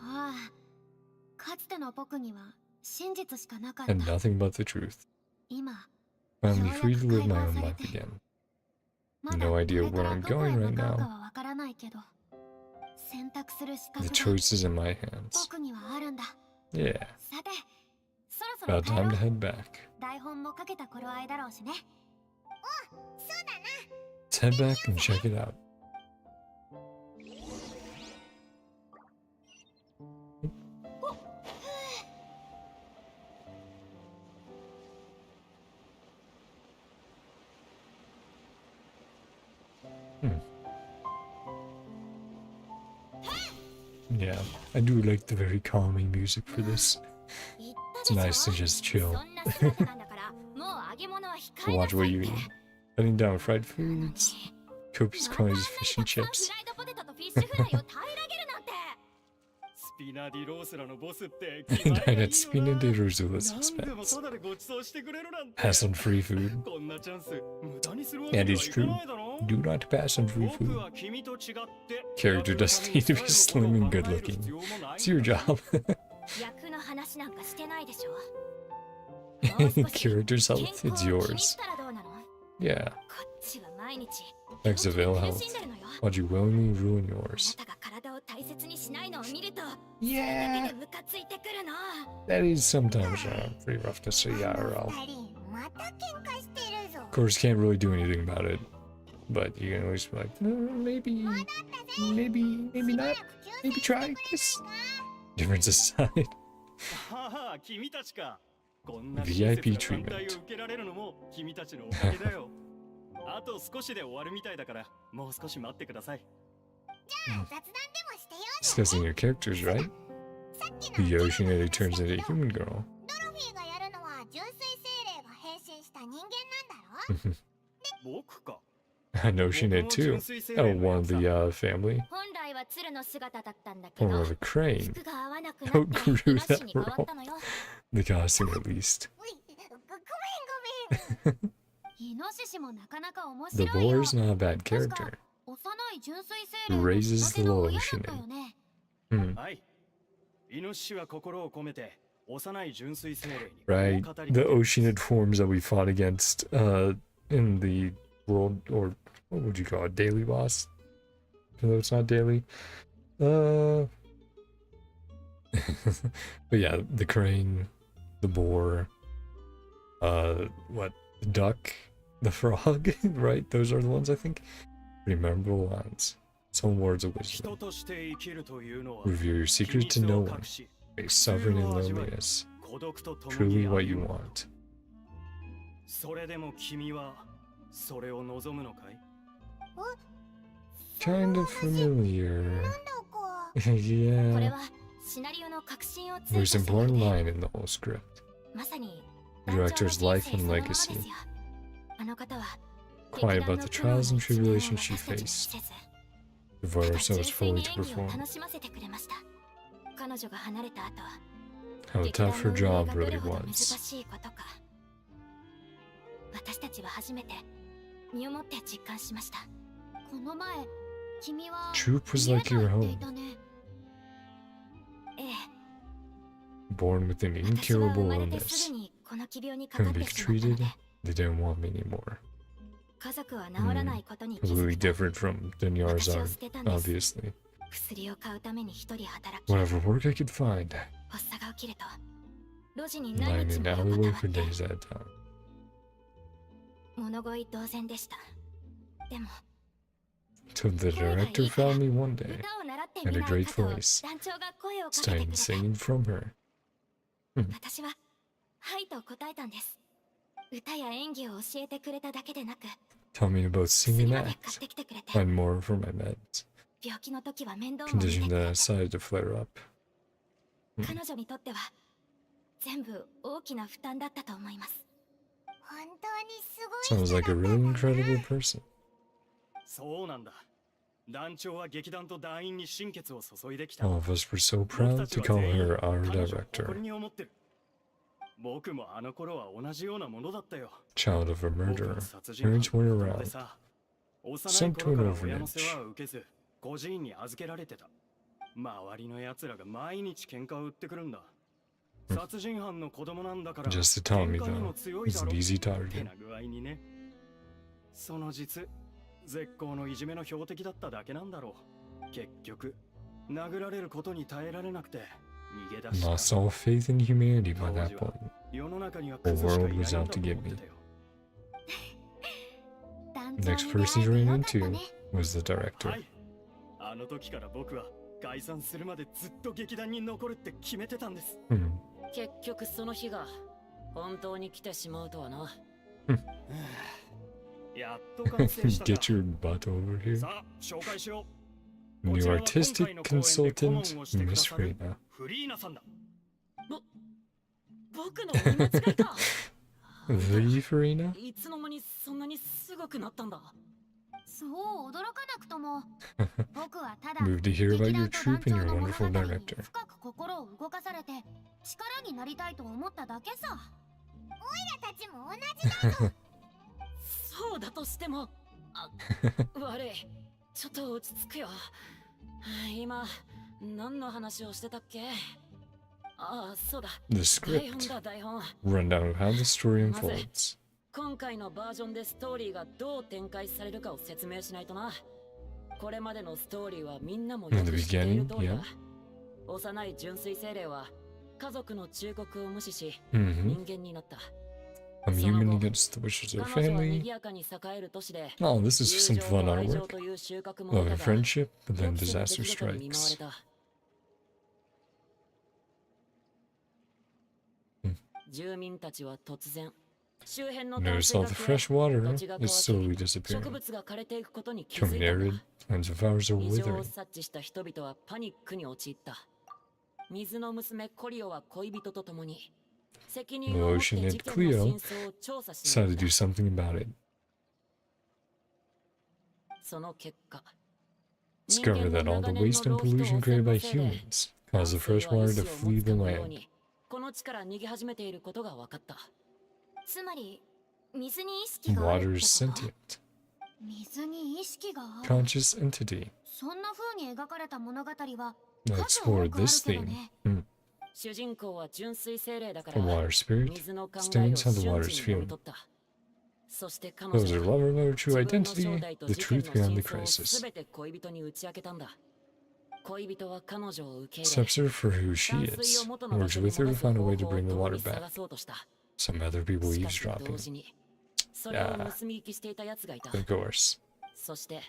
Speaker 2: ああ、かつての僕には真実しかなかった。
Speaker 1: And nothing but the truth.
Speaker 2: 今、
Speaker 1: Finally free to live my
Speaker 2: よう
Speaker 1: own
Speaker 2: やく解放され
Speaker 1: life
Speaker 2: て
Speaker 1: again.
Speaker 2: まだ
Speaker 1: No
Speaker 2: こ
Speaker 1: idea
Speaker 2: れか
Speaker 1: where
Speaker 2: ら
Speaker 1: I'm
Speaker 2: どこへ
Speaker 1: going
Speaker 2: 向
Speaker 1: right
Speaker 2: かうか
Speaker 1: now.
Speaker 2: はわからないけど、選択する資
Speaker 1: The
Speaker 2: 格が
Speaker 1: choice is in my hands.
Speaker 2: 僕にはあるんだ。
Speaker 1: Yeah,
Speaker 2: さて、そろ
Speaker 1: about
Speaker 2: そろ帰ろ
Speaker 1: time to
Speaker 2: う。
Speaker 1: head back.
Speaker 2: 台本もかけた頃合いだろうしね。
Speaker 1: Let's head back and check it out. Yeah, I do like the very calming music for this.
Speaker 2: 言った
Speaker 1: It's
Speaker 2: でしょ
Speaker 1: nice to just chill.
Speaker 2: そんな姿なんだから、もう揚げ物は控
Speaker 1: To
Speaker 2: えな
Speaker 1: watch
Speaker 2: さ
Speaker 1: what
Speaker 2: い
Speaker 1: you
Speaker 2: って。
Speaker 1: eat. Cutting down fried foods, copious
Speaker 2: また
Speaker 1: quantities of fish and
Speaker 2: フ
Speaker 1: chips.
Speaker 2: ライドポテトとフィッシュフライを平らげるなんて。
Speaker 3: スピナディロースラのボスって
Speaker 1: And I had Spina de Rosulas
Speaker 3: 何でも
Speaker 1: expense.
Speaker 3: タダでご馳走してくれるなんて
Speaker 1: Pass on free food.
Speaker 3: こんなチャンス無駄にするわけ
Speaker 1: That
Speaker 3: には
Speaker 1: is
Speaker 3: いか
Speaker 1: true.
Speaker 3: ないだろ
Speaker 1: Do not pass on free
Speaker 3: 僕
Speaker 1: food.
Speaker 3: は君と違って
Speaker 1: Character doesn't need to be slim and good looking. It's your job.
Speaker 2: 役の話なんかしてないでしょ。
Speaker 1: Character's
Speaker 2: 健
Speaker 1: health,
Speaker 2: 康
Speaker 1: it's
Speaker 2: を気に
Speaker 1: yours.
Speaker 2: したらどうなの？こ
Speaker 1: Yeah,
Speaker 2: っちは毎日
Speaker 1: Legs of ill
Speaker 2: 病
Speaker 1: health.
Speaker 2: 気で苦しんでるのよ。
Speaker 1: Why'd you willingly ruin
Speaker 2: あ
Speaker 1: yours?
Speaker 2: なたが体を大切にしないのを見ると、それ
Speaker 1: Yeah,
Speaker 2: だけでムカついてくるの。
Speaker 1: that is sometimes pretty rough to see
Speaker 6: あの
Speaker 1: IRL.
Speaker 6: 二人また喧嘩してるぞ。
Speaker 1: Of course, can't really do anything about it. But you can at least be like, maybe not. Maybe try this. Differences aside.
Speaker 3: はあ、君たちか。こんな
Speaker 1: VIP
Speaker 3: 親切な
Speaker 1: treatment.
Speaker 3: 反対を受けられるのも君たちのおかげだよ。あと少しで終わるみたいだから、もう少し待ってください。
Speaker 6: 雑談でもしてよ。
Speaker 1: Discussing your characters, right? The Yoshinoya turns into a human girl.
Speaker 6: ドロフィーがやるのは純粋精霊が変身した人間なんだろ
Speaker 3: 僕か。
Speaker 1: I know she did too. Oh, one of the family.
Speaker 2: 本来は鶴の姿だったんだけ
Speaker 1: Or
Speaker 2: ど
Speaker 1: of a crane.
Speaker 2: 服が合わなくな
Speaker 1: Oh,
Speaker 2: って
Speaker 1: grew
Speaker 2: イノシシ
Speaker 1: that
Speaker 2: に変わ
Speaker 1: role.
Speaker 2: ったのよ
Speaker 1: The costume, at least.
Speaker 6: ごめん。
Speaker 2: イノシシもなかなか面
Speaker 1: The
Speaker 2: 白いよ
Speaker 1: boar's not a bad
Speaker 2: 確か
Speaker 1: character.
Speaker 2: 幼い純粋精霊の
Speaker 1: Raises
Speaker 2: 育て
Speaker 1: the
Speaker 2: の
Speaker 1: little
Speaker 2: 親だったよ
Speaker 1: Yoshinoya.
Speaker 2: ね
Speaker 1: Hmm.
Speaker 3: はい。イノシシは心を込めて幼い純粋精霊に
Speaker 1: Right.
Speaker 3: こう語り
Speaker 1: The
Speaker 3: かける
Speaker 1: oceanid forms that we fought against in the world, or what would you call it? Daily boss? Even though it's not daily. But yeah, the crane, the boar, what? The duck, the frog, right? Those are the ones I think. Pretty memorable lines. Some words of
Speaker 3: 人
Speaker 1: wisdom.
Speaker 3: として生きるというのは
Speaker 1: Reveal your
Speaker 3: 秘
Speaker 1: secret
Speaker 3: 密
Speaker 1: to
Speaker 3: を
Speaker 1: no one.
Speaker 3: 隠し
Speaker 1: Face suffering in
Speaker 3: 普通を味わい
Speaker 1: loneliness.
Speaker 3: 孤独と共
Speaker 1: Truly
Speaker 3: に
Speaker 1: what you
Speaker 3: 歩む
Speaker 1: want.
Speaker 3: それでも君はそれを望むのかい
Speaker 1: Kind of familiar.
Speaker 6: なんだか。
Speaker 2: これ
Speaker 1: Yeah.
Speaker 2: はシナリオの革新を追加
Speaker 1: Most
Speaker 2: したこ
Speaker 1: important
Speaker 2: とで
Speaker 1: line in the whole script.
Speaker 2: まさに
Speaker 1: Director's life and
Speaker 2: 団長の人生そのまま
Speaker 1: legacy.
Speaker 2: ですよあの方は
Speaker 1: Quiet
Speaker 2: 劇団
Speaker 1: about
Speaker 2: の
Speaker 1: the
Speaker 2: 苦悩
Speaker 1: trials
Speaker 2: の
Speaker 1: and
Speaker 2: 一面を
Speaker 1: tribulations she
Speaker 2: 私たちに見
Speaker 1: faced.
Speaker 2: せず
Speaker 1: Devote
Speaker 2: ただ
Speaker 1: ourselves
Speaker 2: 純粋
Speaker 1: fully
Speaker 2: に
Speaker 1: to
Speaker 2: 演技を
Speaker 1: perform.
Speaker 2: 楽しませてくれました彼女が離れた後
Speaker 1: How
Speaker 2: 劇団
Speaker 1: tough
Speaker 2: の
Speaker 1: her
Speaker 2: 運営
Speaker 1: job
Speaker 2: がどれ
Speaker 1: really
Speaker 2: ほど難
Speaker 1: was.
Speaker 2: しいことか私たちは初めて身をもって実感しましたこの前君は
Speaker 1: Troop was
Speaker 2: 見え
Speaker 1: like
Speaker 2: と
Speaker 1: your
Speaker 2: 言ってい
Speaker 1: home.
Speaker 2: たねええ
Speaker 1: Born with an
Speaker 2: 私は生
Speaker 1: incurable
Speaker 2: まれてす
Speaker 1: illness.
Speaker 2: ぐにこの奇病にかか
Speaker 1: Couldn't
Speaker 2: っ
Speaker 1: be
Speaker 2: てしまったの
Speaker 1: treated.
Speaker 2: で
Speaker 1: They didn't want me anymore.
Speaker 2: 家族は治らないことに気づ
Speaker 1: Completely
Speaker 2: くと
Speaker 1: different from Dunyar's
Speaker 2: 私を
Speaker 1: art,
Speaker 2: 捨てたんです
Speaker 1: obviously.
Speaker 2: 薬を買うために一人働き
Speaker 1: Whatever work I could find.
Speaker 2: 発作が起きると路地に何
Speaker 1: Lying
Speaker 2: 日
Speaker 1: in
Speaker 2: も
Speaker 1: an
Speaker 2: 横た
Speaker 1: alleyway
Speaker 2: わっ
Speaker 1: for
Speaker 2: て
Speaker 1: days at a time.
Speaker 2: 物乞い同然でしたでも
Speaker 1: Till the director found me one day,
Speaker 2: 歌を習って
Speaker 1: had
Speaker 2: み
Speaker 1: a
Speaker 2: ない
Speaker 1: great
Speaker 2: かと
Speaker 1: voice.
Speaker 2: 団長が声をかけてくれ
Speaker 1: started
Speaker 2: て
Speaker 1: singing from her.
Speaker 2: 私ははいと答えたんです歌や演技を教えてくれただけでなく
Speaker 1: Taught me to both sing
Speaker 2: 薬
Speaker 1: and
Speaker 2: まで買っ
Speaker 1: act.
Speaker 2: てきてくれて
Speaker 1: Find more for my meds.
Speaker 2: 病気の時は面倒も見て
Speaker 1: Condition
Speaker 2: くれ
Speaker 1: that I
Speaker 2: て
Speaker 1: decided to flare up.
Speaker 2: 彼女にとっては全部大きな負担だったと思います
Speaker 6: 本当にすごい
Speaker 1: Sounds
Speaker 6: 人だ
Speaker 1: like
Speaker 6: っ
Speaker 1: a
Speaker 6: た
Speaker 1: really
Speaker 6: んだな
Speaker 1: incredible person.
Speaker 3: そうなんだ。団長は劇団と団員に心血を注いできた。
Speaker 1: All of us were so
Speaker 3: 僕
Speaker 1: proud
Speaker 3: たち
Speaker 1: to
Speaker 3: は
Speaker 1: call
Speaker 3: 全員
Speaker 1: her our
Speaker 3: 彼女を誇
Speaker 1: director.
Speaker 3: りに思ってる。僕もあの頃は同じようなものだったよ。
Speaker 1: Child of a
Speaker 3: 僕
Speaker 1: murderer.
Speaker 3: は殺人犯
Speaker 1: Parents weren't
Speaker 3: の子供
Speaker 1: around.
Speaker 3: でさ、幼い
Speaker 1: Sent to
Speaker 3: 頃
Speaker 1: an
Speaker 3: から親の世
Speaker 1: orphanage.
Speaker 3: 話を受けず、孤児院に預けられてた。周りの奴らが毎日喧嘩を売ってくるんだ。殺人犯の子供なんだから、
Speaker 1: Just to tell me
Speaker 3: 喧嘩に
Speaker 1: though,
Speaker 3: も強い
Speaker 1: he's
Speaker 3: だ
Speaker 1: an
Speaker 3: ろ。
Speaker 1: easy
Speaker 3: て
Speaker 1: target.
Speaker 3: な具合にね。その実、絶好のいじめの標的だっただけなんだろう。結局、殴られることに耐えられなくて逃げ出した
Speaker 1: Lost all faith in humanity by that
Speaker 3: 当時は
Speaker 1: point.
Speaker 3: 世の中には
Speaker 1: The
Speaker 3: クズしかい
Speaker 1: world
Speaker 3: ないん
Speaker 1: was
Speaker 3: だ
Speaker 1: out
Speaker 3: と
Speaker 1: to
Speaker 3: 思
Speaker 1: get
Speaker 3: って
Speaker 1: me.
Speaker 3: たよ。
Speaker 6: 団
Speaker 1: The
Speaker 6: 長
Speaker 1: next
Speaker 6: に
Speaker 1: person
Speaker 6: 出
Speaker 1: to
Speaker 6: 会え
Speaker 1: run
Speaker 6: てよかった
Speaker 1: into
Speaker 6: ね
Speaker 1: was the director.
Speaker 3: はい。あの時から僕は解散するまでずっと劇団に残るって決めてたんです。
Speaker 1: Hmm.
Speaker 5: 結局その日が本当に来てしまうとはな。
Speaker 3: やっと完成したか。
Speaker 1: Get your butt over here.
Speaker 3: さあ、紹介しよう。
Speaker 1: New
Speaker 3: こちらは今
Speaker 1: artistic
Speaker 3: 回の公演で顧問
Speaker 1: consultant,
Speaker 3: をしてくだ
Speaker 1: Miss
Speaker 3: さる
Speaker 1: Rena.
Speaker 3: フリーナさんだ。
Speaker 5: 僕の見間違いか。
Speaker 1: The Farina?
Speaker 5: いつの間にそんなにすごくなったんだ。
Speaker 2: そう驚かなくとも僕はただ
Speaker 1: Moved to hear about
Speaker 2: 劇
Speaker 1: your
Speaker 2: 団と
Speaker 1: troop
Speaker 2: 団
Speaker 1: and
Speaker 2: 長
Speaker 1: your
Speaker 2: の
Speaker 1: wonderful
Speaker 2: 物語に
Speaker 1: director.
Speaker 2: 深く心を動かされて力になりたいと思っただけさ
Speaker 6: たちも同じだ
Speaker 5: そうだとしても、悪い。ちょっと落ち着くよ。今、何の話をしてたっけ？ああ、そうだ。
Speaker 1: The
Speaker 5: 台本
Speaker 1: script.
Speaker 5: だ、台本。
Speaker 1: Rundown of how the story unfolds.
Speaker 5: 今回のバージョンでストーリーがどう展開されるかを説明しないとな。これまでのストーリーはみんなもよ
Speaker 1: In the
Speaker 5: く知っている
Speaker 1: beginning,
Speaker 5: 通りだ
Speaker 1: yeah.。
Speaker 5: 幼い純粋精霊は家族の忠告を無視し、
Speaker 1: Mm-hmm.
Speaker 5: 人間になった。
Speaker 1: I'm human against the wishes of
Speaker 5: 彼女は
Speaker 1: family.
Speaker 5: 賑やかに栄える都市で、
Speaker 1: Oh, this is
Speaker 5: 友
Speaker 1: some
Speaker 5: 情
Speaker 1: fun
Speaker 5: と愛情
Speaker 1: artwork.
Speaker 5: という収穫も
Speaker 1: Love
Speaker 5: 得
Speaker 1: and
Speaker 5: たが、
Speaker 1: friendship, but
Speaker 5: 予
Speaker 1: then
Speaker 5: 期せぬ
Speaker 1: disaster
Speaker 5: 出来事に見舞われ
Speaker 1: strikes.
Speaker 5: た。住民たちは突然、周辺の淡
Speaker 1: Notice
Speaker 5: 水
Speaker 1: all
Speaker 5: が
Speaker 1: the
Speaker 5: 消え、
Speaker 1: fresh water
Speaker 5: 土地が
Speaker 1: is
Speaker 5: 乾
Speaker 1: slowly
Speaker 5: き、植
Speaker 1: disappearing.
Speaker 5: 物が枯れていくことに気づ
Speaker 1: Becoming
Speaker 5: いたんだ。
Speaker 1: arid, lands of ours are
Speaker 5: 異常を
Speaker 1: withering.
Speaker 5: 察知した人々はパニックに陥った。水の娘コリオは恋人と共に責任
Speaker 1: The
Speaker 5: を持って
Speaker 1: ocean
Speaker 5: 事
Speaker 1: and
Speaker 5: 件の
Speaker 1: Cleo
Speaker 5: 真相を調査しに
Speaker 1: decided
Speaker 5: 行
Speaker 1: to
Speaker 5: っ
Speaker 1: do
Speaker 5: た。
Speaker 1: something about it.
Speaker 5: その結果、
Speaker 1: Discover that all the waste and pollution created by humans caused the freshwater to flee the land.
Speaker 5: この地から逃げ始めていることが分かった。
Speaker 2: つまり水に意識があ
Speaker 1: Water
Speaker 2: るって
Speaker 1: is
Speaker 2: こと？
Speaker 1: sentient,
Speaker 2: 水に意識がある。
Speaker 1: conscious entity.
Speaker 2: そんな風に描かれた物語は
Speaker 1: Let's
Speaker 2: 数多
Speaker 1: explore
Speaker 2: くある
Speaker 1: this
Speaker 2: けど
Speaker 1: theme.
Speaker 2: ね。
Speaker 5: 主人公は純粋精霊だか
Speaker 1: A
Speaker 5: ら、
Speaker 1: water spirit
Speaker 5: 水の考えを
Speaker 1: stands how the
Speaker 5: 瞬
Speaker 1: water's
Speaker 5: 時に読み
Speaker 1: feeling.
Speaker 5: 取った。そして彼
Speaker 1: Those are
Speaker 5: 女は
Speaker 1: love of our true
Speaker 5: 自分の
Speaker 1: identity,
Speaker 5: 正体と
Speaker 1: the
Speaker 5: 事件
Speaker 1: truth
Speaker 5: の
Speaker 1: beyond
Speaker 5: 真
Speaker 1: the
Speaker 5: 相を
Speaker 1: crisis.
Speaker 5: 全て恋人に打ち明けたんだ。恋人は彼女を受け入れ、
Speaker 1: Accepts her for who she
Speaker 5: 淡水を
Speaker 1: is,
Speaker 5: 元の場
Speaker 1: works
Speaker 5: 所に
Speaker 1: with her
Speaker 5: 戻
Speaker 1: to
Speaker 5: す
Speaker 1: find a
Speaker 5: 方
Speaker 1: way to
Speaker 5: 法を
Speaker 1: bring the
Speaker 5: 共
Speaker 1: water
Speaker 5: に探
Speaker 1: back.
Speaker 5: そうとした。
Speaker 1: Some other people
Speaker 5: しかし同
Speaker 1: eavesdropping,
Speaker 5: 時にそれを盗み聞きしていた奴がいた。
Speaker 1: of course.
Speaker 5: そして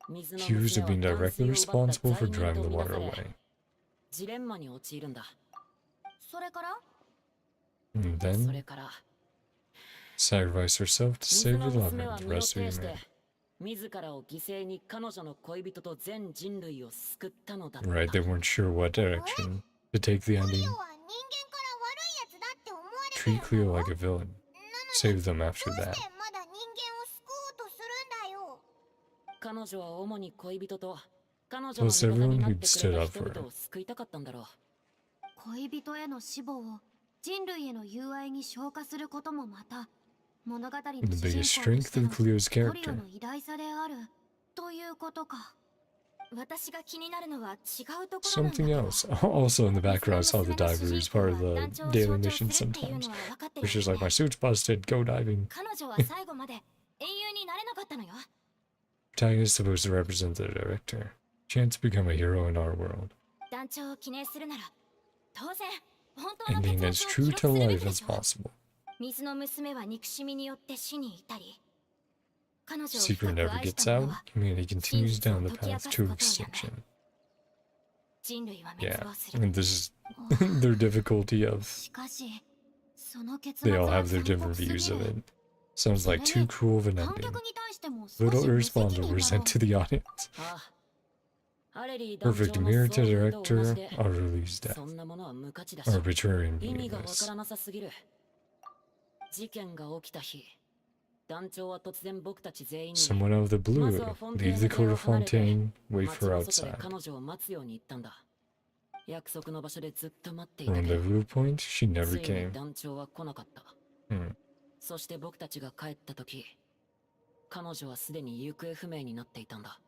Speaker 5: 水の
Speaker 1: Accused
Speaker 5: 娘
Speaker 1: of
Speaker 5: は
Speaker 1: being
Speaker 5: 淡水
Speaker 1: directly
Speaker 5: を奪った
Speaker 1: responsible for
Speaker 5: 罪人
Speaker 1: driving
Speaker 5: と
Speaker 1: the
Speaker 5: みな
Speaker 1: water
Speaker 5: され、
Speaker 1: away.
Speaker 5: ジレンマに陥るんだ。
Speaker 2: それから
Speaker 1: And
Speaker 5: そ
Speaker 1: then
Speaker 5: れから
Speaker 1: sacrifice herself to
Speaker 5: 水
Speaker 1: save
Speaker 5: の
Speaker 1: the lover
Speaker 5: 娘は
Speaker 1: and the
Speaker 5: 身を
Speaker 1: rest of
Speaker 5: 挺し
Speaker 1: humanity.
Speaker 5: て自らを犠牲に彼女の恋人と全人類を救ったのだった。
Speaker 1: Right, they weren't sure what direction to take the
Speaker 6: コ
Speaker 1: ending.
Speaker 6: リオは人間から悪いやつだって思われてる
Speaker 1: Treat
Speaker 6: んだ
Speaker 1: Cleo
Speaker 6: ろ？
Speaker 1: like a villain.
Speaker 6: なのに
Speaker 1: Save them
Speaker 6: ど
Speaker 1: after
Speaker 6: う
Speaker 1: that.
Speaker 6: してまだ人間を救おうとするんだよ。
Speaker 5: 彼女は主に恋人と彼女
Speaker 1: Plus
Speaker 5: の味方
Speaker 1: everyone
Speaker 5: になっ
Speaker 1: who'd
Speaker 5: てく
Speaker 1: stood
Speaker 5: れた
Speaker 1: up
Speaker 5: 人
Speaker 1: for
Speaker 5: 々
Speaker 1: her.
Speaker 5: を救いたかったんだろう。
Speaker 2: 恋人への死亡を人類への友愛に昇華することもまた物語の
Speaker 1: The
Speaker 2: 主人
Speaker 1: biggest
Speaker 2: 公と
Speaker 1: strength
Speaker 2: しての
Speaker 1: of Cleo's
Speaker 2: コリオ
Speaker 1: character.
Speaker 2: の偉大さであるということか。私が気になるのは違うところなんだけ
Speaker 1: Something
Speaker 2: ど。
Speaker 1: else. Also in the
Speaker 2: 水の
Speaker 1: background, I saw the
Speaker 2: 娘の主
Speaker 1: diver
Speaker 2: 人
Speaker 1: as
Speaker 2: 公
Speaker 1: part
Speaker 2: は
Speaker 1: of the
Speaker 2: 団長を
Speaker 1: daily
Speaker 2: 象徴
Speaker 1: missions
Speaker 2: するっていう
Speaker 1: sometimes.
Speaker 2: のは分かって
Speaker 1: It's
Speaker 2: る
Speaker 1: just
Speaker 2: よ
Speaker 1: like my
Speaker 2: ね。
Speaker 1: suit's busted, go diving.
Speaker 2: 彼女は最後まで英雄になれなかったのよ。
Speaker 1: Protagonist supposed to represent the director. Chance to become a hero in our world.
Speaker 2: 団長を記念するなら当然本当の
Speaker 1: Ending
Speaker 2: 結
Speaker 1: as
Speaker 2: 末を
Speaker 1: true
Speaker 2: 記
Speaker 1: to
Speaker 2: 録するべ
Speaker 1: life
Speaker 2: きで
Speaker 1: as
Speaker 2: しょ。
Speaker 1: possible.
Speaker 2: 水の娘は憎しみによって死に至り、彼女を
Speaker 1: Secret
Speaker 2: 深く
Speaker 1: never
Speaker 2: 愛し
Speaker 1: gets
Speaker 2: た
Speaker 1: out.
Speaker 2: 者は
Speaker 1: Humanity continues down the path to extinction.
Speaker 2: 人類は滅
Speaker 1: Yeah,
Speaker 2: 亡する。
Speaker 1: and this is their difficulty of.
Speaker 2: しかし、その結末
Speaker 1: They all
Speaker 2: は
Speaker 1: have their
Speaker 2: 残
Speaker 1: different
Speaker 2: 酷すぎ
Speaker 1: views of
Speaker 2: る。
Speaker 1: it. Sounds like too cruel of an
Speaker 2: 観
Speaker 1: ending.
Speaker 2: 客に対しても少し
Speaker 1: Little
Speaker 2: 無
Speaker 1: response
Speaker 2: 責
Speaker 1: will
Speaker 2: 任だろ
Speaker 1: present
Speaker 2: う。
Speaker 1: to the audience.
Speaker 5: ああ、アレリー団
Speaker 1: Perfect
Speaker 5: 長の
Speaker 1: mirror
Speaker 5: 想
Speaker 1: to
Speaker 5: 像と同じ
Speaker 1: director,
Speaker 5: で、
Speaker 1: Aurelie's
Speaker 5: そ
Speaker 1: death.
Speaker 5: んなものは無価値だし、
Speaker 1: Arbitrary and
Speaker 5: 意味がわか
Speaker 1: meaningless.
Speaker 5: らなさすぎる。事件が起きた日、団長は突然僕たち全員に
Speaker 1: Someone out of the blue, leave the court of Fontaine, wait
Speaker 5: 街
Speaker 1: for
Speaker 5: の外で
Speaker 1: outside.
Speaker 5: 彼女を待つように言ったんだ。約束の場所でずっと待っていたけど、
Speaker 1: Rendezvous point, she
Speaker 5: つ
Speaker 1: never
Speaker 5: いに
Speaker 1: came.
Speaker 5: 団長は来なかった。
Speaker 1: Hmm.
Speaker 5: そして僕たちが帰った時、彼女はすでに行方不明になっていたんだ。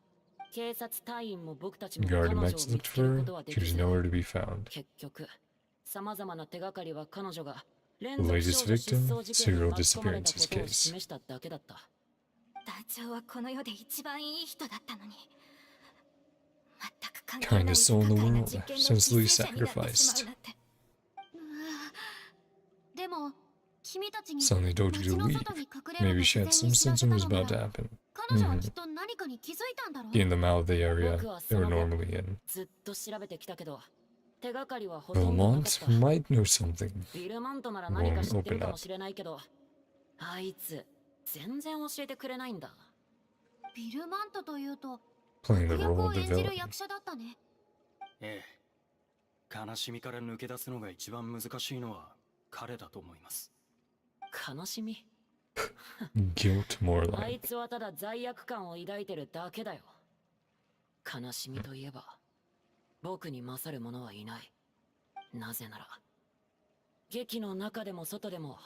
Speaker 5: 警察隊員も僕たちも彼
Speaker 1: Guard
Speaker 5: 女を
Speaker 1: Max
Speaker 5: 見
Speaker 1: looked
Speaker 5: つける
Speaker 1: for
Speaker 5: こ
Speaker 1: her.
Speaker 5: とはで
Speaker 1: She
Speaker 5: き
Speaker 1: was
Speaker 5: ず、
Speaker 1: nowhere to be found.
Speaker 5: 結局、様々な手がかりは彼女が連
Speaker 1: The
Speaker 5: 続
Speaker 1: latest
Speaker 5: 少女失
Speaker 1: victim,
Speaker 5: 踪事件に
Speaker 1: serial
Speaker 5: 巻き込まれた
Speaker 1: disappearances
Speaker 5: ことを
Speaker 1: case.
Speaker 5: 示しただけだった。
Speaker 2: 団長はこの世で一番いい人だったのに。全く関係ない
Speaker 1: Kindest
Speaker 2: 不
Speaker 1: soul in
Speaker 2: 可
Speaker 1: the
Speaker 2: 解な
Speaker 1: world,
Speaker 2: 実験の
Speaker 1: since
Speaker 2: 犠
Speaker 1: Lee
Speaker 2: 牲者になってしま
Speaker 1: sacrificed.
Speaker 2: うなんて。でも、君たちに
Speaker 1: Suddenly told you
Speaker 2: 街
Speaker 1: to
Speaker 2: の
Speaker 1: leave.
Speaker 2: 外に隠れる
Speaker 1: Maybe
Speaker 2: の
Speaker 1: she
Speaker 2: を
Speaker 1: had
Speaker 2: 事
Speaker 1: some
Speaker 2: 前に知ら
Speaker 1: sense
Speaker 2: せ
Speaker 1: of
Speaker 2: た
Speaker 1: what was
Speaker 2: のな
Speaker 1: about to
Speaker 2: ら、
Speaker 1: happen.
Speaker 2: 彼女はきっと何かに気づいたんだろう。
Speaker 1: Getting them out of the area
Speaker 5: 僕は
Speaker 1: they
Speaker 5: そ
Speaker 1: were
Speaker 5: の後
Speaker 1: normally in.
Speaker 5: ずっと調べてきたけど、手がかりはほとんどなかっ
Speaker 1: Belmont
Speaker 5: た。
Speaker 1: might know something.
Speaker 5: ビルマントなら何か知ってるかもしれないけど、あいつ全然教えてくれないんだ。
Speaker 2: ビルマントというと、
Speaker 1: Playing the
Speaker 2: 悪役
Speaker 1: role
Speaker 2: を
Speaker 1: of the
Speaker 2: 演じる
Speaker 1: villain.
Speaker 2: 役者だったね。
Speaker 3: ええ。悲しみから抜け出すのが一番難しいのは彼だと思います。
Speaker 5: 悲しみ。
Speaker 1: Guilt, more
Speaker 5: あい
Speaker 1: like.
Speaker 5: つはただ罪悪感を抱いてるだけだよ。悲しみといえば、僕に勝る者はいない。なぜなら、劇の中でも外でも、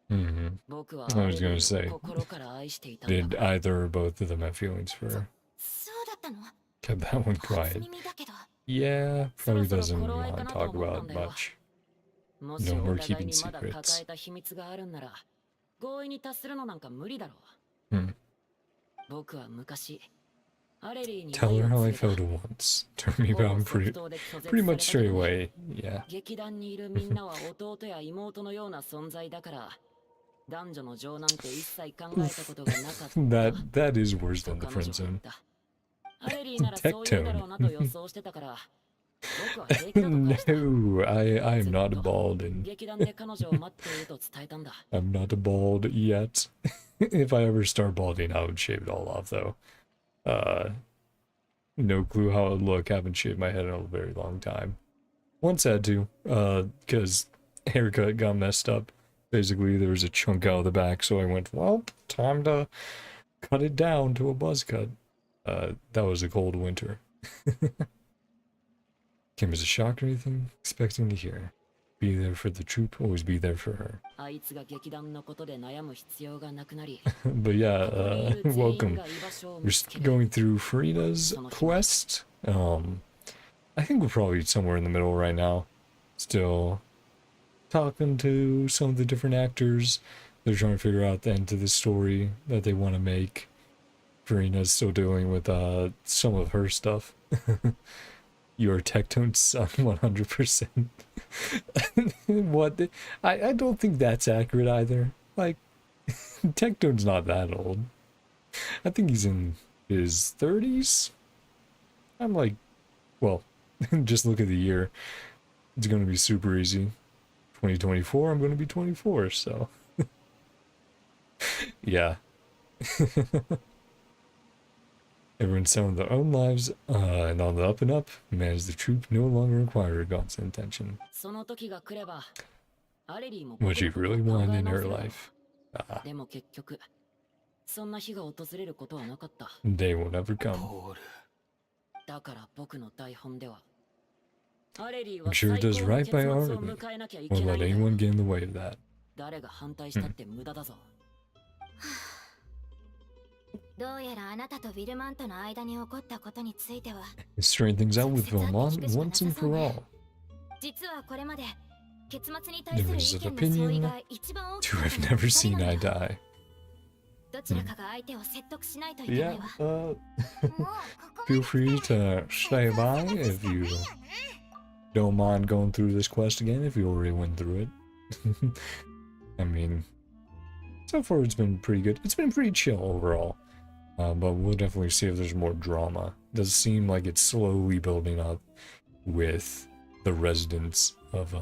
Speaker 1: Hmm.
Speaker 5: 僕は
Speaker 1: I was gonna
Speaker 5: アレリー
Speaker 1: say,
Speaker 5: を心から愛していたん
Speaker 1: Did
Speaker 5: だ。
Speaker 1: either or both of them have feelings for her?
Speaker 2: そうだったの？
Speaker 1: Kept that one
Speaker 2: 初
Speaker 1: quiet.
Speaker 2: 耳だけど。
Speaker 1: Yeah, probably doesn't
Speaker 5: Solo
Speaker 1: want to
Speaker 5: kana
Speaker 1: talk
Speaker 5: と思った
Speaker 1: about
Speaker 5: んだよ。
Speaker 1: much.
Speaker 5: もし
Speaker 1: No
Speaker 5: お
Speaker 1: more
Speaker 5: 互い
Speaker 1: keeping
Speaker 5: にまだ抱
Speaker 1: secrets.
Speaker 5: えた秘密があるんなら、合意に達するのなんか無理だろう。
Speaker 1: Hmm.
Speaker 5: 僕は昔、アレリーに
Speaker 1: Tell
Speaker 5: 愛
Speaker 1: her
Speaker 5: を
Speaker 1: how I
Speaker 5: 告げた。
Speaker 1: felt once. Turned me
Speaker 5: ほぼ
Speaker 1: down
Speaker 5: 即
Speaker 1: pretty,
Speaker 5: 答で拒絶
Speaker 1: pretty
Speaker 5: さ
Speaker 1: much
Speaker 5: れたけ
Speaker 1: straight
Speaker 5: ど、
Speaker 1: away. Yeah.
Speaker 5: 劇団にいるみんなは弟や妹のような存在だから、男女の情なんて一切考えたことがなかった。
Speaker 1: That is worse
Speaker 5: と
Speaker 1: than the
Speaker 5: 彼女
Speaker 1: friend
Speaker 5: は言っ
Speaker 1: zone.
Speaker 5: た。アレリーならそう言うだろうなと予想してたから、僕は平気だと返した。
Speaker 1: No, I am not bald and
Speaker 5: 劇団で彼女を待っていると伝えたんだ。
Speaker 1: I'm not bald yet. If I ever start balding, I would shave it all off though. No clue how it would look. Haven't shaved my head in a very long time. Once had to, because haircut got messed up. Basically, there was a chunk out of the back, so I went, well, time to cut it down to a buzz cut. That was a cold winter. Came as a shock or anything? Expecting to hear. Be there for the troop, always be there for her.
Speaker 5: あいつが劇団のことで悩む必要がなくなり
Speaker 1: But yeah,
Speaker 5: ここにいる全員
Speaker 1: welcome.
Speaker 5: が居場所を
Speaker 1: We're
Speaker 5: 見つける
Speaker 1: going through Furina's quest. I think we're probably somewhere in the middle right now. Still talking to some of the different actors. They're trying to figure out the end to the story that they want to make. Furina's still dealing with some of her stuff. Your Tectone's son, 100%. What? I don't think that's accurate either. Like, Tectone's not that old. I think he's in his 30s. I'm like, well, just look at the year. It's going to be super easy. 2024, I'm going to be 24, so. Yeah. Everyone's selling their own lives, and on the up and up, manage the troop no longer require God's intention.
Speaker 5: その時が来ればアレリーも
Speaker 1: What you really want in her
Speaker 5: 考え直せる
Speaker 1: life.
Speaker 5: でも結局そんな日が訪れることはなかった
Speaker 1: They will never come.
Speaker 3: ポール。
Speaker 5: だから僕の台本ではアレリー
Speaker 1: I'm
Speaker 5: は
Speaker 1: sure it
Speaker 5: 最
Speaker 1: does
Speaker 5: 高の
Speaker 1: right
Speaker 5: 結
Speaker 1: by
Speaker 5: 末を
Speaker 1: Arden.
Speaker 5: 迎えなきゃい
Speaker 1: Won't
Speaker 5: けな
Speaker 1: let
Speaker 5: いんだ
Speaker 1: anyone get in the way of that.
Speaker 5: 誰が反対したって無駄だぞ
Speaker 2: どうやらあなたとウィルマンとの間に起こったことについては
Speaker 1: Straighten things out with Valmont once and for all.
Speaker 2: 実はこれまで結末に対する
Speaker 1: Differences
Speaker 2: 意
Speaker 1: of
Speaker 2: 見の相違
Speaker 1: opinion.
Speaker 2: が一番大き
Speaker 1: Two
Speaker 2: かった
Speaker 1: have
Speaker 2: のは
Speaker 1: never
Speaker 2: 二人
Speaker 1: seen
Speaker 2: なん
Speaker 1: eye
Speaker 2: だ
Speaker 1: to eye.
Speaker 2: どちらかが相手を説得しないといけな
Speaker 1: Yeah,
Speaker 2: いわ
Speaker 1: feel free to stay by if you don't mind going through this quest again if you already went through it. I mean, so far it's been pretty good. It's been pretty chill overall. But we'll definitely see if there's more drama. It does seem like it's slowly building up with the residents of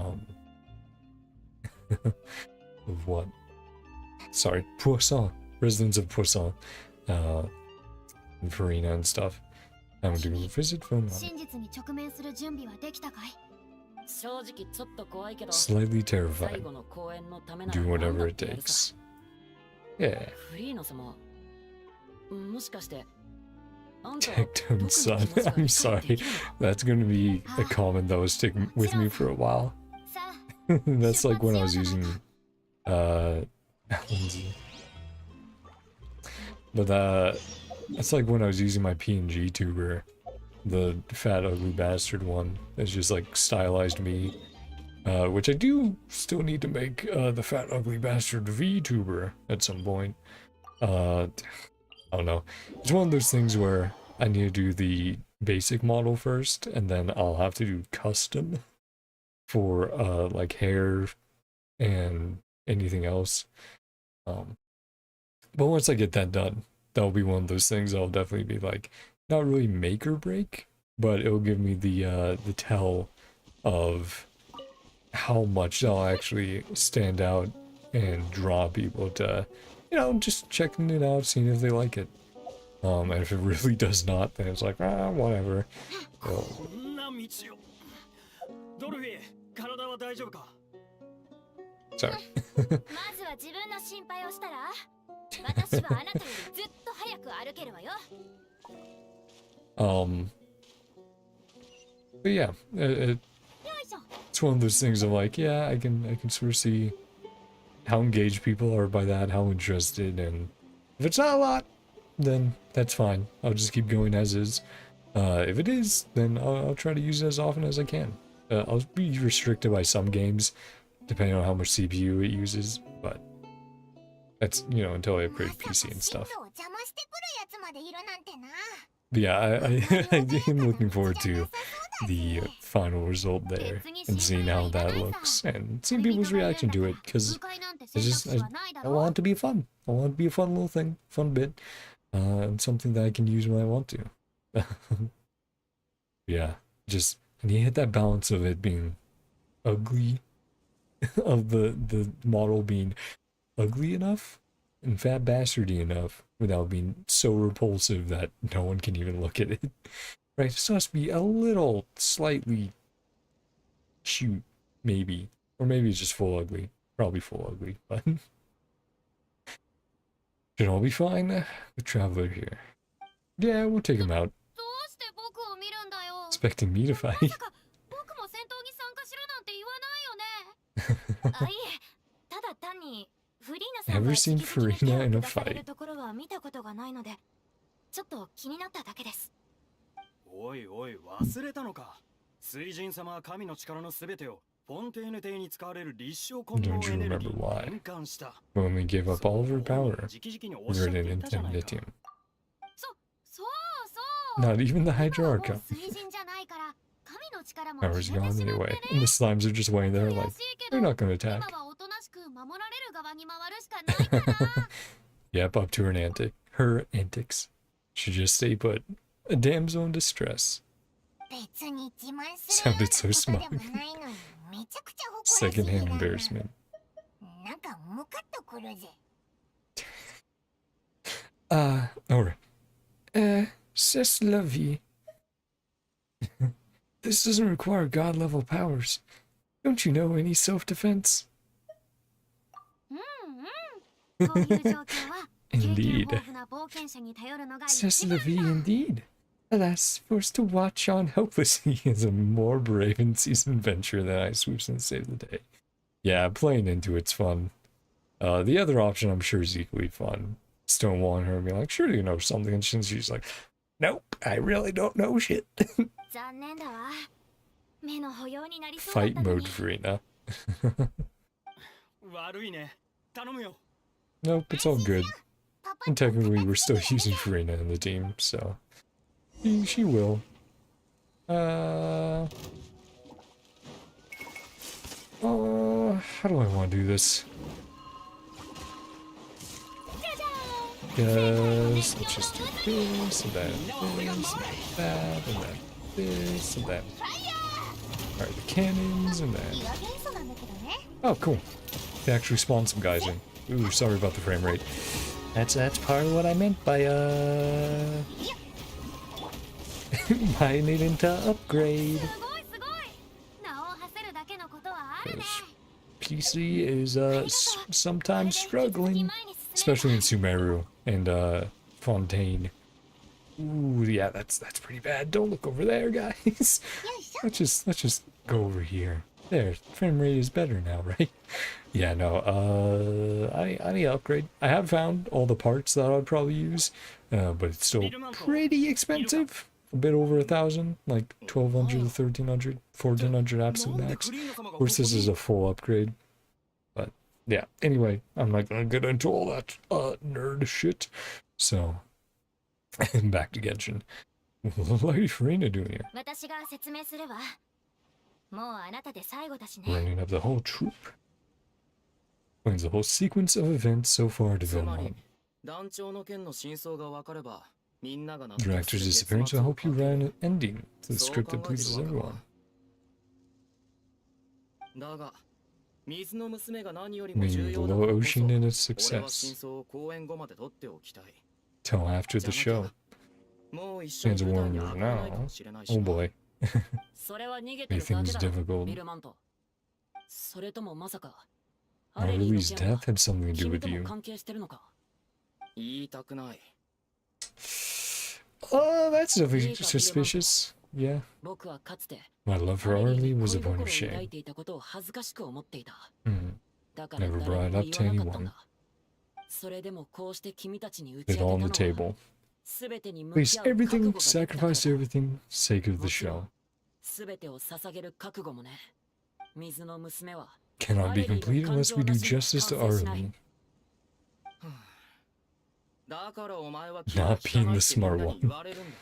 Speaker 1: of what? Sorry, Poisson. Residents of Poisson. And Furina and stuff. I'm going to go visit Valmont.
Speaker 2: 真実に直面する準備はできたかい
Speaker 5: 正直ちょっと怖いけど
Speaker 1: Slightly
Speaker 5: 最
Speaker 1: terrified.
Speaker 5: 後の公演のためなら
Speaker 1: Do
Speaker 5: 何だ
Speaker 1: whatever
Speaker 5: っ
Speaker 1: it
Speaker 5: てやるさ
Speaker 1: takes. Yeah.
Speaker 5: フリーノ様もしかしてあんた
Speaker 1: Tectone son. I'm sorry. That's going to be a comment that was sticking with me for a while.
Speaker 2: さあ
Speaker 1: That's like when I was using but that's like when I was using my PNG tuber, the fat ugly bastard one. It's just like stylized me, which I do still need to make the fat ugly bastard VTuber at some point. I don't know. It's one of those things where I need to do the basic model first, and then I'll have to do custom for like hair and anything else. But once I get that done, that'll be one of those things I'll definitely be like, not really make or break, but it'll give me the tell of how much I'll actually stand out and draw people to, you know, just checking it out, seeing if they like it. And if it really does not, then it's like, whatever. So,
Speaker 3: こんな道を。ドルフィー、体は大丈夫か？
Speaker 1: sorry.
Speaker 2: まずは自分の心配をしたら私はあなたよりずっと早く歩けるわよ
Speaker 1: But yeah, it's one of those things of like, yeah, I can sort of see how engaged people are by that, how interested, and if it's not a lot, then that's fine. I'll just keep going as is. If it is, then I'll try to use it as often as I can. I'll be restricted by some games, depending on how much CPU it uses, but that's, you know, until I upgrade PC and stuff. But yeah, I am looking forward to the final result there and seeing how that looks and seeing people's reaction to it, because I want it to be fun. I want it to be a fun little thing, fun bit, and something that I can use when I want to. Yeah, just, and you hit that balance of it being ugly, of the model being ugly enough and fat bastardy enough without being so repulsive that no one can even look at it. Right, it has to be a little slightly Shoot, maybe. Or maybe it's just full ugly. Probably full ugly, but should all be fine. The traveler here. Yeah, we'll take him out.
Speaker 2: どうして僕を見るんだよ。
Speaker 1: Expecting me to
Speaker 2: ま
Speaker 1: fight.
Speaker 2: さか僕も戦闘に参加しろなんて言わないよね。あ、いえ、ただ単にフリーナさんが
Speaker 1: Ever
Speaker 2: 直
Speaker 1: seen
Speaker 2: 々に手
Speaker 1: Furina
Speaker 2: を
Speaker 1: in a
Speaker 2: 下される
Speaker 1: fight?
Speaker 2: ところは見たことがないので、ちょっと気になっただけです。
Speaker 3: おいおい、忘れたのか。水神様は神の力のすべてをフォンテーヌ帝に使われる立証混合
Speaker 1: Don't
Speaker 3: エ
Speaker 1: you
Speaker 3: ネルギ
Speaker 1: remember
Speaker 3: ー
Speaker 1: why?
Speaker 3: に変換した。
Speaker 1: When we gave up all of her power,
Speaker 3: 直々におっしゃって
Speaker 1: converted
Speaker 3: いたじ
Speaker 1: into
Speaker 3: ゃないか。
Speaker 1: lithium.
Speaker 2: そうそう。
Speaker 1: Not even the
Speaker 2: 今はも
Speaker 1: Hydra
Speaker 2: う水神じゃないから、神の力も
Speaker 1: Power's
Speaker 2: 消えて
Speaker 1: gone
Speaker 2: しまって
Speaker 1: anyway.
Speaker 2: ね。
Speaker 1: And the slimes are just waiting there
Speaker 2: 悔
Speaker 1: like,
Speaker 2: しいけ
Speaker 1: they're
Speaker 2: ど、
Speaker 1: not gonna attack.
Speaker 2: 今はおとなしく守られる側に回るしかないかな。
Speaker 1: Yep, up to her antics. Should just stay put. A damsel in distress.
Speaker 6: 別に自慢する
Speaker 1: Sounded so
Speaker 6: よう
Speaker 1: smart.
Speaker 6: なことでもないのにめちゃくちゃ誇らしい
Speaker 1: Secondhand
Speaker 6: な。
Speaker 1: embarrassment.
Speaker 6: なんかムカッとくるぜ。
Speaker 1: Alright. C'est la vie. This doesn't require god level powers. Don't you know any self-defense?
Speaker 2: うんうん。こういう状況は経験
Speaker 1: Indeed.
Speaker 2: 豊富な冒険者に頼るのが
Speaker 1: C'est
Speaker 2: 一
Speaker 1: la
Speaker 2: 番
Speaker 1: vie
Speaker 2: だ。
Speaker 1: indeed. Alas, forced to watch on helplessly is a more brave and seasoned venture than I swoops and save the day. Yeah, playing into it's fun. The other option I'm sure is equally fun. Stonewalling her and being like, sure you know something, and she's like, nope, I really don't know shit.
Speaker 2: 残念だわ。目の保養になりそうだっ
Speaker 1: Fight
Speaker 2: たの
Speaker 1: mode
Speaker 2: に。
Speaker 1: Furina.
Speaker 3: 悪いね。頼むよ。
Speaker 1: Nope, it's all good.
Speaker 6: パパ
Speaker 1: And technically we're still using Furina in the team, so she will. How do I want to do this? Yes, let's just do this and that, and this and that, and then this and that. Alright, the cannons and that.
Speaker 6: 岩元素なんだけどね。
Speaker 1: Oh, cool. They actually spawned some guys in. Ooh, sorry about the frame rate. That's part of what I meant by by needing to upgrade.
Speaker 2: すごいすごい。名を馳せるだけのことはあるね。
Speaker 1: PC is sometimes struggling, especially in Sumeru and Fontaine. Ooh, yeah, that's pretty bad. Don't look over there, guys. Let's just go over here. There, frame rate is better now, right? Yeah, no, I need to upgrade. I have found all the parts that I'd probably use, but it's still pretty expensive. A bit over 1,000, like 1,200 to 1,300, 1,400 absolute max. Of course, this is a full upgrade, but yeah. Anyway, I'm not gonna get into all that nerd shit. So, back to Genshin. What is Furina doing here?
Speaker 2: 私が説明するわ。もうあなたで最後だしね。
Speaker 1: Running up the whole troop. Explains the whole sequence of events so far to
Speaker 7: つまり
Speaker 1: Vilmon.
Speaker 7: 団長の件の真相が分かればみんなが納
Speaker 1: The
Speaker 7: 得
Speaker 1: director's
Speaker 7: する
Speaker 1: disappearance.
Speaker 7: 結
Speaker 1: I
Speaker 7: 末を
Speaker 1: hope you
Speaker 7: 書け
Speaker 1: write
Speaker 7: る
Speaker 1: an ending to the
Speaker 7: そう
Speaker 1: script
Speaker 7: 考
Speaker 1: that
Speaker 7: えて
Speaker 1: pleases
Speaker 7: るわけ
Speaker 1: everyone.
Speaker 7: かだが水の娘が何よりも
Speaker 1: Meaning
Speaker 7: 重
Speaker 1: the
Speaker 7: 要だ
Speaker 1: low
Speaker 7: からこ
Speaker 1: ocean
Speaker 7: そ
Speaker 1: and its
Speaker 7: 俺は
Speaker 1: success.
Speaker 7: 真相を公演後まで取っておきたい
Speaker 1: Till after the
Speaker 7: じゃな
Speaker 1: show.
Speaker 7: きゃもう一緒に
Speaker 1: Stands a
Speaker 7: 舞台
Speaker 1: warning
Speaker 7: に
Speaker 1: over
Speaker 7: 上がれないか
Speaker 1: now.
Speaker 7: もしれないし
Speaker 1: Oh
Speaker 7: な
Speaker 1: boy.
Speaker 5: それは逃げてる
Speaker 1: Making
Speaker 5: だけ
Speaker 1: things
Speaker 5: だろ、
Speaker 1: difficult.
Speaker 5: ビルマント。それともまさか、
Speaker 1: Our
Speaker 5: アレリーの
Speaker 1: Louis'
Speaker 5: 件は
Speaker 1: death had something to do
Speaker 5: 君
Speaker 1: with
Speaker 5: とも
Speaker 1: you.
Speaker 5: 関係してるのか。
Speaker 7: 言いたくない
Speaker 1: Oh, that's definitely
Speaker 5: いいか、
Speaker 1: suspicious. Yeah.
Speaker 5: 僕はかつて
Speaker 1: My love
Speaker 5: ア
Speaker 1: for
Speaker 5: レリー
Speaker 1: Arlie
Speaker 5: に
Speaker 1: was a
Speaker 5: 恋
Speaker 1: point
Speaker 5: 心
Speaker 1: of
Speaker 5: を抱
Speaker 1: shame.
Speaker 5: いていたことを恥ずかしく思っていた。
Speaker 1: Mm.
Speaker 5: だから
Speaker 1: Never
Speaker 5: 誰
Speaker 1: brought
Speaker 5: に
Speaker 1: it
Speaker 5: も
Speaker 1: up
Speaker 5: 言
Speaker 1: to
Speaker 5: わなかったん
Speaker 1: anyone.
Speaker 5: だ。それでもこうして君たちに打ち
Speaker 1: It
Speaker 5: 明
Speaker 1: all
Speaker 5: け
Speaker 1: on
Speaker 5: た
Speaker 1: the
Speaker 5: のは、
Speaker 1: table.
Speaker 5: すべてに向
Speaker 1: Place
Speaker 5: き合う覚
Speaker 1: everything,
Speaker 5: 悟ができたから
Speaker 1: sacrifice
Speaker 5: だ。
Speaker 1: everything, sake of the
Speaker 5: もちろ
Speaker 1: show.
Speaker 5: ん、すべてを捧げる覚悟もね。水の娘は
Speaker 1: Cannot be complete unless we do justice to Arlie.
Speaker 7: だからお前は
Speaker 1: Not being the
Speaker 7: 気が
Speaker 1: smart
Speaker 7: 汚いってみんな
Speaker 1: one.
Speaker 7: に言われるんだ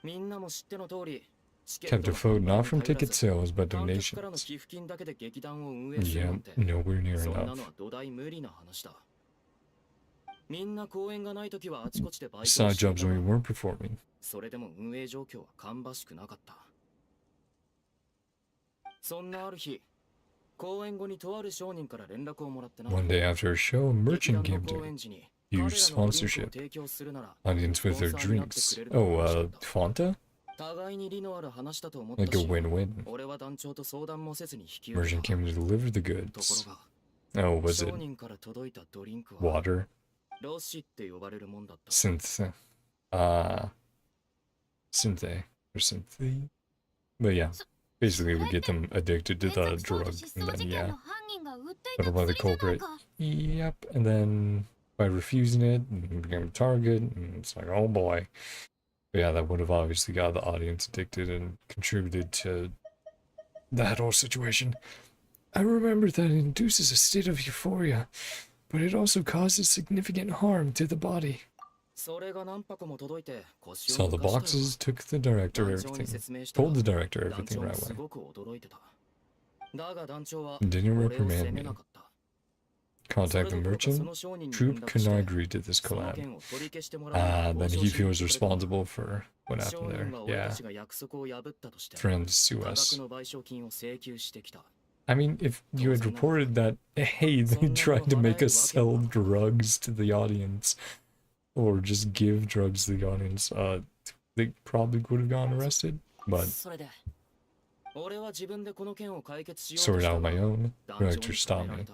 Speaker 7: みんなも知っての通りチケッ
Speaker 1: Kept
Speaker 7: ト
Speaker 1: a
Speaker 7: の
Speaker 1: vote
Speaker 7: 販売
Speaker 1: not
Speaker 7: に
Speaker 1: from
Speaker 7: 頼ら
Speaker 1: ticket
Speaker 7: ず
Speaker 1: sales, but
Speaker 7: 観客からの
Speaker 1: donations.
Speaker 7: 寄付金だけで劇団を運営するな
Speaker 1: Yeah,
Speaker 7: んて
Speaker 1: nowhere near
Speaker 7: そんな
Speaker 1: enough.
Speaker 7: のは土台無理な話だみんな公演がないときはあちこちでバイトを
Speaker 1: Side
Speaker 7: してい
Speaker 1: jobs
Speaker 7: た
Speaker 1: when
Speaker 7: が
Speaker 1: we weren't performing.
Speaker 7: それでも運営状況は芳しくなかったそんなある日公演後にとある商人から連絡をもらってな
Speaker 1: One day after a show, a
Speaker 7: 劇
Speaker 1: merchant
Speaker 7: 団の
Speaker 1: came
Speaker 7: 公
Speaker 1: to
Speaker 7: 演時に
Speaker 1: use
Speaker 7: 彼らのドリンクを
Speaker 1: sponsorship
Speaker 7: 提供するなら
Speaker 1: audience with their
Speaker 7: スポンサーになって
Speaker 1: drinks.
Speaker 7: くれるかもしれ
Speaker 1: Oh,
Speaker 7: ないんだ
Speaker 1: Fanta?
Speaker 7: 互いに利のある話だと思った
Speaker 1: Like a
Speaker 7: し、
Speaker 1: win-win.
Speaker 7: 俺は団長と相談もせずに引き受け
Speaker 1: Merchant
Speaker 7: た。
Speaker 1: came to deliver the
Speaker 7: とこ
Speaker 1: goods.
Speaker 7: ろが、
Speaker 1: Oh, was it
Speaker 7: 商人から届いたドリンクは
Speaker 1: water?
Speaker 7: ロッシって呼ばれるもんだった。
Speaker 1: Synth. Synthe. Or synthe? But yeah, basically we get them addicted to the drug, and then yeah, put them by the culprit. Yep, and then by refusing it, it became a target, and it's like, oh boy. But yeah, that would have obviously got the audience addicted and contributed to that whole situation. I remember that it induces a state of euphoria, but it also causes significant harm to the body.
Speaker 7: それが何箱も届いて腰
Speaker 1: So
Speaker 7: を
Speaker 1: the
Speaker 7: 抜かしたよ。
Speaker 1: boxes took the director
Speaker 7: 団長に
Speaker 1: everything,
Speaker 7: 説明したら
Speaker 1: told the director
Speaker 7: 団
Speaker 1: everything
Speaker 7: 長も
Speaker 1: right
Speaker 7: す
Speaker 1: away.
Speaker 7: ごく驚いてた。だが団長は
Speaker 1: Didn't
Speaker 7: 俺を責
Speaker 1: reprimand
Speaker 7: め
Speaker 1: me.
Speaker 7: なかった。
Speaker 1: Contact the
Speaker 7: それどころかそ
Speaker 1: merchant.
Speaker 7: の商人に
Speaker 1: Troop
Speaker 7: 連絡
Speaker 1: could
Speaker 7: し
Speaker 1: not
Speaker 7: て
Speaker 1: agree to this
Speaker 7: その
Speaker 1: collab.
Speaker 7: 件を取り消してもらうよう
Speaker 1: Then
Speaker 7: 交
Speaker 1: he
Speaker 7: 渉
Speaker 1: feels
Speaker 7: しに来てくれた。
Speaker 1: responsible for what
Speaker 7: 商
Speaker 1: happened
Speaker 7: 人
Speaker 1: there.
Speaker 7: は俺
Speaker 1: Yeah,
Speaker 7: たちが約束を破ったとして
Speaker 1: friends sue
Speaker 7: 多
Speaker 1: us.
Speaker 7: 額の賠償金を請求してきた。
Speaker 1: I mean, if you had reported that, hey, they tried to make us sell drugs to the audience, or just give drugs to the audience, they probably would have gotten arrested. But
Speaker 7: それで俺は自分でこの件を解決しようと
Speaker 1: sorted
Speaker 7: した
Speaker 1: out
Speaker 7: が
Speaker 1: my own.
Speaker 7: 団長に
Speaker 1: Director
Speaker 7: 止
Speaker 1: stopped
Speaker 7: められ
Speaker 1: me.
Speaker 7: た。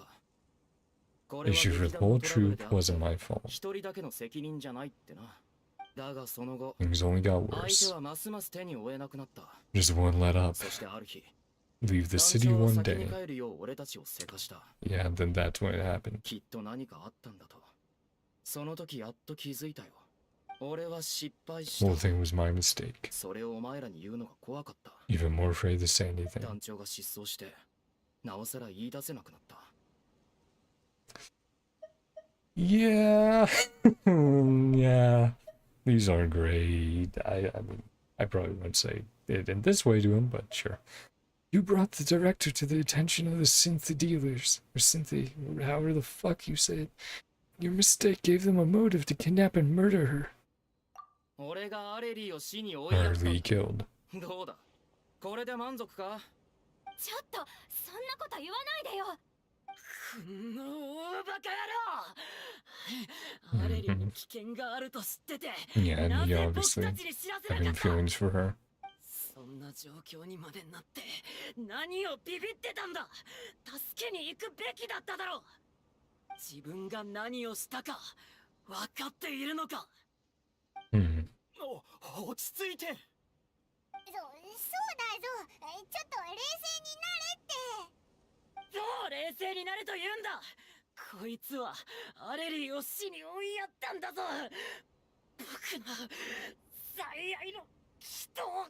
Speaker 7: これは
Speaker 1: Issue for
Speaker 7: 劇
Speaker 1: the
Speaker 7: 団の
Speaker 1: whole
Speaker 7: トラブル
Speaker 1: troop
Speaker 7: であって
Speaker 1: wasn't my fault.
Speaker 7: 一人だけの責任じゃないってな。だがその後
Speaker 1: Things only got
Speaker 7: 相手
Speaker 1: worse.
Speaker 7: はますます手に負えなくなった。
Speaker 1: Just one let up.
Speaker 7: そしてある日
Speaker 1: Leave the
Speaker 7: 団
Speaker 1: city
Speaker 7: 長は
Speaker 1: one
Speaker 7: 先に
Speaker 1: day.
Speaker 7: 帰るよう俺たちをせかした。
Speaker 1: Yeah, then that's when it happened.
Speaker 7: きっと何かあったんだと。その時やっと気づいたよ。俺は失敗し
Speaker 1: Whole
Speaker 7: た。
Speaker 1: thing was my mistake.
Speaker 7: それをお前らに言うのが怖かった。
Speaker 1: Even more afraid to say anything.
Speaker 7: 団長が失踪してなおさら言い出せなくなった。
Speaker 1: Yeah. Yeah. These are great. I mean, I probably wouldn't say it in this way to him, but sure. You brought the director to the attention of the synth dealers, or synthy, or however the fuck you say it. Your mistake gave them a motive to kidnap and murder her.
Speaker 7: 俺がアレリーを死に追いやったん
Speaker 1: Hardly
Speaker 7: だ。
Speaker 1: killed.
Speaker 7: どうだこれで満足か。
Speaker 2: ちょっとそんなこと言わないでよ。
Speaker 5: こんな大バカ野郎。アレリに危険があると知ってて、
Speaker 1: Yeah, and
Speaker 5: な
Speaker 1: he
Speaker 5: ぜ僕
Speaker 1: obviously
Speaker 5: たちに知らせなか
Speaker 1: having
Speaker 5: った。
Speaker 1: feelings for her.
Speaker 5: そんな状況にまでなって何をビビってたんだ。助けに行くべきだっただろう。自分が何をしたか分かっているのか。
Speaker 1: Hmm.
Speaker 3: 落ち着いて。
Speaker 6: そうだぞ。ちょっと冷静になれって。
Speaker 5: どう冷静になれと言うんだ。こいつはアレリーを死に追いやったんだぞ。僕の最愛の人を。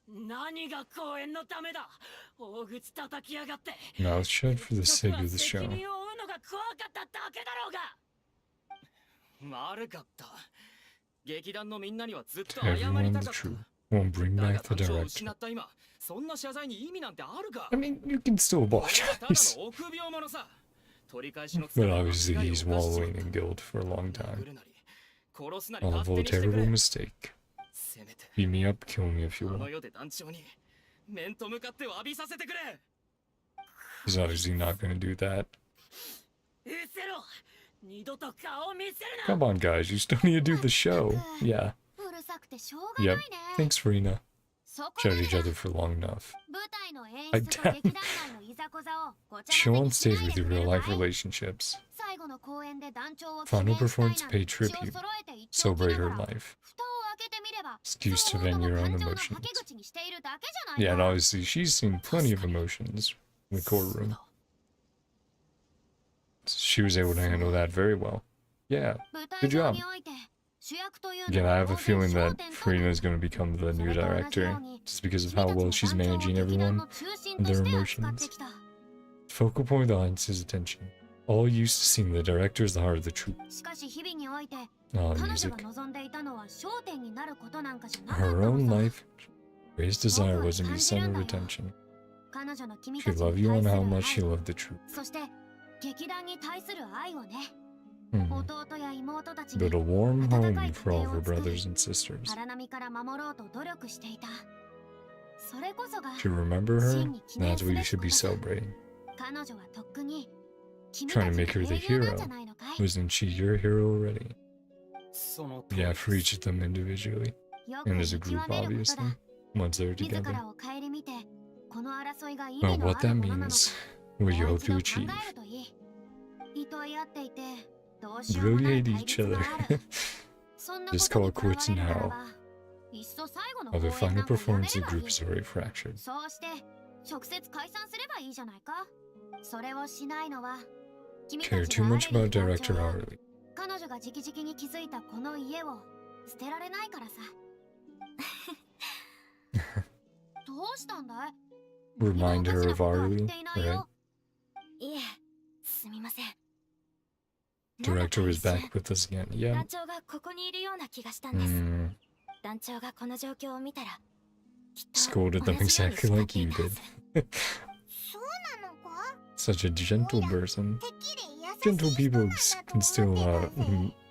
Speaker 5: 何が公演のためだ。大口叩きやがって。
Speaker 1: Mouth shut for the
Speaker 5: 結
Speaker 1: sake
Speaker 5: 局は
Speaker 1: of the
Speaker 5: 責
Speaker 1: show.
Speaker 5: 任を負うのが怖かっただけだろうが。
Speaker 7: 悪かった。劇団のみんなにはずっと
Speaker 1: To
Speaker 7: 謝り
Speaker 1: everyone,
Speaker 7: た
Speaker 1: the
Speaker 7: かっ
Speaker 1: truth
Speaker 7: た。
Speaker 1: won't bring
Speaker 7: だが
Speaker 1: back the
Speaker 7: 団長を
Speaker 1: director.
Speaker 7: 失った今、そんな謝罪に意味なんてあるか。
Speaker 1: I mean, you can still
Speaker 7: 俺はただ
Speaker 1: apologize.
Speaker 7: の臆病者さ。取り返しのつか
Speaker 1: But
Speaker 7: ない
Speaker 1: obviously
Speaker 7: 間違いを
Speaker 1: he's
Speaker 7: 犯しちま
Speaker 1: wallowing
Speaker 7: った
Speaker 1: in guilt for a long
Speaker 7: 殴
Speaker 1: time.
Speaker 7: るなり殺すなり
Speaker 1: All
Speaker 7: 勝
Speaker 1: of
Speaker 7: 手
Speaker 1: a
Speaker 7: にしてく
Speaker 1: terrible
Speaker 7: れ。
Speaker 1: mistake.
Speaker 7: せめて
Speaker 1: Beat me up, kill me if you
Speaker 7: この
Speaker 1: will.
Speaker 7: 世で団長に面と向かって詫びさせてくれ。
Speaker 1: He's obviously not gonna do that.
Speaker 5: うせろ。二度と顔を見せるな。
Speaker 1: Come on, guys, you still need to do the show. Yeah.
Speaker 2: うるさくてしょうがない
Speaker 1: Yep.
Speaker 2: ね。
Speaker 1: Thanks, Farina.
Speaker 2: そこ
Speaker 1: Shut
Speaker 2: まで
Speaker 1: each
Speaker 2: だ。
Speaker 1: other for long enough.
Speaker 2: 舞台の演
Speaker 1: I
Speaker 2: 出と
Speaker 1: doubt-
Speaker 2: 劇団内のいざこざをごちゃ
Speaker 1: Show
Speaker 2: 混
Speaker 1: on
Speaker 2: ぜにし
Speaker 1: stage
Speaker 2: ない
Speaker 1: with
Speaker 2: で
Speaker 1: your
Speaker 2: くれ
Speaker 1: real
Speaker 2: る
Speaker 1: life
Speaker 2: かい。
Speaker 1: relationships.
Speaker 2: 最後の公演で団長を記
Speaker 1: Final
Speaker 2: 念したい
Speaker 1: performance
Speaker 2: なん
Speaker 1: pay
Speaker 2: て口を
Speaker 1: tribute.
Speaker 2: 揃えて言っておき
Speaker 1: Celebrate
Speaker 2: な
Speaker 1: her
Speaker 2: がら
Speaker 1: life.
Speaker 2: 蓋を開けてみれば
Speaker 1: Excuse
Speaker 2: そ
Speaker 1: to
Speaker 2: の
Speaker 1: vent
Speaker 2: 男
Speaker 1: your
Speaker 2: も
Speaker 1: own
Speaker 2: 感情の
Speaker 1: emotions.
Speaker 2: はけ口にしているだけじ
Speaker 1: Yeah,
Speaker 2: ゃ
Speaker 1: and
Speaker 2: ないか。
Speaker 1: obviously she's seen plenty of emotions in the courtroom. She was able to handle that very well. Yeah.
Speaker 2: 舞
Speaker 1: Good
Speaker 2: 台上
Speaker 1: job.
Speaker 2: において主役という
Speaker 1: Again,
Speaker 2: の
Speaker 1: I
Speaker 2: は
Speaker 1: have a
Speaker 2: 当然
Speaker 1: feeling
Speaker 2: 焦
Speaker 1: that
Speaker 2: 点と
Speaker 1: Farina
Speaker 2: なる。
Speaker 1: is going to become the new
Speaker 2: それと同じよ
Speaker 1: director
Speaker 2: うに
Speaker 1: just because of
Speaker 2: 君
Speaker 1: how
Speaker 2: たち
Speaker 1: well
Speaker 2: も
Speaker 1: she's
Speaker 2: 団長を
Speaker 1: managing
Speaker 2: 劇団
Speaker 1: everyone
Speaker 2: の中心
Speaker 1: and
Speaker 2: と
Speaker 1: their
Speaker 2: して扱って
Speaker 1: emotions.
Speaker 2: きた。
Speaker 1: Focal point of the audience's attention. All used to seeing the director as the heart of the troop.
Speaker 2: しかし日々において
Speaker 1: Oh,
Speaker 2: 彼女
Speaker 1: music.
Speaker 2: が望んでいたのは焦点になることなんかじゃなかった
Speaker 1: Her
Speaker 2: の
Speaker 1: own
Speaker 2: さ。
Speaker 1: life, greatest desire was to be center of attention.
Speaker 2: 彼女の君
Speaker 1: She
Speaker 2: たち
Speaker 1: loved
Speaker 2: に
Speaker 1: you
Speaker 2: 対
Speaker 1: and
Speaker 2: する
Speaker 1: how
Speaker 2: 愛
Speaker 1: much she loved the troop.
Speaker 2: そして劇団に対する愛をね、
Speaker 1: Hmm.
Speaker 2: 弟や妹たちに
Speaker 1: Built a warm
Speaker 2: 温
Speaker 1: home
Speaker 2: かい
Speaker 1: for
Speaker 2: 家
Speaker 1: all
Speaker 2: 庭
Speaker 1: of her
Speaker 2: を作
Speaker 1: brothers
Speaker 2: り
Speaker 1: and sisters.
Speaker 2: 荒波から守ろうと努力していた。それこそが
Speaker 1: To remember her,
Speaker 2: 真に記念
Speaker 1: that's
Speaker 2: す
Speaker 1: what
Speaker 2: べ
Speaker 1: you
Speaker 2: き
Speaker 1: should
Speaker 2: こ
Speaker 1: be
Speaker 2: とだ。
Speaker 1: celebrating.
Speaker 2: 彼女はとっくに君
Speaker 1: Trying
Speaker 2: た
Speaker 1: to
Speaker 2: ち
Speaker 1: make her
Speaker 2: の
Speaker 1: the
Speaker 2: 英雄なん
Speaker 1: hero.
Speaker 2: じゃないのかい。
Speaker 1: Wasn't she your hero already?
Speaker 3: その通り
Speaker 1: Yeah,
Speaker 3: で
Speaker 1: for
Speaker 3: す。
Speaker 1: each of them individually.
Speaker 2: よく
Speaker 1: And
Speaker 2: 見
Speaker 1: as a
Speaker 2: 極
Speaker 1: group,
Speaker 2: めることだ。
Speaker 1: obviously, once they're
Speaker 2: 自
Speaker 1: together.
Speaker 2: らを顧みてこの争いが意
Speaker 1: Well,
Speaker 2: 味の
Speaker 1: what
Speaker 2: ある
Speaker 1: that
Speaker 2: ものなのか
Speaker 1: means, what you
Speaker 2: もう
Speaker 1: hope
Speaker 2: 一
Speaker 1: to
Speaker 2: 度考
Speaker 1: achieve.
Speaker 2: えるといい。糸い合っていてどうしようも
Speaker 1: Really
Speaker 2: ない
Speaker 1: hate
Speaker 2: 対
Speaker 1: each
Speaker 2: 立
Speaker 1: other.
Speaker 2: がある。そんなこ
Speaker 1: Just
Speaker 2: と
Speaker 1: call
Speaker 2: に
Speaker 1: it
Speaker 2: とらわ
Speaker 1: quits
Speaker 2: れるなら
Speaker 1: now.
Speaker 2: ばいっそ最後の
Speaker 1: While
Speaker 2: 公
Speaker 1: their
Speaker 2: 演な
Speaker 1: final
Speaker 2: んかやめ
Speaker 1: performance,
Speaker 2: れ
Speaker 1: the
Speaker 2: ばい
Speaker 1: group
Speaker 2: い。
Speaker 1: is already fractured.
Speaker 2: そうして直接解散すればいいじゃないか。それをしないのは君た
Speaker 1: Care
Speaker 2: ち
Speaker 1: too
Speaker 2: がア
Speaker 1: much
Speaker 2: レリ
Speaker 1: about
Speaker 2: ー団長
Speaker 1: Director
Speaker 2: や
Speaker 1: Harley.
Speaker 2: 彼女が直々に築いたこの家を捨てられないからさ。どうしたんだい？
Speaker 1: Remind
Speaker 2: 何もおかし
Speaker 1: her
Speaker 2: な
Speaker 1: of
Speaker 2: ことは
Speaker 1: Harley,
Speaker 2: 言っていない
Speaker 1: right?
Speaker 2: よ。いえ、すみません。
Speaker 1: Director is back with us again.
Speaker 2: 団
Speaker 1: Yeah.
Speaker 2: 長がここにいるような気がしたんです。
Speaker 1: Mm,
Speaker 2: 団長がこの状況を見たらきっと
Speaker 1: scolded
Speaker 2: 同
Speaker 1: them
Speaker 2: じように
Speaker 1: exactly
Speaker 2: 叱っ
Speaker 1: like
Speaker 2: てい
Speaker 1: you
Speaker 2: たは
Speaker 1: did.
Speaker 2: ず。
Speaker 6: そうなのか？
Speaker 1: Such a gentle person.
Speaker 6: てっきり優
Speaker 1: Gentle
Speaker 6: しい人
Speaker 1: people
Speaker 6: なんだ
Speaker 1: can
Speaker 6: と
Speaker 1: still
Speaker 6: 思ってたぜ。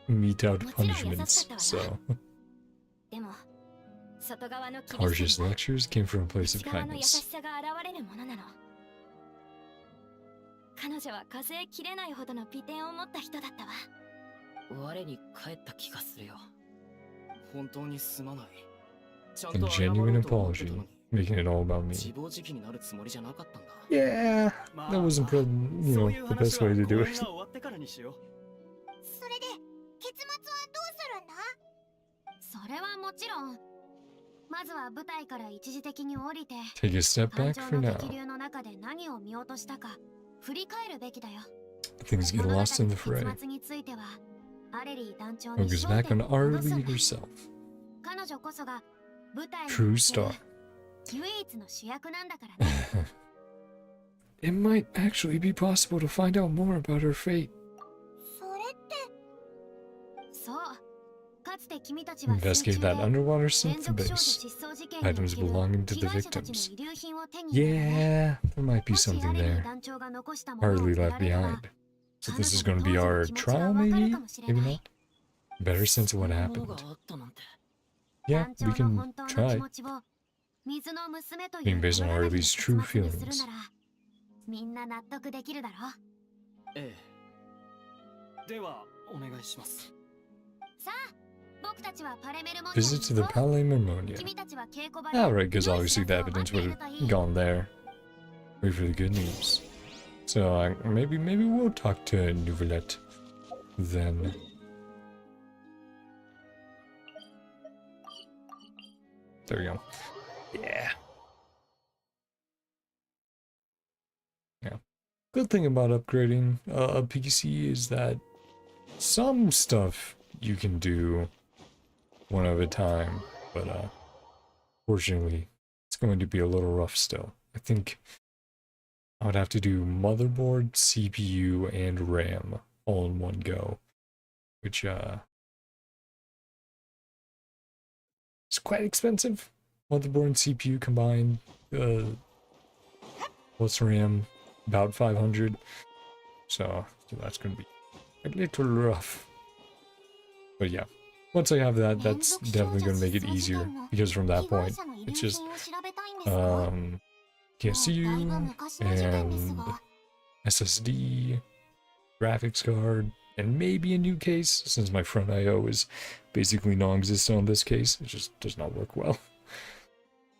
Speaker 1: mete out
Speaker 2: もちろん優しか
Speaker 1: punishments.
Speaker 2: ったわな。
Speaker 1: So
Speaker 2: でも外側の厳し
Speaker 1: harshest
Speaker 2: さには
Speaker 1: lectures came from a place
Speaker 2: 内
Speaker 1: of
Speaker 2: 側の優し
Speaker 1: kindness.
Speaker 2: さが現れるものなの。彼女は数えきれないほどの美点を持った人だったわ。
Speaker 5: 我に返った気がするよ。
Speaker 7: 本当にすまない。ちゃん
Speaker 1: A
Speaker 7: と謝ろ
Speaker 1: genuine
Speaker 7: うと思ってた
Speaker 1: apology,
Speaker 7: のに
Speaker 1: making it all about
Speaker 7: 自
Speaker 1: me.
Speaker 7: 暴自棄になるつもりじゃなかったんだ。
Speaker 1: Yeah, that wasn't probably,
Speaker 3: そういう
Speaker 1: the
Speaker 3: 話
Speaker 1: best
Speaker 3: は
Speaker 1: way to
Speaker 3: 公
Speaker 1: do
Speaker 3: 演
Speaker 1: it.
Speaker 3: が終わってからにしよう。
Speaker 6: それで結末はどうするんだ？
Speaker 2: それはもちろんまずは舞台から一時的に降りて
Speaker 1: Take a step
Speaker 2: 感
Speaker 1: back
Speaker 2: 情
Speaker 1: for
Speaker 2: の
Speaker 1: now.
Speaker 2: 激流の中で何を見落としたか振り返るべきだよ。
Speaker 1: Things get
Speaker 2: 物語
Speaker 1: lost in
Speaker 2: の
Speaker 1: the fray.
Speaker 2: 結末についてはアレリー団長に
Speaker 1: Focus
Speaker 2: 焦
Speaker 1: back
Speaker 2: 点
Speaker 1: on
Speaker 2: を戻すん
Speaker 1: Arlie
Speaker 2: だ。
Speaker 1: herself.
Speaker 2: 彼女こそが舞台に
Speaker 1: True
Speaker 2: おける
Speaker 1: star.
Speaker 2: 唯一の主役なんだからね。
Speaker 1: It might actually be possible to find out more about her fate.
Speaker 6: それって
Speaker 2: そうかつて君たちは水
Speaker 1: Investigate
Speaker 2: 中で
Speaker 1: that underwater
Speaker 2: 連
Speaker 1: synth
Speaker 2: 続少女
Speaker 1: base.
Speaker 2: 失踪事件にお
Speaker 1: Items
Speaker 2: ける
Speaker 1: belonging to
Speaker 2: 被
Speaker 1: the
Speaker 2: 害者たち
Speaker 1: victims.
Speaker 2: の遺留品を手に入れるね。
Speaker 1: Yeah, there might be
Speaker 2: もしア
Speaker 1: something
Speaker 2: レリー
Speaker 1: there.
Speaker 2: 団長が残したものを
Speaker 1: Hardly
Speaker 2: 得ら
Speaker 1: left
Speaker 2: れれば
Speaker 1: behind. So
Speaker 2: 彼
Speaker 1: this is
Speaker 2: 女
Speaker 1: going
Speaker 2: の
Speaker 1: to be
Speaker 2: 当時
Speaker 1: our
Speaker 2: の気持ちは
Speaker 1: trial,
Speaker 2: わかる
Speaker 1: maybe?
Speaker 2: かもしれ
Speaker 1: Maybe
Speaker 2: な
Speaker 1: not?
Speaker 2: い。
Speaker 1: Better sense of what
Speaker 5: そんなもの
Speaker 1: happened.
Speaker 5: があったなんて。
Speaker 1: Yeah,
Speaker 2: 団
Speaker 1: we
Speaker 2: 長の
Speaker 1: can
Speaker 2: 本当の気
Speaker 1: try.
Speaker 2: 持ちを水の娘という
Speaker 1: Being based on
Speaker 2: 物語の
Speaker 1: Arlie's
Speaker 2: 結
Speaker 1: true
Speaker 2: 末にする
Speaker 1: feelings.
Speaker 2: ならみんな納得できるだろう。
Speaker 7: ええ。ではお願いします。
Speaker 2: さあ僕たちはパレメルモニア
Speaker 1: Visit
Speaker 2: に
Speaker 1: to the
Speaker 2: 行こう。
Speaker 1: Palais Marmonia.
Speaker 2: 君たちは稽古場で
Speaker 1: Alright, because
Speaker 2: 良い
Speaker 1: obviously
Speaker 2: 知
Speaker 1: the
Speaker 2: らせを待
Speaker 1: evidence
Speaker 2: ってい
Speaker 1: would
Speaker 2: るといい。
Speaker 1: have gone there. Wait for the good news. So maybe we'll talk to Nouvellette then. There we go. Yeah. Yeah. Good thing about upgrading a PC is that some stuff you can do one at a time, but fortunately it's going to be a little rough still. I think I would have to do motherboard, CPU, and RAM all in one go, which is quite expensive. Motherboard and CPU combined, plus RAM, about 500. So that's going to be a little rough. But yeah, once I have that, that's definitely going to make it easier, because from that point, it's just PSU and SSD, graphics card, and maybe a new case, since my front I/O is basically non-existent on this case. It just does not work well.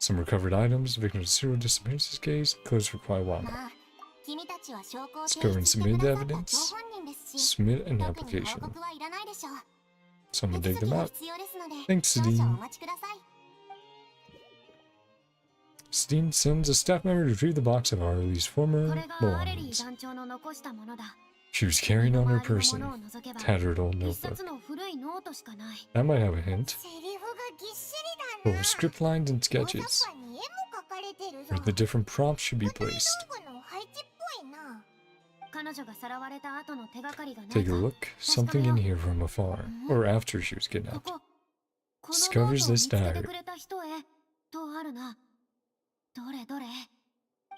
Speaker 1: Some recovered items, victim of zero disappearances case, closed for quite a while now.
Speaker 6: まあ君たちは証拠を
Speaker 1: Discover
Speaker 6: 提
Speaker 1: and
Speaker 6: 出して
Speaker 1: submit
Speaker 6: く
Speaker 1: the
Speaker 6: ださった
Speaker 1: evidence.
Speaker 6: 張本人ですし
Speaker 1: Submit an
Speaker 6: 特に報
Speaker 1: application.
Speaker 6: 告はいらないでしょう。
Speaker 1: So I'm
Speaker 6: 手
Speaker 1: gonna dig
Speaker 6: 続
Speaker 1: them
Speaker 6: きが
Speaker 1: out.
Speaker 6: 必要ですので
Speaker 1: Thanks,
Speaker 6: 少々お
Speaker 1: Sedin.
Speaker 6: 待ちください。
Speaker 1: Sedin sends a staff member to retrieve the box of Arlie's
Speaker 2: こ
Speaker 1: former
Speaker 2: れがアレリー
Speaker 1: belongings.
Speaker 2: 団長の残したものだ。
Speaker 1: She was carrying
Speaker 2: 身の
Speaker 1: on her
Speaker 2: 回りのものを
Speaker 1: person
Speaker 2: 除けば
Speaker 1: tattered old
Speaker 2: 一
Speaker 1: notebook.
Speaker 2: 冊の古いノートしかない。
Speaker 1: That might have a hint.
Speaker 6: セリフがぎっしり
Speaker 1: Full
Speaker 6: だな。
Speaker 1: of script lines and
Speaker 6: 大
Speaker 1: sketches
Speaker 6: 雑把に絵も描かれてるぞ。
Speaker 1: where the different prompts should be
Speaker 6: 舞台
Speaker 1: placed.
Speaker 6: 道具の配置っぽいな。
Speaker 2: 彼女がさらわれた後の手がかりがない
Speaker 1: Take a
Speaker 2: か。
Speaker 1: look. Something in here from afar, or after she was
Speaker 2: こ
Speaker 1: kidnapped.
Speaker 2: こ、このノ
Speaker 1: Discovers
Speaker 2: ートを見
Speaker 1: this
Speaker 2: つけて
Speaker 1: diary.
Speaker 2: くれた人へとあるな。どれどれ。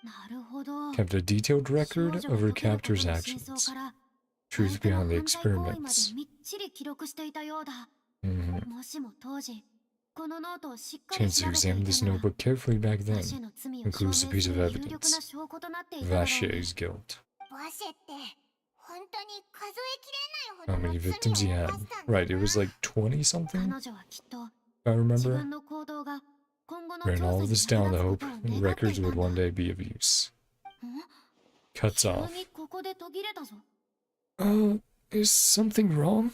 Speaker 2: なるほど。
Speaker 1: Kept a detailed
Speaker 2: 少
Speaker 1: record
Speaker 2: 女が
Speaker 1: of her
Speaker 2: 解けること
Speaker 1: captor's
Speaker 2: の真相
Speaker 1: actions.
Speaker 2: から
Speaker 1: Truth
Speaker 2: 相手の
Speaker 1: behind the
Speaker 2: 犯罪行為まで
Speaker 1: experiments.
Speaker 2: みっちり記録していたようだ。
Speaker 1: Mhm.
Speaker 2: もしも当時、このノートをしっかり
Speaker 1: Chance
Speaker 2: 調
Speaker 1: to
Speaker 2: べてい
Speaker 1: examine this
Speaker 2: たなら、
Speaker 1: notebook carefully back
Speaker 2: 他者
Speaker 1: then.
Speaker 2: の罪を
Speaker 1: includes
Speaker 2: 証明
Speaker 1: the
Speaker 2: す
Speaker 1: piece of
Speaker 2: る有力
Speaker 1: evidence.
Speaker 2: な証拠となっていただろうね。
Speaker 1: Vashier's guilt.
Speaker 6: バシェって本当に数えきれないほ
Speaker 1: How
Speaker 6: どの
Speaker 1: many
Speaker 6: 罪
Speaker 1: victims he
Speaker 6: を
Speaker 1: had.
Speaker 6: 犯したんだ
Speaker 1: Right, it
Speaker 6: な。
Speaker 1: was like 20 something?
Speaker 2: 彼女はきっと
Speaker 1: I
Speaker 2: 自
Speaker 1: remember.
Speaker 2: 分の行動が今後の
Speaker 1: Written
Speaker 2: 調
Speaker 1: all
Speaker 2: 査
Speaker 1: of
Speaker 2: に
Speaker 1: this
Speaker 2: 役
Speaker 1: down
Speaker 2: 立
Speaker 1: the
Speaker 2: つこ
Speaker 1: hope
Speaker 2: とを願ってい
Speaker 1: records
Speaker 2: た
Speaker 1: would
Speaker 2: んだ。
Speaker 1: one day be of use.
Speaker 2: ん
Speaker 1: Cuts
Speaker 2: 急
Speaker 1: off.
Speaker 2: にここで途切れたぞ。
Speaker 1: Is something wrong?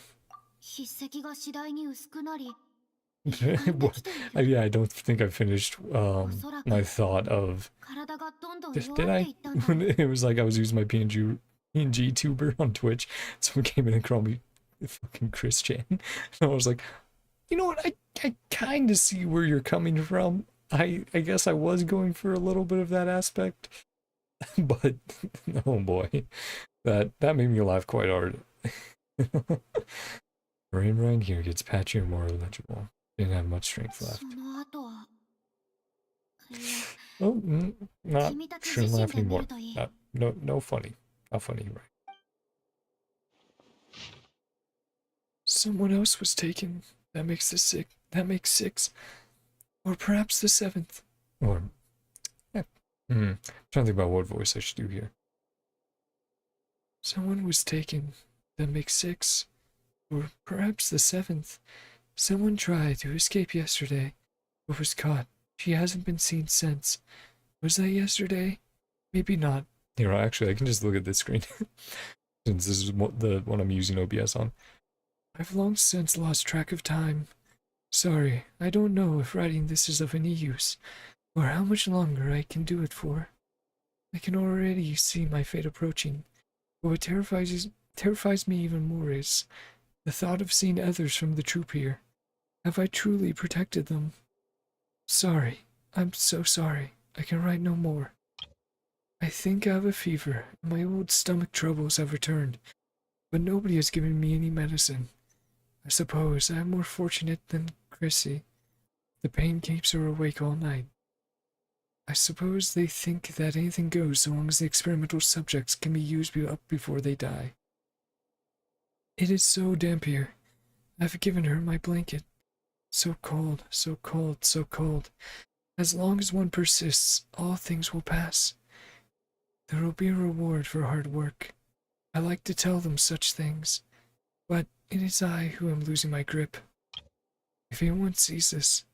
Speaker 2: 筆跡が次第に薄くなり、
Speaker 1: What? Yeah, I don't think I finished my thought of
Speaker 2: 体がどんどん
Speaker 1: did
Speaker 2: 弱って
Speaker 1: I?
Speaker 2: いったんだろう。
Speaker 1: It was like I was using my PNG tuber on Twitch. Someone came in and called me fucking Christian. And I was like, you know what? I kind of see where you're coming from. I guess I was going for a little bit of that aspect, but oh boy, that made me laugh quite hard. Rain right here gets patchier and more illegible. Didn't have much strength left.
Speaker 2: その後は、いや、
Speaker 1: Oh, not
Speaker 2: 君たち
Speaker 1: shouldn't
Speaker 2: 自身
Speaker 1: laugh
Speaker 2: で見
Speaker 1: anymore.
Speaker 2: るといい。
Speaker 1: No funny. Not funny, right? Someone else was taken. That makes six. Or perhaps the seventh. Or yeah. Trying to think about what voice I should do here. Someone was taken. That makes six. Or perhaps the seventh. Someone tried to escape yesterday, but was caught. She hasn't been seen since. Was that yesterday? Maybe not. Here, actually, I can just look at this screen. Since this is the one I'm using OBS on. I've long since lost track of time. Sorry, I don't know if writing this is of any use, or how much longer I can do it for. I can already see my fate approaching, but what terrifies me even more is the thought of seeing others from the troop here. Have I truly protected them? Sorry, I'm so sorry. I can write no more. I think I have a fever, and my old stomach troubles have returned, but nobody has given me any medicine. I suppose I am more fortunate than Chrissy. The pain keeps her awake all night. I suppose they think that anything goes so long as the experimental subjects can be used up before they die. It is so damp here. I've given her my blanket. So cold, so cold, so cold. As long as one persists, all things will pass. There will be a reward for hard work. I like to tell them such things, but it is I who am losing my grip. If anyone sees this,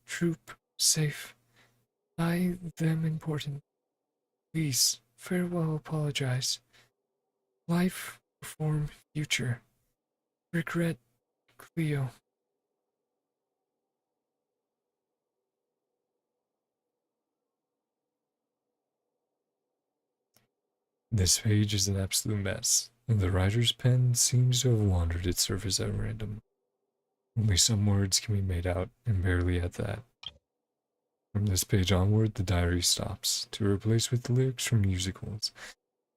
Speaker 1: troop, safe, I, them important. Please, farewell, apologize. Life, form, future. Regret, Cleo. This page is an absolute mess, and the writer's pen seems to have wandered its surface at random. Only some words can be made out, and barely at that. From this page onward, the diary stops, to replace with lyrics from musicals.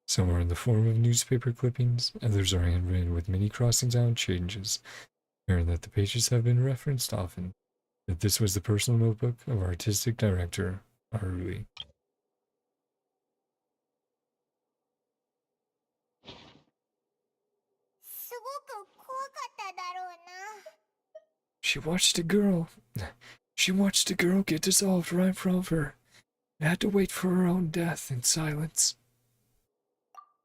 Speaker 1: Some are in the form of newspaper clippings, others are handwritten with many crossings out changes, apparent that the pages have been referenced often, that this was the personal notebook of artistic director Aruli. She watched a girl get dissolved right in front of her, and had to wait for her own death in silence.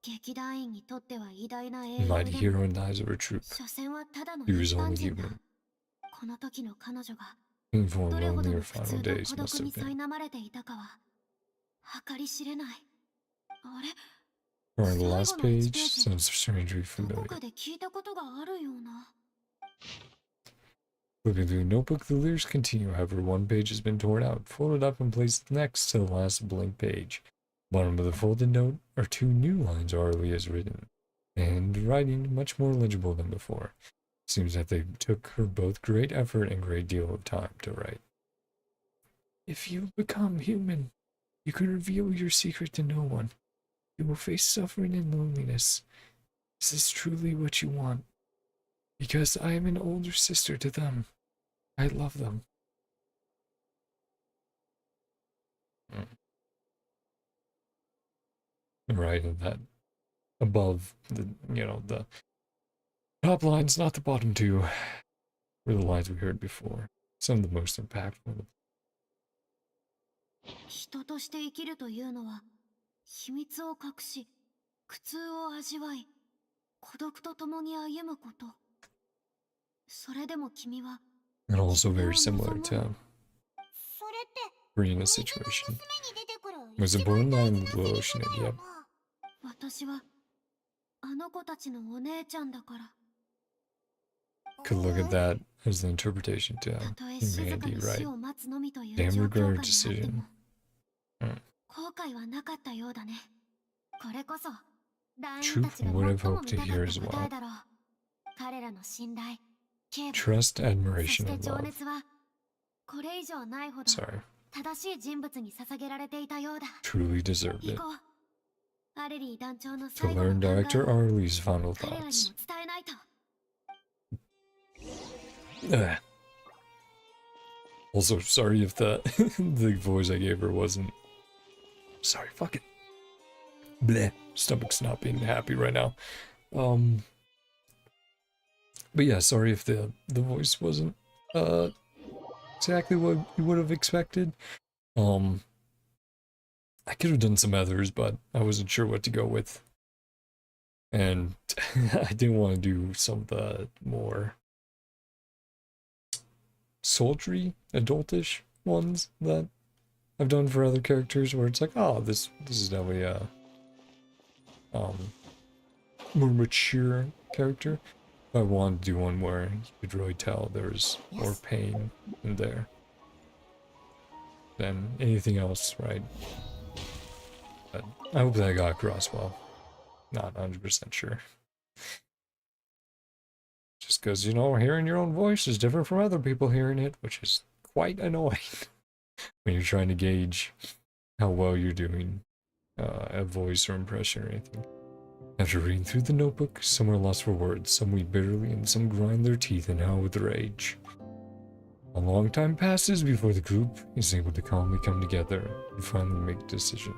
Speaker 2: 劇団員にとっては偉大な英雄
Speaker 1: Mighty
Speaker 2: で
Speaker 1: hero
Speaker 2: も、
Speaker 1: in the eyes of her troop,
Speaker 2: 所詮はただの
Speaker 1: he
Speaker 2: 一
Speaker 1: was
Speaker 2: 般
Speaker 1: only
Speaker 2: 人だ。
Speaker 1: human.
Speaker 2: この時の彼女が
Speaker 1: Painful
Speaker 2: ど
Speaker 1: and
Speaker 2: れほど
Speaker 1: lonely
Speaker 2: の
Speaker 1: her
Speaker 2: 苦
Speaker 1: final
Speaker 2: 痛と
Speaker 1: days
Speaker 2: 孤
Speaker 1: must
Speaker 2: 独に
Speaker 1: have been.
Speaker 2: 苛まれていたかは計り知れない。あれ、
Speaker 1: For on the last
Speaker 2: 最後の1
Speaker 1: page
Speaker 2: ページ
Speaker 1: sounds strangely
Speaker 2: どこ
Speaker 1: familiar.
Speaker 2: かで聞いたことがあるような。
Speaker 1: Looking through the notebook, the lyrics continue. However, one page has been torn out, folded up, and placed next to the last blank page. Bottom of the folded note are 2 new lines Arlie has written, and writing much more legible than before. Seems that they took her both great effort and great deal of time to write. If you become human, you can reveal your secret to no one. You will face suffering and loneliness. Is this truly what you want? Because I am an older sister to them. I love them. Right, and that above the the top lines, not the bottom 2, were the lines we heard before. Some of the most impactful.
Speaker 2: 人として生きるというのは、秘密を隠し、苦痛を味わい、孤独と共に歩むこと。それでも君は
Speaker 1: And also very similar to
Speaker 6: それって
Speaker 1: Rina's situation.
Speaker 6: 娘に出てくる
Speaker 1: Was
Speaker 6: 一番
Speaker 1: born
Speaker 6: 大
Speaker 1: on
Speaker 6: 事
Speaker 1: the
Speaker 6: なセリ
Speaker 1: ocean
Speaker 6: フ
Speaker 1: and
Speaker 6: だよ
Speaker 1: yep.
Speaker 6: な。
Speaker 2: 私はあの子たちのお姉ちゃんだから。
Speaker 1: Could look at that as the interpretation to
Speaker 2: たとえ静か
Speaker 1: Mandy,
Speaker 2: に
Speaker 1: right?
Speaker 2: 死を待つのみという
Speaker 1: Damn
Speaker 2: 状況
Speaker 1: regret
Speaker 2: 下
Speaker 1: her
Speaker 2: にあって
Speaker 1: decision.
Speaker 2: も
Speaker 1: Mm.
Speaker 2: 後悔はなかったようだね。これこそ団員
Speaker 1: Truth
Speaker 2: たちが
Speaker 1: would
Speaker 2: 最
Speaker 1: have
Speaker 2: も
Speaker 1: hoped
Speaker 2: 見
Speaker 1: to
Speaker 2: たか
Speaker 1: hear
Speaker 2: っ
Speaker 1: as
Speaker 2: た答
Speaker 1: well.
Speaker 2: えだろう。彼らの信頼、警護、
Speaker 1: Trust,
Speaker 2: そし
Speaker 1: admiration,
Speaker 2: て
Speaker 1: and
Speaker 2: 情
Speaker 1: love.
Speaker 2: 熱はこれ以上ないほど
Speaker 1: Sorry.
Speaker 2: 正しい人物に捧げられていたようだ。
Speaker 1: Truly deserved
Speaker 2: 行
Speaker 1: it.
Speaker 2: こう。アレリー団長の
Speaker 1: To
Speaker 2: 最後の
Speaker 1: learn
Speaker 2: 考え
Speaker 1: Director
Speaker 2: を
Speaker 1: Arlie's final
Speaker 2: 彼らにも
Speaker 1: thoughts.
Speaker 2: 伝えないと。
Speaker 1: Ugh. Also, sorry if the the voice I gave her wasn't. Sorry, fuck it. Bleh. Stomach's not being happy right now. But yeah, sorry if the voice wasn't exactly what you would have expected. I could have done some others, but I wasn't sure what to go with. And I didn't want to do some of the more sultry, adultish ones that I've done for other characters, where it's like, oh, this is definitely a more mature character. I wanted to do one where you could really tell there's more pain in there than anything else, right? But I hope that got across well. Not 100% sure. Just because, you know, hearing your own voice is different from other people hearing it, which is quite annoying when you're trying to gauge how well you're doing a voice or impression or anything. After reading through the notebook, some are lost for words, some weep bitterly, and some grind their teeth and howl with rage. A long time passes before the group is able to calmly come together and finally make a decision.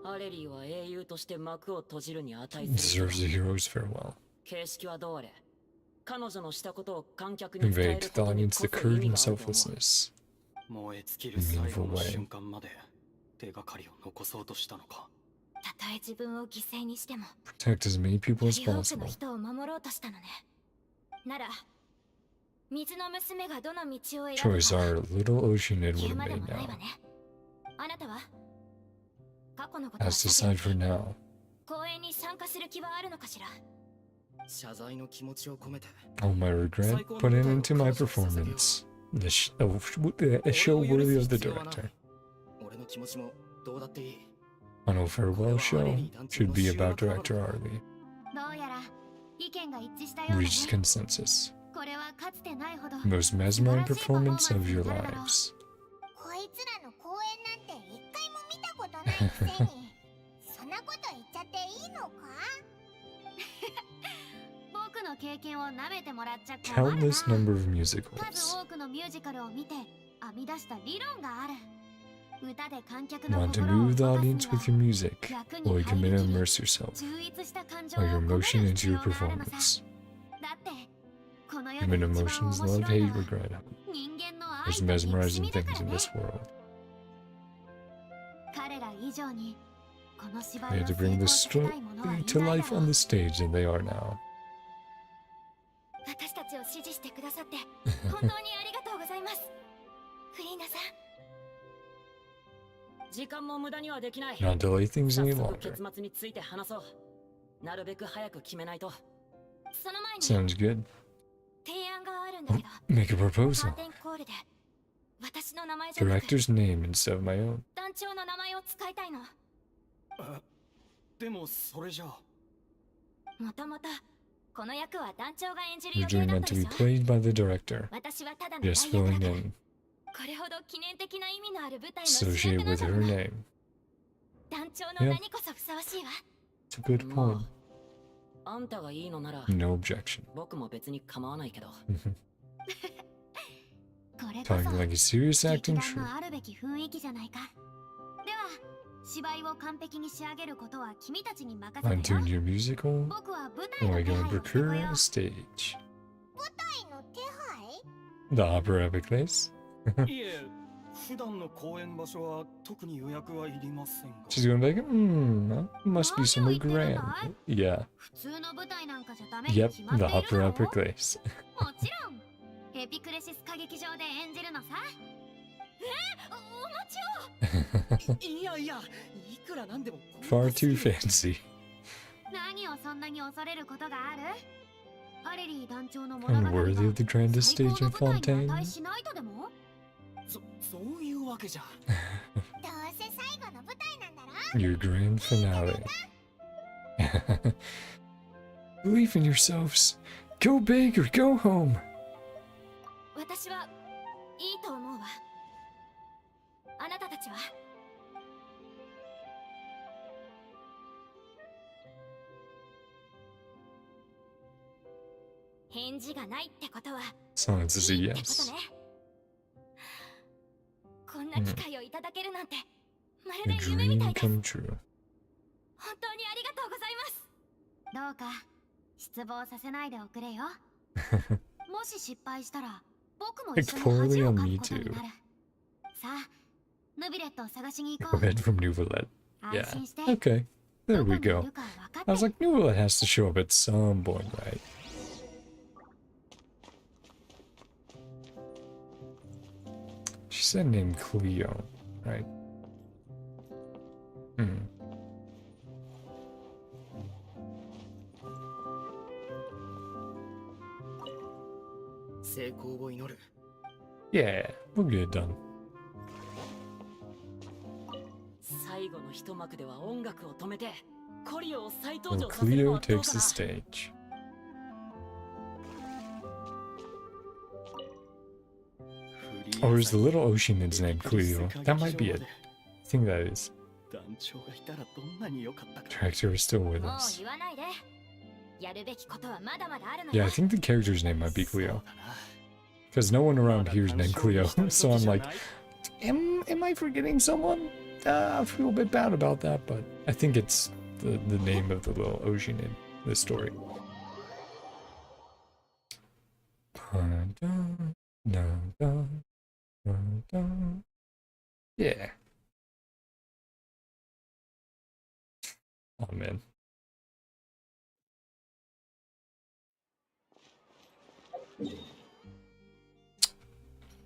Speaker 5: アレリーは英雄として幕を閉じるに値する
Speaker 1: Deserves a hero's farewell.
Speaker 5: 形式はどうあれ彼女のしたことを観客に伝え
Speaker 1: Conveyed
Speaker 5: る
Speaker 1: to
Speaker 5: こ
Speaker 1: the
Speaker 5: とに
Speaker 1: audience
Speaker 5: こ
Speaker 1: the
Speaker 5: そ
Speaker 1: courage
Speaker 5: 意味
Speaker 1: and
Speaker 5: があると思う
Speaker 1: selflessness.
Speaker 3: 燃え尽きる最後
Speaker 1: Meaningful
Speaker 3: の
Speaker 1: way.
Speaker 3: 瞬間まで手がかりを残そうとしたのか。
Speaker 2: たとえ自分を犠牲にしても
Speaker 1: Protect as many people
Speaker 2: よ
Speaker 1: as
Speaker 2: り多くの
Speaker 1: possible.
Speaker 2: 人を守ろうとしたのね。なら水の娘がどの道を選ぶ
Speaker 1: Choice
Speaker 2: か
Speaker 1: our little ocean it
Speaker 2: 言
Speaker 1: would
Speaker 2: う
Speaker 1: have
Speaker 2: まで
Speaker 1: made
Speaker 2: もないわ
Speaker 1: now.
Speaker 2: ね。あなたは過去のことは
Speaker 1: As
Speaker 2: 避
Speaker 1: decide
Speaker 2: け
Speaker 1: for now.
Speaker 2: 公演に参加する気はあるのかしら。
Speaker 7: 謝罪の気持ちを込めて
Speaker 1: All my regret put it into my performance. A show worthy of the director.
Speaker 7: 俺の気持ちもどうだっていい
Speaker 1: Final farewell show should be about Director Arlie.
Speaker 2: どうやら意見が一致したようだね。
Speaker 1: Reached consensus.
Speaker 2: これはかつてないほど
Speaker 1: Most mesmerizing performance of your lives.
Speaker 6: こいつらの公演なんて一回も見たことないくせにそんなこと言っちゃっていいのか？
Speaker 2: 僕の経験を舐めてもらっちゃ困るな。
Speaker 1: Countless number of
Speaker 2: 数
Speaker 1: musicals.
Speaker 2: 多くのミュージカルを見て編み出した理論がある。歌で観客の
Speaker 1: Want to
Speaker 2: 心を
Speaker 1: move the
Speaker 2: 動かす
Speaker 1: audience
Speaker 2: に
Speaker 1: with
Speaker 2: は
Speaker 1: your music,
Speaker 2: 役
Speaker 1: or
Speaker 2: に
Speaker 1: you can
Speaker 2: 入りきり
Speaker 1: immerse yourself
Speaker 2: 充実した感情
Speaker 1: by
Speaker 2: を
Speaker 1: your
Speaker 2: 込める
Speaker 1: emotion
Speaker 2: 必
Speaker 1: into
Speaker 2: 要
Speaker 1: your
Speaker 2: があるのさ。
Speaker 1: performance.
Speaker 2: だってこの世で
Speaker 1: Human
Speaker 2: 一番面
Speaker 1: emotions,
Speaker 2: 白
Speaker 1: love,
Speaker 2: い
Speaker 1: hate,
Speaker 2: のは
Speaker 1: regret.
Speaker 2: 人間の
Speaker 1: There's
Speaker 2: 愛と憎し
Speaker 1: mesmerizing
Speaker 2: みだ
Speaker 1: things
Speaker 2: から
Speaker 1: in
Speaker 2: ね。
Speaker 1: this world.
Speaker 2: 彼ら以上にこの芝
Speaker 1: They
Speaker 2: 居
Speaker 1: had
Speaker 2: を
Speaker 1: to
Speaker 2: 成
Speaker 1: bring
Speaker 2: 功
Speaker 1: this
Speaker 2: させたい者はい
Speaker 1: to
Speaker 2: ないだ
Speaker 1: life
Speaker 2: ろ
Speaker 1: on
Speaker 2: う。
Speaker 1: the stage than they are now.
Speaker 2: 私たちを支持してくださって本当にありがとうございます。フリーナさん。
Speaker 5: 時間も無駄にはできない
Speaker 1: Not delay things
Speaker 5: 早
Speaker 1: any
Speaker 5: 速
Speaker 1: longer.
Speaker 5: 結末について話そうなるべく早く決めないと
Speaker 2: その前に
Speaker 1: Sounds good.
Speaker 2: 提案があるんだけど、
Speaker 1: Make a
Speaker 2: カー
Speaker 1: proposal.
Speaker 2: テンコールで私の名前じゃなく
Speaker 1: Director's name instead of my own.
Speaker 2: 団長の名前を使いたいの。
Speaker 3: でもそれじゃあ
Speaker 2: もともとこの役は団長が演じる予
Speaker 1: Originally
Speaker 2: 定だっ
Speaker 1: meant
Speaker 2: た
Speaker 1: to
Speaker 2: で
Speaker 1: be
Speaker 2: しょ。
Speaker 1: played by the director.
Speaker 2: 私はただの
Speaker 1: Just
Speaker 2: 代役
Speaker 1: filling
Speaker 2: だから
Speaker 1: in
Speaker 2: これほど記念的な意味のある舞台の主
Speaker 1: associated
Speaker 2: 役なん
Speaker 1: with
Speaker 2: だ
Speaker 1: her
Speaker 2: もの。
Speaker 1: name.
Speaker 2: 団長の名にこそふさわしいわ。
Speaker 1: It's a good
Speaker 5: ま
Speaker 1: point.
Speaker 5: ああんたがいいのなら
Speaker 1: No objection.
Speaker 5: 僕も別に構わないけど
Speaker 2: これこ
Speaker 1: Talking
Speaker 2: そ
Speaker 1: like a serious
Speaker 2: 劇
Speaker 1: acting
Speaker 2: 団
Speaker 1: troupe.
Speaker 2: のあるべき雰囲気じゃないか。では芝居を完璧に仕上げることは君たちに任せる
Speaker 1: Fine
Speaker 2: よ。
Speaker 1: tune your musical.
Speaker 2: 僕は舞台
Speaker 1: Or
Speaker 2: の
Speaker 1: I
Speaker 2: 手
Speaker 1: go
Speaker 2: 配
Speaker 1: and
Speaker 2: をしてこ
Speaker 1: procure
Speaker 2: よ
Speaker 1: a
Speaker 2: う。
Speaker 1: stage.
Speaker 6: 舞台の手配？
Speaker 1: The opera epic place.
Speaker 3: いえ普段の公演場所は特に予約はいりませんが
Speaker 1: She's gonna be like, must be somewhere grand. Yeah.
Speaker 2: 普通の舞台なんかじゃダメに
Speaker 1: Yep,
Speaker 2: 決まっ
Speaker 1: the
Speaker 2: ているだろ
Speaker 1: opera epic place.
Speaker 2: もちろんエピクレシス歌劇場で演じるのさ。お待ちを。
Speaker 7: いやいや、いくらなんでも
Speaker 1: Far too fancy.
Speaker 2: 何をそんなに恐れることがある？アレリー団長の物語が
Speaker 1: Unworthy of the grandest
Speaker 2: 最
Speaker 1: stage
Speaker 2: 高
Speaker 1: in
Speaker 2: の舞台に
Speaker 1: Fontaine.
Speaker 2: 値しないとでも？
Speaker 7: そういうわけじゃ。
Speaker 6: どうせ最後の舞台なんだろ。
Speaker 1: Your grand finale. Believe in yourselves. Go big or go home.
Speaker 2: 私はいいと思うわ。あなたたちは？返事がないってことは
Speaker 1: Silence is a
Speaker 2: いいってこと
Speaker 1: yes.
Speaker 2: ね。こんな機会をいただけるなんて、まる
Speaker 1: A
Speaker 2: で夢みた
Speaker 1: dream
Speaker 2: いです。
Speaker 1: come true.
Speaker 2: 本当にありがとうございます。どうか失望させないでおくれよ。もし失敗したら僕も一緒に恥をかくことになる。さあ、ヌビレットを探しに行こ
Speaker 1: Red
Speaker 2: う。
Speaker 1: from Nouvelet.
Speaker 2: 安
Speaker 1: Yeah.
Speaker 2: 心して。
Speaker 1: Okay.
Speaker 2: ど
Speaker 1: There
Speaker 2: こ
Speaker 1: we
Speaker 2: にい
Speaker 1: go.
Speaker 2: るか分か
Speaker 1: I
Speaker 2: っ
Speaker 1: was
Speaker 2: て。
Speaker 1: like, Nouvelet has to show up at some point, right? She said named Cleo, right? Hmm.
Speaker 7: 成功を祈る。
Speaker 1: Yeah, we'll get it done.
Speaker 5: 最後の一幕では音楽を止めてコリオを再登
Speaker 1: Well,
Speaker 5: 場させるの
Speaker 1: Cleo
Speaker 5: はどう
Speaker 1: takes
Speaker 5: か
Speaker 1: the
Speaker 5: な。
Speaker 1: stage. Or is the little Oceanid's name Cleo? That might be it. I think that is.
Speaker 3: 団長がいたらどんなに良かったか。
Speaker 1: Director is still with
Speaker 2: もう
Speaker 1: us.
Speaker 2: 言わないで。やるべきことはまだまだあるの
Speaker 1: Yeah,
Speaker 2: よ
Speaker 1: I。think the character's name might be
Speaker 3: そう
Speaker 1: Cleo.
Speaker 3: だな。
Speaker 1: Because no one around here is
Speaker 3: まだ
Speaker 1: named
Speaker 3: 感傷に
Speaker 1: Cleo.
Speaker 3: 浸る
Speaker 1: So
Speaker 3: 時
Speaker 1: I'm
Speaker 3: じゃ
Speaker 1: like,
Speaker 3: ない。
Speaker 1: am I forgetting someone? I feel a bit bad about that, but I think it's the name of the little Oceanid, the story. Dun, dun, dun, dun, dun, dun. Yeah. Oh man.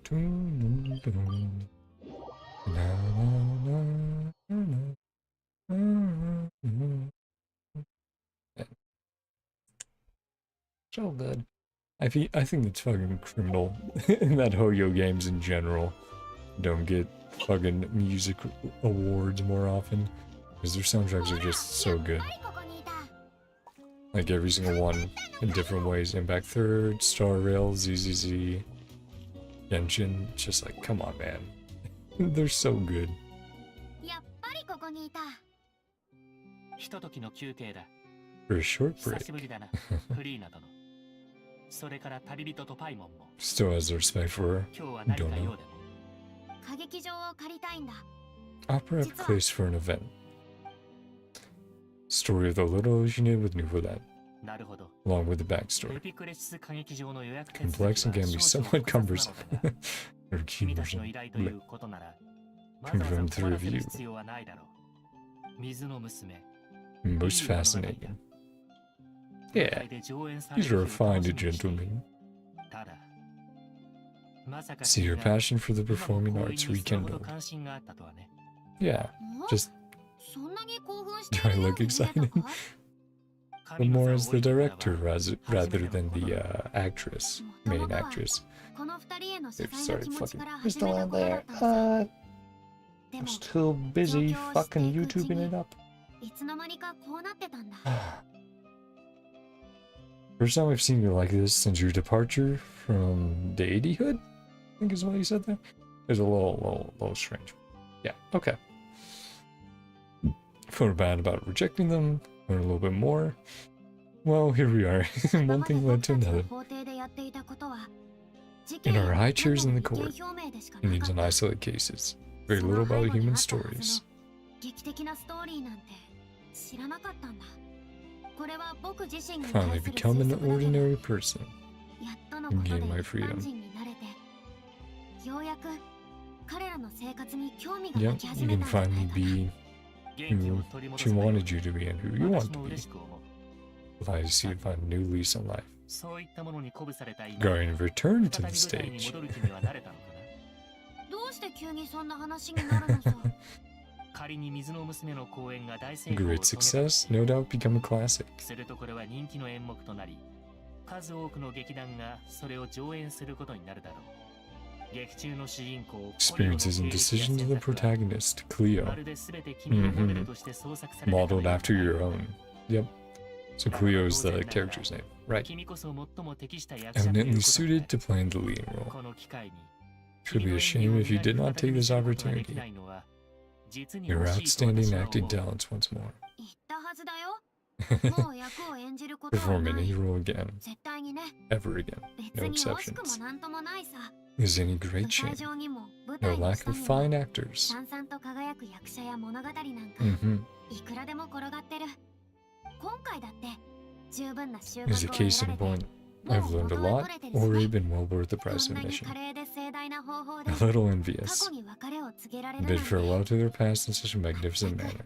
Speaker 1: Dun, dun, dun. Na, na, na, na, na, na. So good. I think it's fucking criminal that Hoyo games in general don't get fucking music awards more often because their soundtracks are just so good.
Speaker 2: ここにいた。
Speaker 1: Like every single one in different ways. Impact Third, Star Rail, ZZZ, Genshin. It's just like, come on, man. They're so good.
Speaker 2: やっぱりここにいた。
Speaker 8: ひとときの休憩だ。
Speaker 1: For a short
Speaker 8: 久
Speaker 1: break,
Speaker 8: しぶりだな、フリーナ殿。それから旅人とパイモンも。
Speaker 1: still has their respect for
Speaker 8: 今日は何か
Speaker 1: Don't know.
Speaker 8: 用でも。
Speaker 2: 歌劇場を借りたいんだ。
Speaker 1: opera place for an event. Story of the little Oceanid with Nouvelet,
Speaker 8: なるほど。
Speaker 1: along with the
Speaker 8: エ
Speaker 1: backstory.
Speaker 8: ピクレシス歌劇場の予約手
Speaker 1: Complex
Speaker 8: 続
Speaker 1: and
Speaker 8: き
Speaker 1: can
Speaker 8: は
Speaker 1: be
Speaker 8: 少々
Speaker 1: somewhat
Speaker 8: 複雑
Speaker 1: cumbersome.
Speaker 8: なのだが
Speaker 1: or
Speaker 8: 君たちの依
Speaker 1: cumbersome.
Speaker 8: 頼ということなら、わざわざ
Speaker 1: Confirmed
Speaker 8: 困らせ
Speaker 1: review.
Speaker 8: る必要はないだろう。水の娘。
Speaker 1: Most fascinating. Yeah,
Speaker 8: で上演され
Speaker 1: these
Speaker 8: る
Speaker 1: are
Speaker 8: 日を楽
Speaker 1: refined
Speaker 8: しみにしている
Speaker 1: gentlemen.
Speaker 8: ただ、まさか
Speaker 1: See your
Speaker 8: 君が
Speaker 1: passion for the
Speaker 8: 今の
Speaker 1: performing
Speaker 8: 行為
Speaker 1: arts
Speaker 8: にそれほど
Speaker 1: rekindled.
Speaker 8: 関心があったとはね。
Speaker 1: Yeah,
Speaker 2: お
Speaker 1: just
Speaker 2: そんなに興奮して
Speaker 1: Do I
Speaker 2: いるよう
Speaker 1: look
Speaker 2: に見えた
Speaker 1: excited?
Speaker 2: か？
Speaker 1: but more as the
Speaker 8: 神の座を降りてから
Speaker 1: director
Speaker 8: は
Speaker 1: rather than the actress, main actress.
Speaker 2: この二人への謝
Speaker 1: If
Speaker 2: 罪の
Speaker 1: sorry,
Speaker 2: 気持ち
Speaker 1: fucking
Speaker 2: から
Speaker 1: Mr.
Speaker 2: 始めた
Speaker 1: Land
Speaker 2: ことだ
Speaker 1: there.
Speaker 2: ったのさ。で
Speaker 1: I'm
Speaker 2: も
Speaker 1: still busy fucking YouTubing it up.
Speaker 2: いつの間にかこうなってたんだ。
Speaker 1: First time I've seen you like this since your departure from deityhood, I think is what you said there. It's a little strange. Yeah, okay. Felt bad about rejecting them, learn a little bit more. Well, here we are. One thing led to another. In our high chairs in the court, it needs an isolated cases. Very little about the human stories.
Speaker 2: 劇的なストーリーなんて知らなかったんだ。これは僕自身に
Speaker 1: Finally
Speaker 2: 対する
Speaker 1: become an
Speaker 2: 推測だけど、
Speaker 1: ordinary person.
Speaker 2: やっとのことで
Speaker 1: and
Speaker 2: 一
Speaker 1: gain my
Speaker 2: 般
Speaker 1: freedom.
Speaker 2: 人になれて、ようやく彼らの生活に興味が
Speaker 1: Yep,
Speaker 2: 湧き始
Speaker 1: you
Speaker 2: め
Speaker 1: can
Speaker 2: たんじゃない
Speaker 1: finally
Speaker 2: かな。
Speaker 1: be
Speaker 8: 元気を
Speaker 1: who
Speaker 8: 取り戻
Speaker 1: she
Speaker 8: せばいい
Speaker 1: wanted you to be and who you want
Speaker 8: 私
Speaker 1: to
Speaker 8: も
Speaker 1: be.
Speaker 8: 嬉しく思う。
Speaker 1: Glad to see you find a new lease on life.
Speaker 8: そういったものに鼓舞された今、
Speaker 1: Guardian returned
Speaker 8: 再
Speaker 1: to
Speaker 8: び
Speaker 1: the
Speaker 8: 舞台に
Speaker 1: stage.
Speaker 8: 戻る気にはなれたのかな。
Speaker 2: どうして急にそんな話になるのさ。
Speaker 8: 仮に水の娘の公演が大成功を
Speaker 1: Great
Speaker 8: 遂げたと
Speaker 1: success, no doubt become a classic.
Speaker 8: するとこれは人気の演目となり、数多くの劇団がそれを上演することになるだろう。劇中の主人公
Speaker 1: Experiences and decisions of the protagonist,
Speaker 8: ま
Speaker 1: Cleo,
Speaker 8: るで全て君のモデルとして創作された
Speaker 1: modeled
Speaker 8: かの
Speaker 1: after
Speaker 8: よう
Speaker 1: your
Speaker 8: な
Speaker 1: own. Yep. So Cleo is the character's name, right?
Speaker 8: 君こそ最も適した役者という
Speaker 1: Eminently
Speaker 8: ことだね
Speaker 1: suited to playing the leading role.
Speaker 8: この機会に
Speaker 1: It would be a shame if you did not take this opportunity. Your outstanding acting talents once more.
Speaker 2: 言ったはずだよ。もう役を演じることは
Speaker 1: Perform
Speaker 2: な
Speaker 1: any
Speaker 2: い。
Speaker 1: role again,
Speaker 2: 絶対にね。
Speaker 1: ever again.
Speaker 2: 別
Speaker 1: No
Speaker 2: に惜しくも
Speaker 1: exceptions.
Speaker 2: なんともないさ。
Speaker 1: Is any
Speaker 2: 舞
Speaker 1: great
Speaker 2: 台
Speaker 1: shame.
Speaker 2: 上にも舞
Speaker 1: No
Speaker 2: 台の
Speaker 1: lack
Speaker 2: 下
Speaker 1: of
Speaker 2: にも
Speaker 1: fine actors.
Speaker 2: さんさんと輝く役者や物語なんか
Speaker 1: Mm-hmm.
Speaker 2: いくらでも転がってる。今回だって十分な収
Speaker 1: As a
Speaker 2: 穫を
Speaker 1: case
Speaker 2: 得
Speaker 1: in
Speaker 2: られ
Speaker 1: point,
Speaker 2: て、
Speaker 1: I've
Speaker 2: もう
Speaker 1: learned a
Speaker 2: 元は
Speaker 1: lot,
Speaker 2: 取れてるし
Speaker 1: already
Speaker 2: ね。
Speaker 1: been well worth the
Speaker 2: こ
Speaker 1: price
Speaker 2: ん
Speaker 1: of
Speaker 2: なに
Speaker 1: admission.
Speaker 2: 華麗で盛大な方法で
Speaker 1: A little
Speaker 2: 過
Speaker 1: envious.
Speaker 2: 去に別れを告げられる
Speaker 1: Bid
Speaker 2: なんて
Speaker 1: farewell to their past in such a magnificent manner.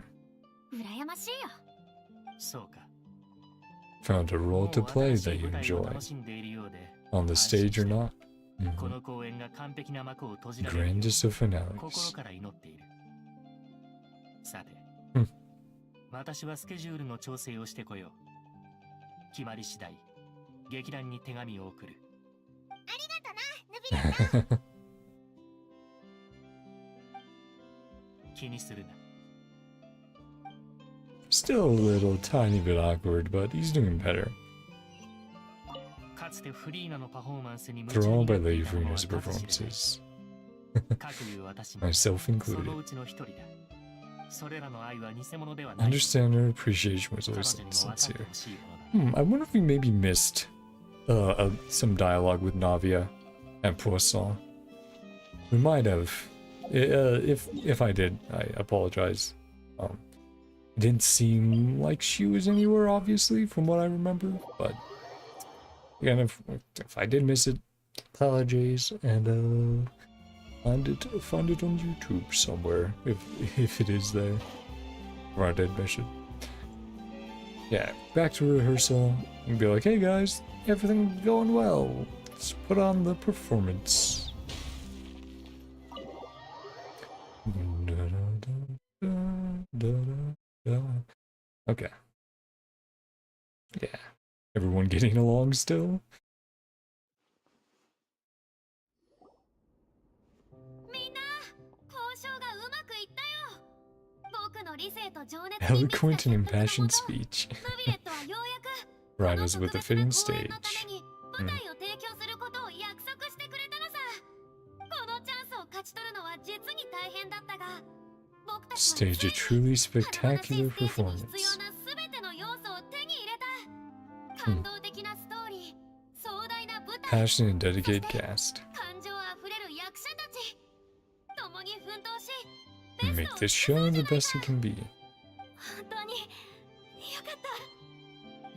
Speaker 2: 羨ましいよ。
Speaker 8: そうか。
Speaker 1: Found a role to play that you
Speaker 8: もう新しい
Speaker 1: enjoy,
Speaker 8: 舞台を楽しんでいるようで、
Speaker 1: on the stage or not.
Speaker 8: こ
Speaker 1: Mhm.
Speaker 8: の公演が完璧な幕を閉じられるよう
Speaker 1: Grandest of
Speaker 8: 心
Speaker 1: finales.
Speaker 8: から祈っている。さて、
Speaker 1: うん
Speaker 8: 私はスケジュールの調整をしてこよう。決まり次第、劇団に手紙を送る。気にするな。
Speaker 1: Still a little tiny bit awkward, but he's doing better.
Speaker 8: かつてフリーナのパフォーマンスに夢中
Speaker 1: Through all
Speaker 8: にな
Speaker 1: by
Speaker 8: ってい
Speaker 1: Lady
Speaker 8: たのは
Speaker 1: Furina's
Speaker 8: 数知れない。
Speaker 1: performances,
Speaker 8: かくいう私も
Speaker 1: myself
Speaker 8: その
Speaker 1: included.
Speaker 8: うちの一人だ。それらの愛は偽物ではない。
Speaker 1: Understand her appreciation was
Speaker 8: 彼
Speaker 1: always
Speaker 8: 女にも分かって
Speaker 1: sincere.
Speaker 8: ほしいものだ。
Speaker 1: I wonder if we maybe missed some dialogue with Navia and Poisson. We might have. If I did, I apologize. It didn't seem like she was anywhere, obviously, from what I remember. But again, if I did miss it, apologies, and find it on YouTube somewhere if it is there. Or I did miss it. Yeah, back to rehearsal and be like, hey guys, everything going well. Let's put on the performance. Okay. Yeah. Everyone getting along still?
Speaker 2: みんな、交渉がうまくいったよ。僕の理性と情熱に満ちた
Speaker 1: Eloquent and
Speaker 2: 説得のも
Speaker 1: impassioned
Speaker 2: と、
Speaker 1: speech.
Speaker 2: ムビレットはようやく
Speaker 1: Right as with a fitting
Speaker 2: この特別な公演
Speaker 1: stage.
Speaker 2: のために舞台を提供することを約束してくれたのさ。このチャンスを勝ち取るのは実に大変だったが、僕たちは
Speaker 1: Stage a truly
Speaker 2: 華々しい
Speaker 1: spectacular
Speaker 2: ステージに必要
Speaker 1: performance.
Speaker 2: な全ての要素を手に入れた。感動的なストーリー、壮大な舞台、
Speaker 1: Passionate and dedicated cast.
Speaker 2: 感情あふれる役者たち、共に奮闘し、
Speaker 1: And make this show the best it can be.
Speaker 2: 本当によかっ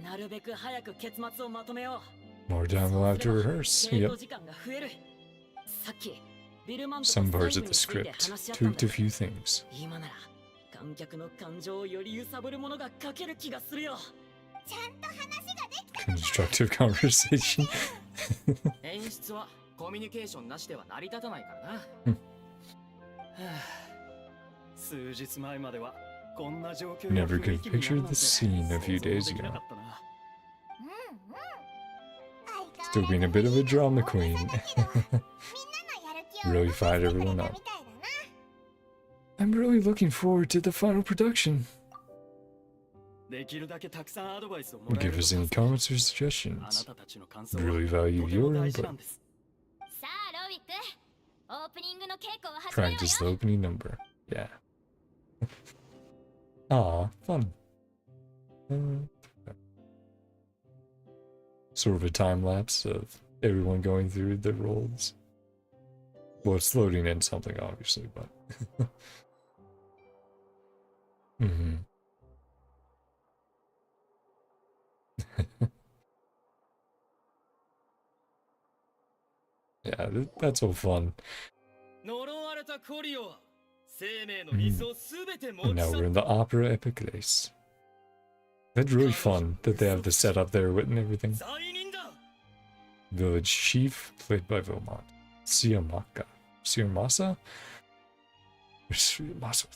Speaker 2: た。
Speaker 5: なるべく早く結末をまとめよう。
Speaker 1: More time we'll have to rehearse.
Speaker 5: 稽
Speaker 1: Yep.
Speaker 5: 古時間が増える。さっきビルマントと
Speaker 1: Some
Speaker 5: 最
Speaker 1: parts
Speaker 5: 後
Speaker 1: of
Speaker 5: に
Speaker 1: the
Speaker 5: ついて
Speaker 1: script
Speaker 5: 話し合ったん
Speaker 1: tweaked
Speaker 5: だ
Speaker 1: a few things.
Speaker 5: 今なら観客の感情をより揺さぶるものが書ける気がするよ。
Speaker 6: ちゃんと話ができた。
Speaker 1: Constructive conversation.
Speaker 7: 演出はコミュニケーションなしでは成り立たないからな。
Speaker 3: 数日前まではこんな状況
Speaker 1: Never could have pictured the scene a few days ago.
Speaker 6: うんうん。
Speaker 1: Still being a bit of a drama queen.
Speaker 6: みんなのやる気を
Speaker 1: Really fired everyone
Speaker 6: み
Speaker 1: up.
Speaker 6: たいだな。
Speaker 1: I'm really looking forward to the final production.
Speaker 3: できるだけたくさんアドバイスをもらえ
Speaker 1: Give
Speaker 3: る
Speaker 1: us
Speaker 3: と
Speaker 1: any
Speaker 3: 助かる
Speaker 1: comments or
Speaker 3: あな
Speaker 1: suggestions.
Speaker 3: たたちの感想は
Speaker 1: Really value
Speaker 3: とても
Speaker 1: your
Speaker 3: 大事な
Speaker 1: input.
Speaker 3: んです。
Speaker 2: さあロビック、オープニングの稽古を始めるわよ。
Speaker 1: Practice the opening number. Yeah. Aw, fun. Sort of a time lapse of everyone going through the roles. Well, it's loading in something, obviously, but. Mm-hmm. Yeah, that's all fun.
Speaker 7: 呪われたコリオは生命の水をすべて持
Speaker 1: And
Speaker 7: ち
Speaker 1: now
Speaker 7: 去
Speaker 1: we're
Speaker 7: っ
Speaker 1: in the
Speaker 7: た。
Speaker 1: opera epic race. That's really fun that they have the setup there with and everything.
Speaker 7: 罪人だ。
Speaker 1: Village chief, played by Vilmont. Siamaka. Siamasa? Siamasa.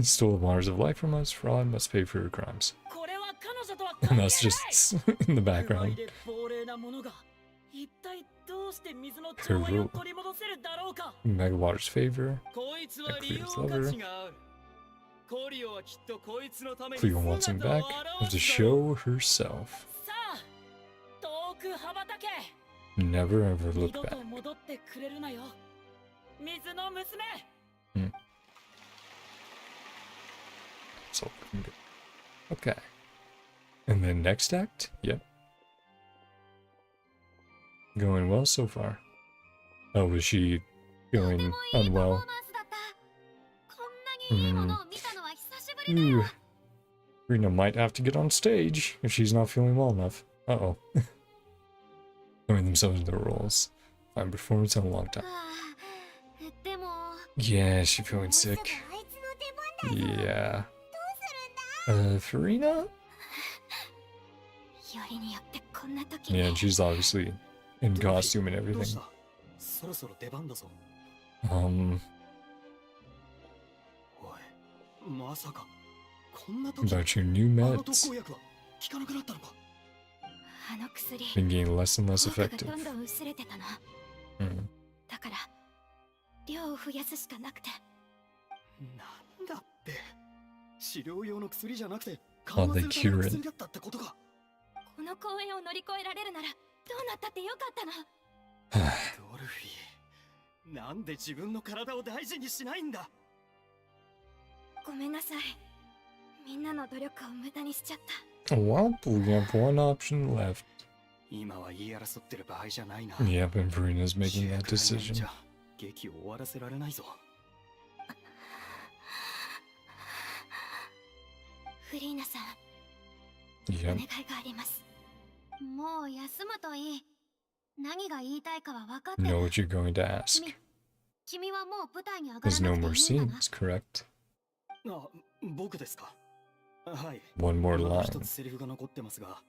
Speaker 1: Stole the waters of life from us. Fraud must pay for her crimes.
Speaker 5: これは彼女とは
Speaker 1: And
Speaker 5: 関係
Speaker 1: that's
Speaker 5: ない
Speaker 1: just in the
Speaker 5: 不買
Speaker 1: background.
Speaker 5: で亡霊なものが一体どうして水の
Speaker 1: Her
Speaker 5: 調和を
Speaker 1: rule.
Speaker 5: 取り戻せるだろうか
Speaker 1: Megawater's favor.
Speaker 7: こいつは
Speaker 1: And
Speaker 7: 利用
Speaker 1: Cleo's
Speaker 7: 価
Speaker 1: lover.
Speaker 7: 値がある。コリオはきっとこいつのために
Speaker 1: Cleo wants him
Speaker 7: 姿
Speaker 1: back.
Speaker 7: を
Speaker 1: Have
Speaker 7: 現
Speaker 1: to
Speaker 7: すだろう。
Speaker 1: show herself.
Speaker 5: さあ遠く羽ばたけ
Speaker 1: Never ever
Speaker 5: 二
Speaker 1: look
Speaker 5: 度
Speaker 1: back.
Speaker 5: と戻ってくれるなよ水の娘
Speaker 1: That's all we can do. Okay. And then next act? Yep. Going well so far. Oh, was she
Speaker 2: とて
Speaker 1: feeling
Speaker 2: もいいパフォー
Speaker 1: unwell?
Speaker 2: マンスだったこんなにいいものを見たのは久しぶりだよ
Speaker 1: Ooh. Rena might have to get on stage if she's not feeling well enough. Uh-oh. Throwing themselves into roles. Fine performance in a long time.
Speaker 2: ああでも
Speaker 1: Yeah, she's feeling
Speaker 6: もうすぐ
Speaker 1: sick.
Speaker 6: あいつの出番だよ
Speaker 1: Yeah.
Speaker 6: どうするんだ
Speaker 1: Farina?
Speaker 2: よりによってこんな時に
Speaker 1: Yeah, she's obviously in costume and
Speaker 3: どうし
Speaker 1: everything.
Speaker 3: た？そろそろ出番だぞ。
Speaker 1: Um,
Speaker 3: おい、まさかこんな時
Speaker 1: about your new
Speaker 3: あの特
Speaker 1: meds.
Speaker 3: 効薬は効かなくなったのか？
Speaker 2: あの薬
Speaker 1: Been getting less and less
Speaker 2: 効果が
Speaker 1: effective.
Speaker 2: どんどん薄れてたの
Speaker 1: Mm.
Speaker 2: だから量を増やすしかなくて
Speaker 3: なんだって治療用の薬じゃなくて
Speaker 1: Oh,
Speaker 3: 緩和
Speaker 1: they
Speaker 3: するため
Speaker 1: cure
Speaker 3: の
Speaker 1: it.
Speaker 3: 薬だったってことか。
Speaker 2: この公演を乗り越えられるならどうなったってよかったの
Speaker 3: ドルフィー、なんで自分の体を大事にしないんだ。
Speaker 2: ごめんなさいみんなの努力を無駄にしちゃった
Speaker 1: Well, we have one option left.
Speaker 3: 今は言い争ってる場合じゃないな。
Speaker 1: Yep, and Farina's
Speaker 3: 主
Speaker 1: making
Speaker 3: 役
Speaker 1: that
Speaker 3: がいないん
Speaker 1: decision.
Speaker 3: じゃ劇を終わらせられないぞ。
Speaker 2: フリーナさんお
Speaker 1: Yep.
Speaker 2: 願いがありますもう休むといい何が言いたいかは分かってる
Speaker 1: Know what you're going to ask.
Speaker 2: 君はもう舞台に上がら
Speaker 1: There's
Speaker 2: な
Speaker 1: no
Speaker 2: く
Speaker 1: more
Speaker 2: ていいんだな
Speaker 1: scenes, correct?
Speaker 3: あ、僕ですか。はい。
Speaker 1: One more
Speaker 3: まだ一
Speaker 1: line.
Speaker 3: つセリフが残ってますが、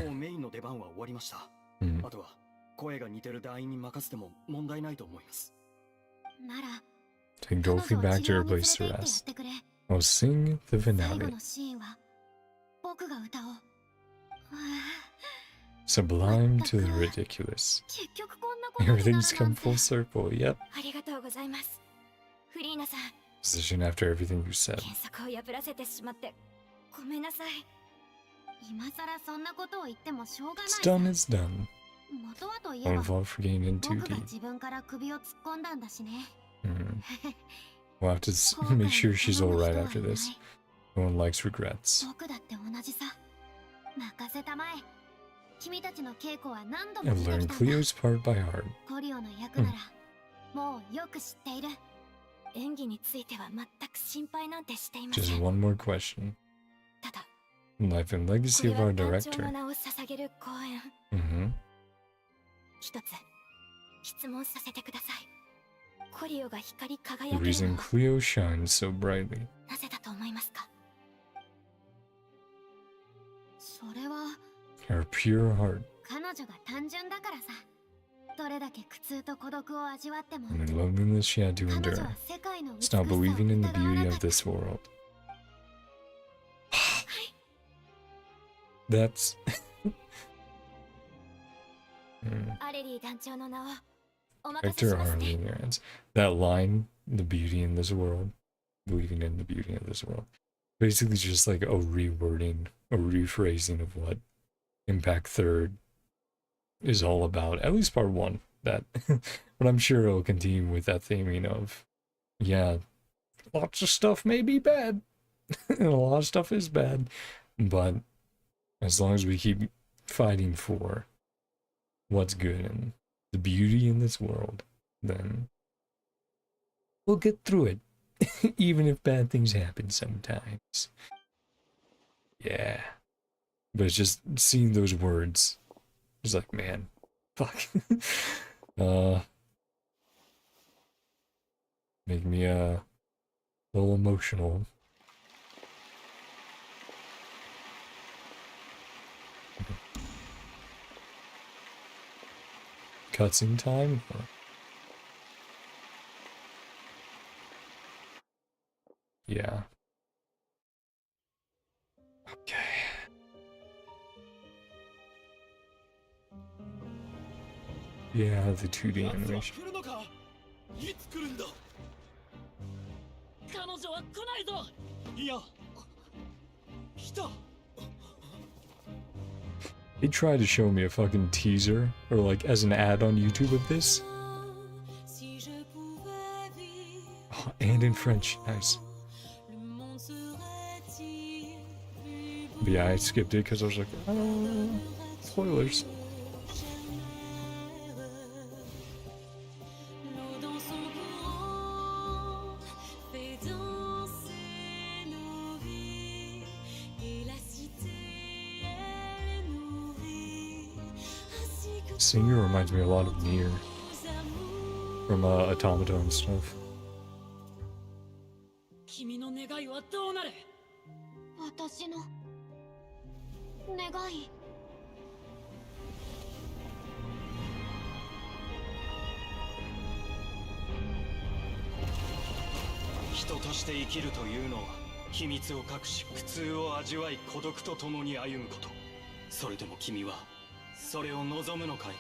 Speaker 3: もうメインの出番は終わりました。
Speaker 1: Mm.
Speaker 3: あとは声が似てる団員に任せても問題ないと思います。
Speaker 2: なら
Speaker 1: Take
Speaker 2: 彼
Speaker 1: Goofy
Speaker 2: 女を
Speaker 1: back
Speaker 2: 治
Speaker 1: to
Speaker 2: 療
Speaker 1: her
Speaker 2: に連れ
Speaker 1: place
Speaker 2: て
Speaker 1: to
Speaker 2: 行ってやっ
Speaker 1: rest.
Speaker 2: てくれ
Speaker 1: I'll sing the
Speaker 2: 最後
Speaker 1: finale.
Speaker 2: のシーンは僕が歌おうはあ
Speaker 1: Sublime to the ridiculous.
Speaker 2: 結局こんなことになるなん
Speaker 1: Everything's
Speaker 2: て
Speaker 1: come full circle. Yep.
Speaker 2: ありがとうございますフリーナさん
Speaker 1: Position after everything you said.
Speaker 2: 原作を破らせてしまってごめんなさい今さらそんなことを言ってもしょうが
Speaker 1: It's
Speaker 2: ない
Speaker 1: done is done.
Speaker 2: 元はといえば
Speaker 1: Won't fall for getting in too
Speaker 2: 僕が
Speaker 1: deep.
Speaker 2: 自分から首を突っ込んだんだしね
Speaker 1: Mm. We'll have to make sure she's alright after this. No one likes regrets.
Speaker 2: 僕だって同じさ任せたまえ君たちの稽古は何度も
Speaker 1: I've
Speaker 2: 見て
Speaker 1: learned
Speaker 2: きたんだ
Speaker 1: Cleo's part by heart.
Speaker 2: コリオの役ならもうよく知っている演技については全く心配なんてしていませ
Speaker 1: Just
Speaker 2: ん
Speaker 1: one more question.
Speaker 2: ただ
Speaker 1: Life and
Speaker 2: こ
Speaker 1: legacy
Speaker 2: れ
Speaker 1: of
Speaker 2: は
Speaker 1: our
Speaker 2: 団長の
Speaker 1: director.
Speaker 2: 名を捧げる公演
Speaker 1: Mm-hmm.
Speaker 2: 一つ質問させてくださいコリオが光り
Speaker 1: The
Speaker 2: 輝ける
Speaker 1: reason
Speaker 2: のは
Speaker 1: Cleo shines so brightly.
Speaker 2: なぜだと思いますかそれは
Speaker 1: Her pure heart
Speaker 2: 彼女が単純だからさどれだけ苦痛と孤独を味わっても
Speaker 1: and the loneliness she had to
Speaker 2: 彼女
Speaker 1: endure.
Speaker 2: は世界の美しさ
Speaker 1: Stop
Speaker 2: を
Speaker 1: believing in the
Speaker 2: 疑わな
Speaker 1: beauty
Speaker 2: か
Speaker 1: of
Speaker 2: った
Speaker 1: this world. That's. Mm.
Speaker 2: アレリー団長の名をお任せ
Speaker 1: Victor
Speaker 2: します
Speaker 1: Harley
Speaker 2: ね
Speaker 1: in your hands. That line, the beauty in this world, believing in the beauty of this world, basically just like a rewording, a rephrasing of what Impact Third is all about. At least part one. That, but I'm sure it'll continue with that theming of, yeah, lots of stuff may be bad, and a lot of stuff is bad, but as long as we keep fighting for what's good and the beauty in this world, then we'll get through it, even if bad things happen sometimes. Yeah. But it's just seeing those words, it's like, man, fuck. Make me a little emotional. cutscene time? Or... Yeah. Okay. Yeah, the 2D animation.
Speaker 7: いつ来るんだ。彼女は来ないぞ。いや、来た。
Speaker 1: They tried to show me a fucking teaser, or like as an ad on YouTube of this. Oh, and in French, nice. But yeah, I skipped it because I was like, oh, spoilers. Singer reminds me a lot of Nier from Automata and stuff.
Speaker 5: 君の願いはどうなる？
Speaker 2: 私の願い。
Speaker 3: 人として生きるというのは秘密を隠し苦痛を味わい孤独と共に歩むこと。それでも君はそれを望むのかい？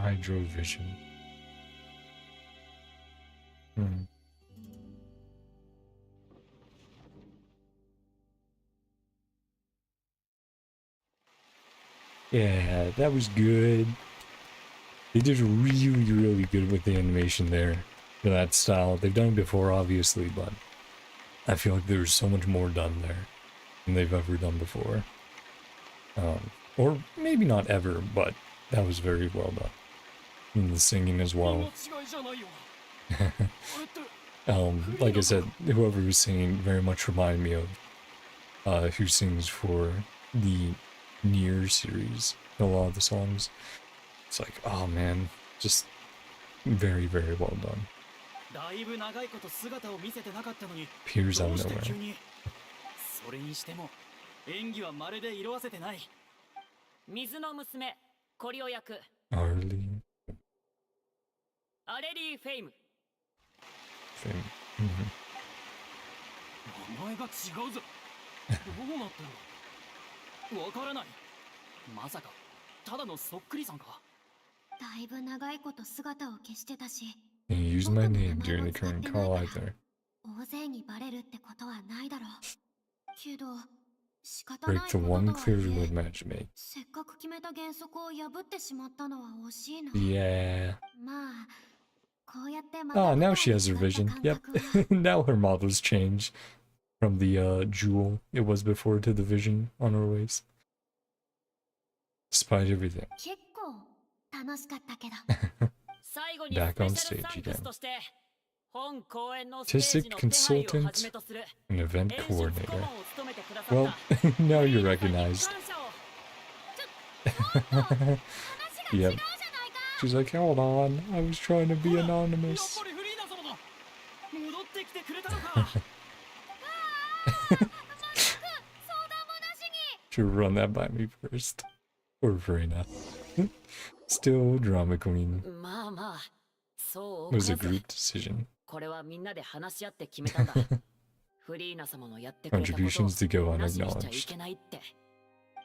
Speaker 1: Hydro vision. Yeah, that was good. They did really good with the animation there for that style. They've done it before, obviously, but I feel like there's so much more done there than they've ever done before. Or maybe not ever, but that was very well done. And the singing as well. Like I said, whoever was singing very much reminded me of who sings for the Nier series. A lot of the songs. It's like, oh man, just very well done. Appears out of nowhere.
Speaker 7: それにしても演技はまるで色あせてない。
Speaker 5: 水の娘、コリオ役。
Speaker 1: Arlie.
Speaker 5: アレリー・フェイム。
Speaker 1: Fame.
Speaker 7: 名前が違うぞ。どうなってるの？わからない。まさかただのそっくりさんか？
Speaker 2: だいぶ長いこと姿を消してたし。
Speaker 1: And you use my name during the current call either.
Speaker 2: 大勢にバレるってことはないだろう。けど仕方ない
Speaker 1: Break
Speaker 2: こと
Speaker 1: the
Speaker 2: とは
Speaker 1: one
Speaker 2: 言
Speaker 1: clear
Speaker 2: え
Speaker 1: rule match make.
Speaker 2: せっかく決めた原則を破ってしまったのは惜しいな。
Speaker 1: Yeah.
Speaker 2: まあこうやってま
Speaker 1: Ah,
Speaker 2: た
Speaker 1: now
Speaker 2: 舞
Speaker 1: she
Speaker 2: 台
Speaker 1: has
Speaker 2: に
Speaker 1: her
Speaker 2: 立った
Speaker 1: vision.
Speaker 2: 感
Speaker 1: Yep.
Speaker 2: 覚は
Speaker 1: Now her models change from the jewel it was before to the vision on her waist. Despite everything.
Speaker 2: 結構楽しかったけど。
Speaker 5: 最後に
Speaker 1: Back
Speaker 5: スペ
Speaker 1: on
Speaker 5: シャル
Speaker 1: stage
Speaker 5: サンクスとして本公演のステージ
Speaker 1: Artistic
Speaker 5: の手配をはじ
Speaker 1: consultant
Speaker 5: めとする
Speaker 1: and event
Speaker 5: 演出顧問を
Speaker 1: coordinator.
Speaker 5: 務めてくださった
Speaker 1: Well, now
Speaker 5: フリ
Speaker 1: you're
Speaker 5: ーナさんに
Speaker 1: recognized.
Speaker 5: 感謝を。
Speaker 1: Yep. She's like, hold on, I was trying to be
Speaker 7: やっ
Speaker 1: anonymous.
Speaker 7: ぱりフリーナ様だ。戻ってきてくれたのか。
Speaker 1: Should run that by me first. Or Verena. Still drama queen.
Speaker 5: まあまあ、そう
Speaker 1: It was a
Speaker 5: かぜ
Speaker 1: group decision.
Speaker 5: これはみんなで話し合って決めたんだ。フリーナ様のやってくれたことを
Speaker 1: Contributions to go
Speaker 5: なしにしちゃい
Speaker 1: unacknowledged.
Speaker 5: けないって。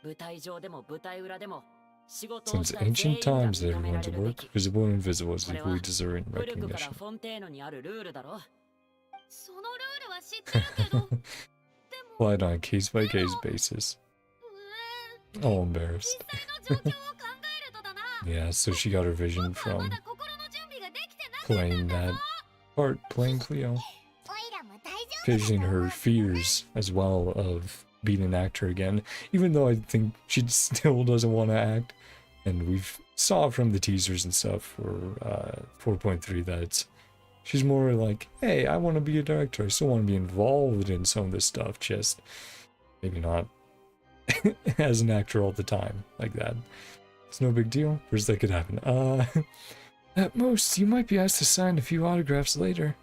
Speaker 5: 舞台上でも舞台裏でも仕事を
Speaker 1: Since
Speaker 5: した全員
Speaker 1: ancient
Speaker 5: が
Speaker 1: times,
Speaker 5: 認めら
Speaker 1: everyone's
Speaker 5: れるべ
Speaker 1: work,
Speaker 5: き。
Speaker 1: visible and invisible, is
Speaker 5: これは
Speaker 1: equally deserving
Speaker 5: 古くから
Speaker 1: recognition.
Speaker 5: フォンテーヌにあるルールだろ。
Speaker 2: そのルールは知ってるけど、でも、
Speaker 1: Applied on a case-by-case basis.
Speaker 2: う
Speaker 1: All
Speaker 2: ーん、
Speaker 1: embarrassed.
Speaker 2: 実際の状況を考えるとだな。
Speaker 1: Yeah, so she got her vision
Speaker 2: 僕はま
Speaker 1: from
Speaker 2: だ心の準備ができてなかったん
Speaker 1: playing
Speaker 2: だぞ。
Speaker 1: that part, playing Cleo.
Speaker 6: オイラも大丈夫
Speaker 1: Facing her fears as well of being an actor again, even though I think she still doesn't want to act. And we've saw from the teasers and stuff for 4.3 that she's more like, hey, I want to be a director. I still want to be involved in some of this stuff, just maybe not as an actor all the time like that. It's no big deal. Where's that could happen? At most, you might be asked to sign a few autographs later.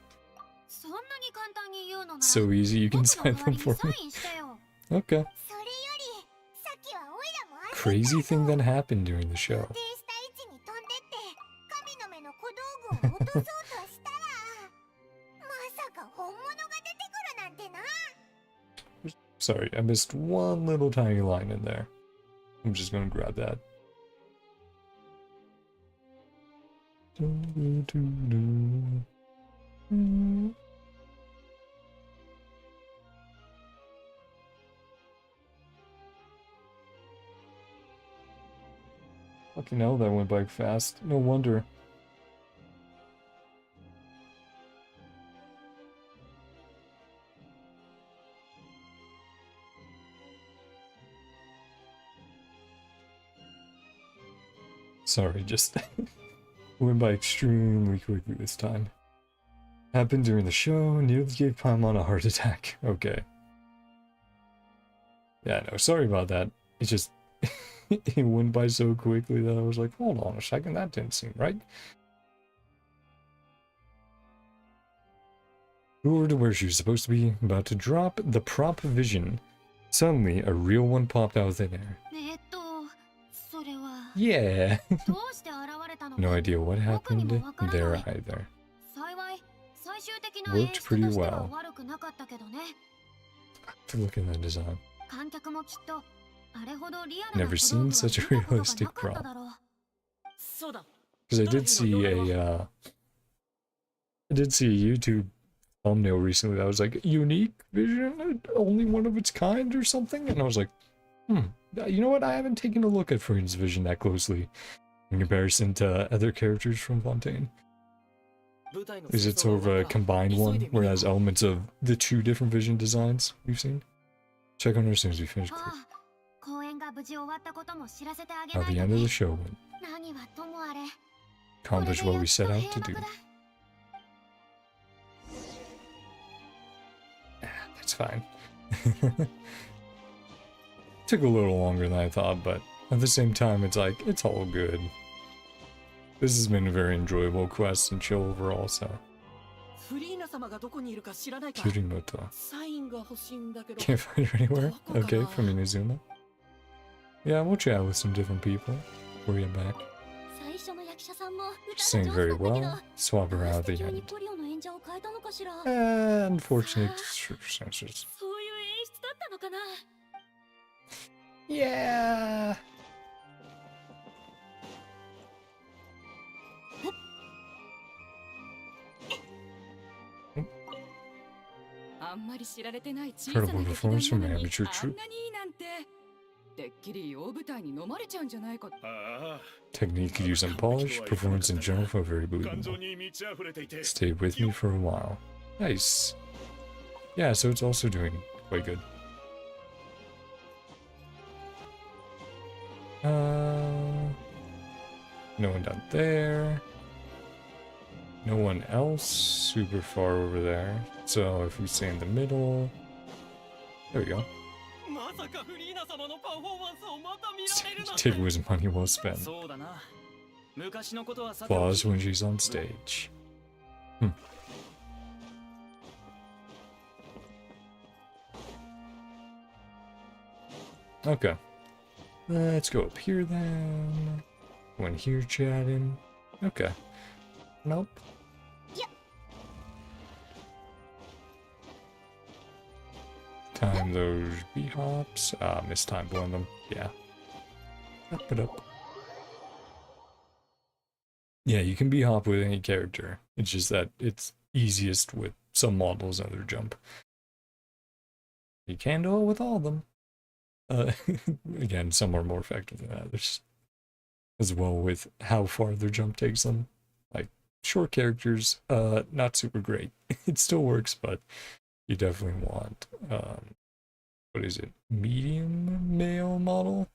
Speaker 2: そんなに簡単に言うのなら、
Speaker 1: So easy, you can
Speaker 2: 僕の
Speaker 1: sign
Speaker 2: 代わ
Speaker 1: them
Speaker 2: りに
Speaker 1: for
Speaker 2: サ
Speaker 1: me.
Speaker 2: インしてよ。
Speaker 1: Okay.
Speaker 6: それよりさっきはオイラも安全
Speaker 1: Crazy thing that happened during the
Speaker 6: 予
Speaker 1: show.
Speaker 6: 定した位置に飛んでって神の目の小道具を落とそうとしたらまさか本物が出てくるなんてな。
Speaker 1: Sorry, I missed one little tiny line in there. I'm just gonna grab that. Fucking hell, that went by fast. No wonder. Sorry, just went by extremely quickly this time. Happened during the show, nearly gave Paimon a heart attack. Okay. Yeah, no, sorry about that. It just, it went by so quickly that I was like, hold on a second, that didn't seem right. Who or to where she was supposed to be, about to drop the prop vision. Suddenly, a real one popped out of thin air.
Speaker 2: それは
Speaker 1: Yeah!
Speaker 2: どうして現れたのか。
Speaker 1: No idea what happened
Speaker 2: 僕にもわからない。
Speaker 1: there either.
Speaker 2: 幸い最終的な演
Speaker 1: Worked
Speaker 2: 出
Speaker 1: pretty
Speaker 2: としては
Speaker 1: well.
Speaker 2: 悪くなかったけどね。
Speaker 1: To look at that design.
Speaker 2: 観客もきっとあれほどリアルな
Speaker 1: Never
Speaker 2: 小道具
Speaker 1: seen
Speaker 2: は
Speaker 1: such a
Speaker 2: 見たことが
Speaker 1: realistic
Speaker 2: なかった
Speaker 1: prop.
Speaker 2: だろう。
Speaker 5: そうだ。
Speaker 1: Because I did see a YouTube thumbnail recently that was like, unique vision, only one of its kind or something, and I was like, you know what, I haven't taken a look at Furina's vision that closely in comparison to other characters from Fontaine. Is it sort of a combined one, where it has elements of the two different vision designs we've seen? Check on her as soon as we finish.
Speaker 2: ああ、公演が無事終わったことも知らせてあげ
Speaker 1: How
Speaker 2: ない
Speaker 1: the
Speaker 2: と
Speaker 1: end of
Speaker 2: ね。
Speaker 1: the show went.
Speaker 2: 何はともあれ。
Speaker 1: Accomplish what we set out to do. That's fine. Took a little longer than I thought, but at the same time, it's like, it's all good. This has been a very enjoyable quest and chill overall, so.
Speaker 5: フリーナ様がどこにいるか知らないか。
Speaker 1: Kirimoto.
Speaker 5: サインが欲しいんだけど。
Speaker 1: Can't find her anywhere? Okay, from Inazuma. Yeah, we'll chat with some different people before we get back.
Speaker 2: 最初の役者さんも
Speaker 1: She
Speaker 2: 歌
Speaker 1: sang
Speaker 2: が上
Speaker 1: very
Speaker 2: 手だったけど
Speaker 1: well. Swap her
Speaker 2: どう
Speaker 1: out
Speaker 2: し
Speaker 1: at
Speaker 2: て
Speaker 1: the
Speaker 2: 急に
Speaker 1: end.
Speaker 2: トリオの演者を変えたのかしら。
Speaker 1: Unfortunate circumstances.
Speaker 2: そういう演出だったのかな。
Speaker 1: Yeah.
Speaker 9: あんまり知られてない小さな
Speaker 1: Incredible
Speaker 9: 劇
Speaker 1: performance
Speaker 9: 団
Speaker 1: from
Speaker 9: なのに
Speaker 1: amateur
Speaker 9: あ
Speaker 1: troupe.
Speaker 9: んなにいいなんててっきり大舞台に飲まれちゃうんじゃないか。
Speaker 1: Technique used and polish, performance in general felt very believable. Stayed with me for a while. Nice. Yeah, so it's also doing quite good. No one down there. No one else super far over there. So if we stay in the middle. There we go.
Speaker 7: まさかフリーナ様のパフォーマンスをまた見られるなん
Speaker 1: Did
Speaker 7: て。
Speaker 1: was money well spent.
Speaker 7: そうだな。昔のことはさてお
Speaker 1: Applause
Speaker 7: き
Speaker 1: when she's on stage. Okay. Let's go up here then. One here chatting. Okay. Nope.
Speaker 6: Yep.
Speaker 1: Time those B-hops. Missed time blowing them. Yeah. Up it up. Yeah, you can B-hop with any character. It's just that it's easiest with some models under jump. You can't do it with all of them. Again, some are more effective than others. As well with how far their jump takes them. Like, short characters, not super great. It still works, but you definitely want, what is it? Medium male model?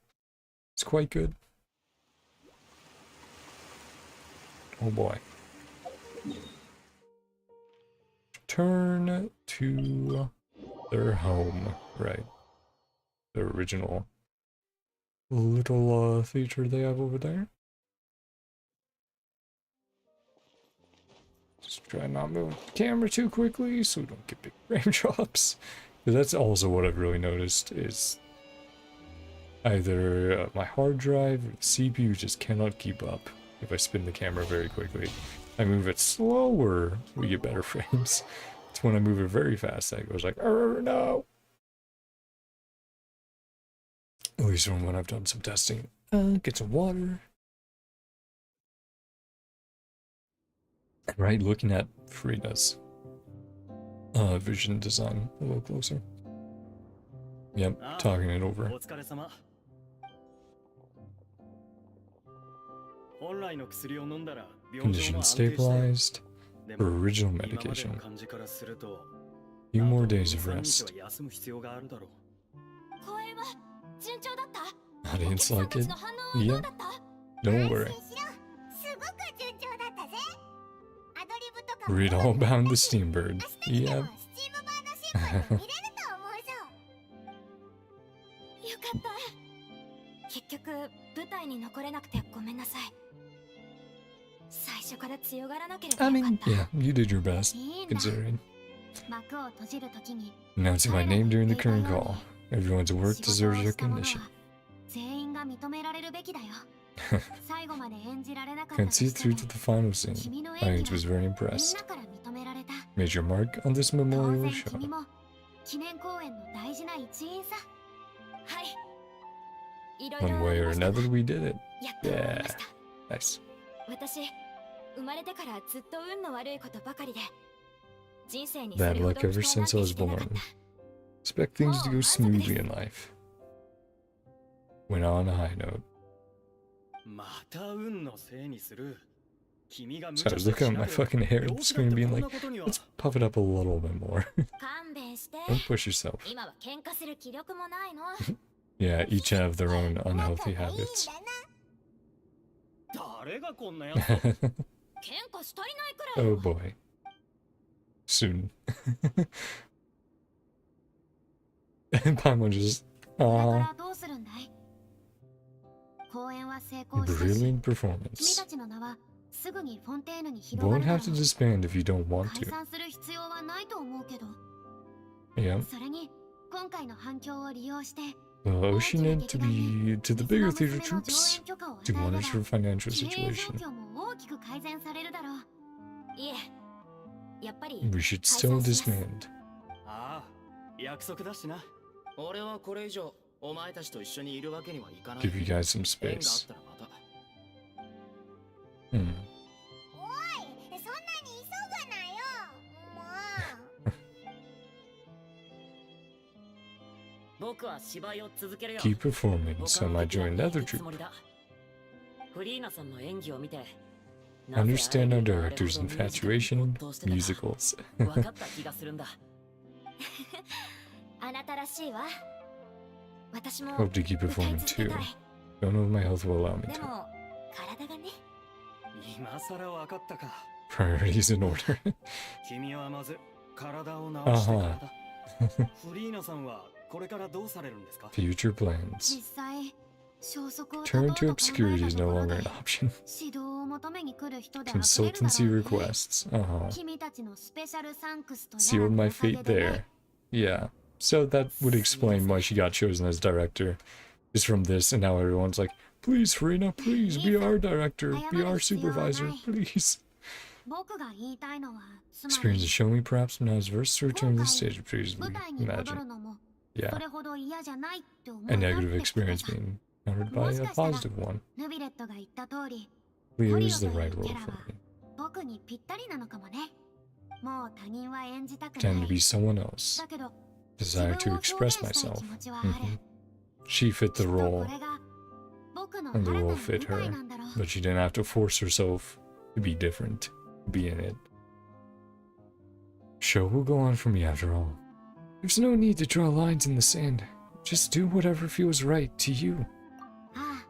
Speaker 1: It's quite good. Oh boy. Turn to their home, right? Their original little theater they have over there. Just try not move the camera too quickly so we don't get big frame drops. Because that's also what I've really noticed is either my hard drive or the CPU just cannot keep up if I spin the camera very quickly. I move it slower, we get better frames. It's when I move it very fast that it goes like, no! At least when I've done some testing. Get some water. Right, looking at Furina's vision design a little closer. Yep, talking it over. Condition stabilized. For original medication. Few more days of rest. Audience like it? Yep. Don't worry. Read all about the Steambird. Yep.
Speaker 2: よかった。結局舞台に残れなくてごめんなさい。最初から強がらなければ
Speaker 1: I
Speaker 2: よかっ
Speaker 1: mean,
Speaker 2: た。
Speaker 1: yeah, you did your best,
Speaker 2: いいんだ。
Speaker 1: considering.
Speaker 2: 幕を閉じるときに
Speaker 1: Announcing my name during the current call. Everyone's work
Speaker 2: 仕事を
Speaker 1: deserves
Speaker 2: した者
Speaker 1: recognition.
Speaker 2: は全員が認められるべきだよ。最後まで演じられなかった
Speaker 1: Can't
Speaker 2: と
Speaker 1: see
Speaker 2: して
Speaker 1: through
Speaker 2: も
Speaker 1: to the final scene.
Speaker 2: 君の
Speaker 1: Audience
Speaker 2: 演技
Speaker 1: was
Speaker 2: は
Speaker 1: very
Speaker 2: みん
Speaker 1: impressed.
Speaker 2: なから認められた。
Speaker 1: Made your mark on this
Speaker 2: 当
Speaker 1: memorial
Speaker 2: 然
Speaker 1: show.
Speaker 2: 君も記念公演の大事な一員さ。はい。いろいろ
Speaker 1: One
Speaker 2: あ
Speaker 1: way
Speaker 2: り
Speaker 1: or
Speaker 2: ましたが
Speaker 1: another, we did it.
Speaker 2: やっと終わりました。
Speaker 1: Nice.
Speaker 2: 私、生まれてからずっと運の悪いことばかりで、人生にそ
Speaker 1: Bad
Speaker 2: れほ
Speaker 1: luck
Speaker 2: ど
Speaker 1: ever
Speaker 2: 期待なん
Speaker 1: since
Speaker 2: て
Speaker 1: I was
Speaker 2: してなかっ
Speaker 1: born.
Speaker 2: た。
Speaker 1: Expect things to go
Speaker 2: Oh,
Speaker 1: smoothly
Speaker 2: that's
Speaker 1: in life. Went on a high note.
Speaker 3: また運のせいにする。君が無
Speaker 1: So I
Speaker 3: 茶
Speaker 1: was
Speaker 3: して
Speaker 1: looking at my
Speaker 3: 調べ
Speaker 1: fucking hair
Speaker 3: 病
Speaker 1: on the
Speaker 3: 気だっ
Speaker 1: screen
Speaker 3: て
Speaker 1: being
Speaker 3: こん
Speaker 1: like,
Speaker 3: なことには
Speaker 1: let's puff it up a little bit more.
Speaker 2: 勘弁して。
Speaker 1: Don't push yourself.
Speaker 2: 今は喧嘩する気力もないの。
Speaker 1: Yeah, each have their own unhealthy habits.
Speaker 3: 誰がこんなやつ
Speaker 2: 喧嘩したりないくらい
Speaker 1: Oh
Speaker 2: よ。
Speaker 1: boy. Soon. Paimon just,
Speaker 2: これか
Speaker 1: aw,
Speaker 2: らどうするんだい？公演は成功したし、
Speaker 1: brilliant
Speaker 2: 君
Speaker 1: performance.
Speaker 2: たちの名はすぐにフォンテーヌに広が
Speaker 1: Won't
Speaker 2: るだろ
Speaker 1: have to
Speaker 2: う。
Speaker 1: disband if you don't want
Speaker 2: 解
Speaker 1: to.
Speaker 2: 散する必要はないと思うけど。
Speaker 1: Yeah.
Speaker 2: それに今回の反響を利用して
Speaker 1: Well, Oceanid to be to the bigger
Speaker 2: 水
Speaker 1: theater
Speaker 2: の娘の上
Speaker 1: troops.
Speaker 2: 演許可を与
Speaker 1: Do
Speaker 2: えれば
Speaker 1: wonders for financial
Speaker 2: 経営状
Speaker 1: situation.
Speaker 2: 況も大きく改善されるだろう。いえ、やっぱり
Speaker 1: We should still
Speaker 2: 解散します。
Speaker 1: disband.
Speaker 3: ああ、約束だしな。
Speaker 7: 俺はこれ以上お前たちと一緒にいるわけにはいかない
Speaker 1: Give you guys some
Speaker 7: 縁があっ
Speaker 1: space.
Speaker 7: たらまた
Speaker 1: Hmm.
Speaker 6: おい、そんなに急ぐなよ。もう。
Speaker 5: 僕は芝居を続けるよ。
Speaker 1: Keep performing,
Speaker 5: 他
Speaker 1: so
Speaker 5: の
Speaker 1: I
Speaker 5: 劇団
Speaker 1: join
Speaker 5: に
Speaker 1: the
Speaker 5: 行
Speaker 1: other
Speaker 5: くつ
Speaker 1: troop.
Speaker 5: もりだ。フリーナさんの演技を見て、
Speaker 1: Understand our
Speaker 5: なぜあれほど
Speaker 1: director's
Speaker 5: ミュージカルに
Speaker 1: infatuation
Speaker 5: 没頭してたか
Speaker 1: musicals.
Speaker 5: 分かった気がするんだ。
Speaker 2: あなたらしいわ。私も
Speaker 1: Hope to keep
Speaker 2: 歌い
Speaker 1: performing
Speaker 2: 続け
Speaker 1: too.
Speaker 2: たい。
Speaker 1: Don't know if my health will allow me
Speaker 2: で
Speaker 1: to.
Speaker 2: も体がね。
Speaker 3: 今さら分かったか。
Speaker 1: Priorities in order.
Speaker 3: 君はまず体を治してからだ。
Speaker 1: あ
Speaker 3: フリーナさんはこれからどうされるんですか
Speaker 1: Future plans.
Speaker 2: 実際、消息を絶
Speaker 1: Turn
Speaker 2: とう
Speaker 1: to
Speaker 2: と考え
Speaker 1: obscurity
Speaker 2: た
Speaker 1: is
Speaker 2: と
Speaker 1: no
Speaker 2: ころ
Speaker 1: longer
Speaker 2: で
Speaker 1: an option.
Speaker 2: 指導を求めに来る人で溢れるだろ
Speaker 1: Consultancy
Speaker 2: うね。
Speaker 1: requests. Uh-huh.
Speaker 2: 君たちのスペシャルサンクスとや
Speaker 1: Sealed
Speaker 2: らの
Speaker 1: my
Speaker 2: おかげ
Speaker 1: fate
Speaker 2: で
Speaker 1: there.
Speaker 2: ね。
Speaker 1: Yeah. So that would explain why she got chosen as director. Is from this, and now everyone's like, please, Furina, please be our director, be our supervisor, please.
Speaker 2: 僕が言いたいのは、つま
Speaker 1: Experience
Speaker 2: り
Speaker 1: has shown me perhaps I'm not as versed to return to the stage as previously
Speaker 2: 舞台に戻る
Speaker 1: imagined.
Speaker 2: のも
Speaker 1: Yeah.
Speaker 2: それほど嫌じゃないって思
Speaker 1: A
Speaker 2: いなっ
Speaker 1: negative
Speaker 2: てきて
Speaker 1: experience
Speaker 2: さ。
Speaker 1: being countered by a positive one.
Speaker 2: ヌビレットが言った通り、
Speaker 1: Clear
Speaker 2: トリ
Speaker 1: is
Speaker 2: オ
Speaker 1: the
Speaker 2: とい
Speaker 1: right
Speaker 2: う
Speaker 1: role
Speaker 2: キャラ
Speaker 1: for
Speaker 2: は
Speaker 1: me.
Speaker 2: 僕にぴったりなのかもね。もう他人は演じたくな
Speaker 1: pretend to
Speaker 2: い
Speaker 1: be someone else.
Speaker 2: だけど
Speaker 1: Desire
Speaker 2: 自
Speaker 1: to
Speaker 2: 分を
Speaker 1: express
Speaker 2: 表現したい
Speaker 1: myself.
Speaker 2: 気持ちはある
Speaker 1: Mhm. She fit
Speaker 2: き
Speaker 1: the
Speaker 2: っと
Speaker 1: role,
Speaker 2: これが僕の
Speaker 1: and the
Speaker 2: 新
Speaker 1: role
Speaker 2: たな
Speaker 1: fit
Speaker 2: 舞台
Speaker 1: her,
Speaker 2: なんだろう
Speaker 1: but she didn't have to force herself to be different, be in it. Show will go on for me after all. There's no need to draw lines in the sand. Just do whatever feels right to you.
Speaker 2: ああ